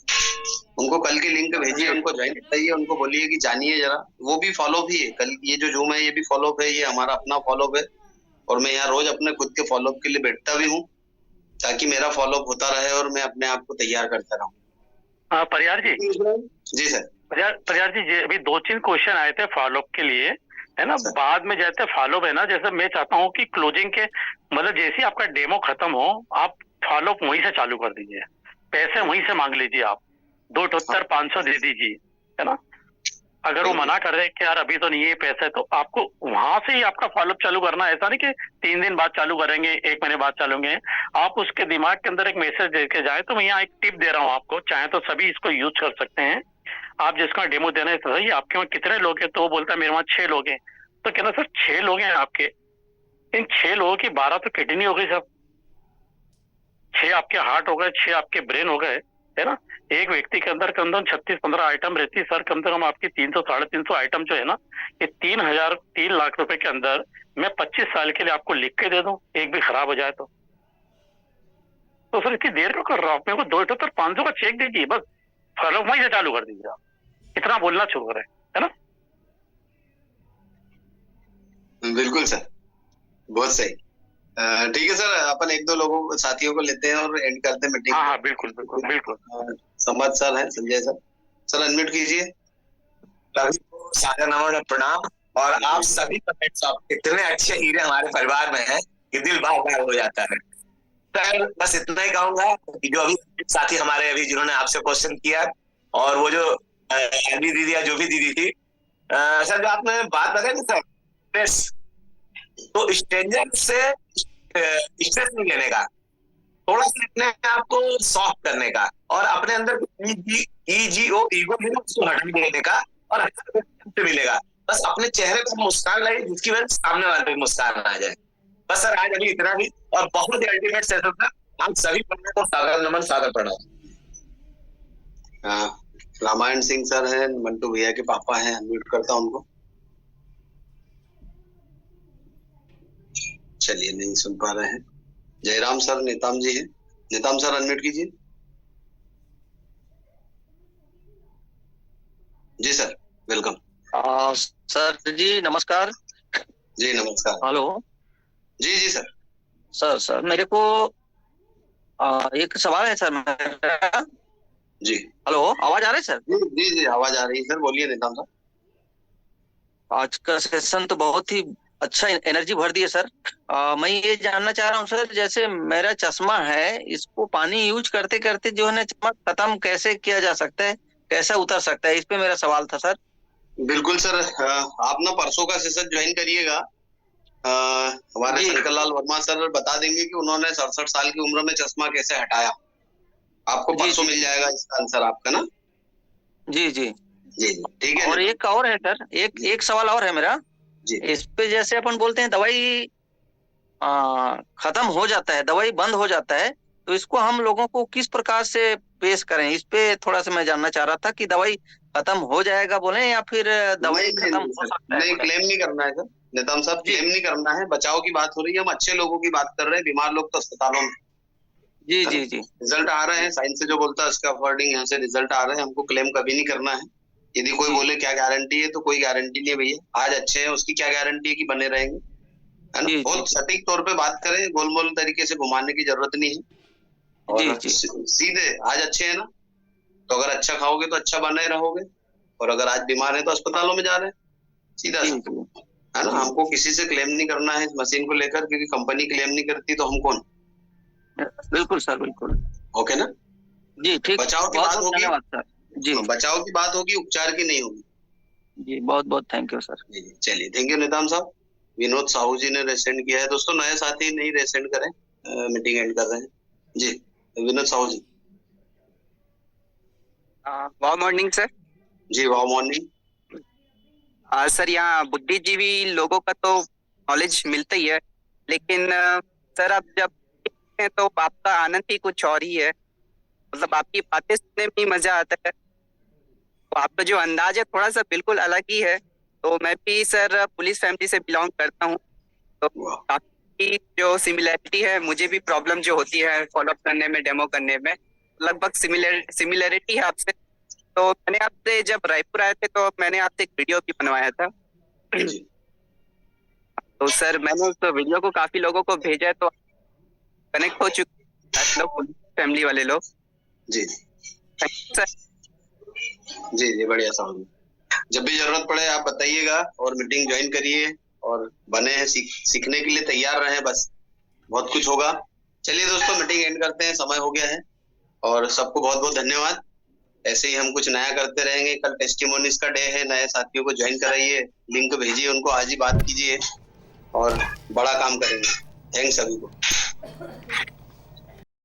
उनको कल की लिंक भेजिए, उनको ज्वाइन कराइए, उनको बोलिए कि जानिए जरा। वो भी फॉलोअप ही है। कल ये जो जूम है ये भी फॉलोअप है, ये हमारा अपना फॉलोअप है। और मैं यहाँ रोज अपने खुद के फॉलोअप के लिए बैठता भी हूँ, ताकि मेरा फॉलोअप होता रहे और मैं अपने आप को तैयार करता रहूँ। परियार जी। जी सर। परियार जी, अभी 2-3 क्वेश्चन आए थे फॉलोअप के लिए, है ना। बाद में जैसे फॉलोअप है ना, जैसे मैं चाहता हूँ कि क्लोजिंग के मतलब जैसे आपका डेमो खत्म हो, आप फॉलोअप वहीं से चालू कर दीजिए, पैसे वहीं से मांग लीजिए, आप 2-500 दे दीजिए, है ना। अगर वो मना कर रहे कि यार अभी तो नहीं है पैसे, तो आपको वहां से ही आपका फॉलोअप चालू करना। ऐसा नहीं कि 3 दिन बाद चालू करेंगे, 1 महीने बाद चालू करेंगे। आप उसके दिमाग के अंदर एक मैसेज देके जाए। तो मैं यहाँ एक टिप दे रहा हूँ आपको, चाहे तो सभी इसको यूज कर सकते हैं। आप जिसका डेमो देना है, सही आपके वहाँ कितने लोग हैं, तो वो बोलता है मेरे वहाँ 6 लोग हैं। तो कहना सर 6 लोग हैं आपके, इन 6 लोगों की 12 तो किडनी हो गई सब, 6 आपके हार्ट हो गए, 6 आपके ब्रेन हो गए, है ना। एक व्यक्ति के अंदर कम से कम 36-15 आइटम रहती है सर। कम से कम आपकी 300-350 आइटम जो है ना, ये 3 लाख रुपए के अंदर मैं 25 साल के लिए आपको लिख के दे दूं, एक भी खराब हो जाए तो सर इतनी देर क्यों कर रहा हूँ? मेरे को 2,500 का चेक दीजिए, बस फॉलो वहीं से चालू कर दीजिए आप, इतना बोलना शुरू करें, है ना। बिल्कुल सर, बहुत सही। ठीक है सर, अपन 1-2 लोगों साथियों को लेते हैं और एंड करते हैं मीटिंग। हाँ, बिल्कुल बिल्कुल बिल्कुल। संवाद सर है, संजय सर अनम्यूट कीजिए। सभी को सादर नमन और प्रणाम। और आप सभी इतने अच्छे हीरे हमारे परिवार में हैं कि दिल बार बार हो जाता है। सर बस इतना ही कहूंगा कि जो अभी साथी हमारे अभी जिन्होंने आपसे क्वेश्चन किया, और वो जो अभी दीदी या जो भी दीदी थी, सर जो आपने बात बताई ना सर, स्ट्रेस, तो स्ट्रेंजर से स्ट्रेस नहीं लेने का, थोड़ा सा अपने आप को सॉफ्ट करने का, और अपने अंदर ईगो उसको हटा देने का, और मिलेगा। बस अपने चेहरे पर मुस्कान लाइए जिसकी वजह से सामने वाले पे मुस्कान आ जाए। बस सर आज अभी इतना ही, और बहुत ही अल्टीमेट सेशन था। हम सभी बंदे को सादर नमन, सादर प्रणाम। रामायण सिंह सर हैं, मंटू भैया के पापा हैं, अनम्यूट करता हूं उनको। चलिए, नहीं सुन पा रहे हैं। जयराम सर नेताम जी हैं, नेताम सर अनम्यूट कीजिए। जी सर, वेलकम। सर जी नमस्कार। जी नमस्कार। हेलो। जी सर। सर मेरे को एक सवाल है सर मेरा। जी। हेलो, आवाज आ रही है सर? जी आवाज आ रही है सर, बोलिए नेताम साहब। आज का सेशन तो बहुत ही अच्छा एनर्जी भर दी है सर। मैं ये जानना चाह रहा हूँ सर, जैसे मेरा चश्मा है, इसको पानी यूज करते करते जो है ना चश्मा खत्म कैसे किया जा सकता है, कैसा उतर सकता है, इस पे मेरा सवाल था सर। बिल्कुल सर, आप ना परसों का सेशन ज्वाइन करिएगा। हमारे शंकरलाल वर्मा सर बता देंगे कि उन्होंने 67 साल की उम्र में चश्मा कैसे हटाया। आपको परसों मिल जाएगा इसका आंसर आपका ना। जी, ठीक है। और एक और है सर, एक सवाल और है मेरा जी। इस पे जैसे अपन बोलते हैं दवाई खत्म हो जाता है, दवाई बंद हो जाता है, तो इसको हम लोगों को किस प्रकार से पेश करें, इस पे थोड़ा सा मैं जानना चाह रहा था कि दवाई खत्म हो जाएगा बोले या फिर दवाई खत्म हो सकता है? नहीं, क्लेम नहीं करना है सर नेताम साहब, क्लेम नहीं करना है। बचाव की बात हो रही है, हम अच्छे लोगों की बात कर रहे हैं। बीमार लोग तो अस्पतालों में। जी। रिजल्ट आ रहे हैं, साइंस से जो बोलता है उसका अकॉर्डिंग यहाँ से रिजल्ट आ रहे हैं। हमको क्लेम कभी नहीं करना है। यदि कोई बोले क्या गारंटी है, तो कोई गारंटी नहीं है भैया। आज अच्छे हैं, उसकी क्या गारंटी है कि बने रहेंगे, है ना। बहुत सटीक तौर पे बात करें, गोलमोल तरीके से घुमाने की जरूरत नहीं है। और सीधे आज अच्छे हैं ना, तो अगर अच्छा खाओगे तो अच्छा बने रहोगे, और अगर आज बीमार है तो अस्पतालों में जा रहे हैं, सीधा है ना। हमको किसी से क्लेम नहीं करना है इस मशीन को लेकर, क्योंकि कंपनी क्लेम नहीं करती तो हम कौन। बिल्कुल सर, बिल्कुल। ओके ना जी, ठीक। बचाव की बात होगी जी, बचाव की बात होगी, उपचार की नहीं होगी। जी, बहुत बहुत थैंक यू सर। चलिए, थैंक यू नेताम साहब। विनोद साहू जी ने रेसेंड किया है। दोस्तों नए साथी नहीं रेसेंड करें, मीटिंग एंड कर रहे हैं। जी विनोद साहू जी। वाह मॉर्निंग सर। जी वाह मॉर्निंग। सर यहाँ बुद्धिजीवी लोगों का तो नॉलेज मिलता ही है, लेकिन सर आप जब हैं तो आपका आनंद ही कुछ और ही है। मतलब आपकी बातें सुनने में ही मजा आता है। तो आपका जो अंदाज है थोड़ा सा बिल्कुल अलग ही है। तो मैं भी सर पुलिस फैमिली से बिलोंग करता हूँ, तो आपकी जो सिमिलैरिटी है, मुझे भी प्रॉब्लम जो होती है फॉलोअप करने में, डेमो करने में, लगभग सिमिलरिटी है आपसे। तो मैंने आपसे जब रायपुर आए थे तो मैंने आपसे एक वीडियो भी बनवाया था। तो सर मैंने उस वीडियो को काफी लोगों को भेजा है, तो कनेक्ट हो चुके लोग, फैमिली वाले लोग। जी सर। जी बढ़िया साहब। जब भी जरूरत पड़े आप बताइएगा, और मीटिंग ज्वाइन करिए, और बने हैं सीखने के लिए तैयार रहें, बस बहुत कुछ होगा। चलिए दोस्तों, मीटिंग एंड करते हैं, समय हो गया है। और सबको बहुत बहुत धन्यवाद। ऐसे ही हम कुछ नया करते रहेंगे। कल टेस्टिमोनीज का डे है, नए साथियों को ज्वाइन कराइए, लिंक भेजिए उनको, आज ही बात कीजिए, और बड़ा काम करेंगे। थैंक्स सभी को।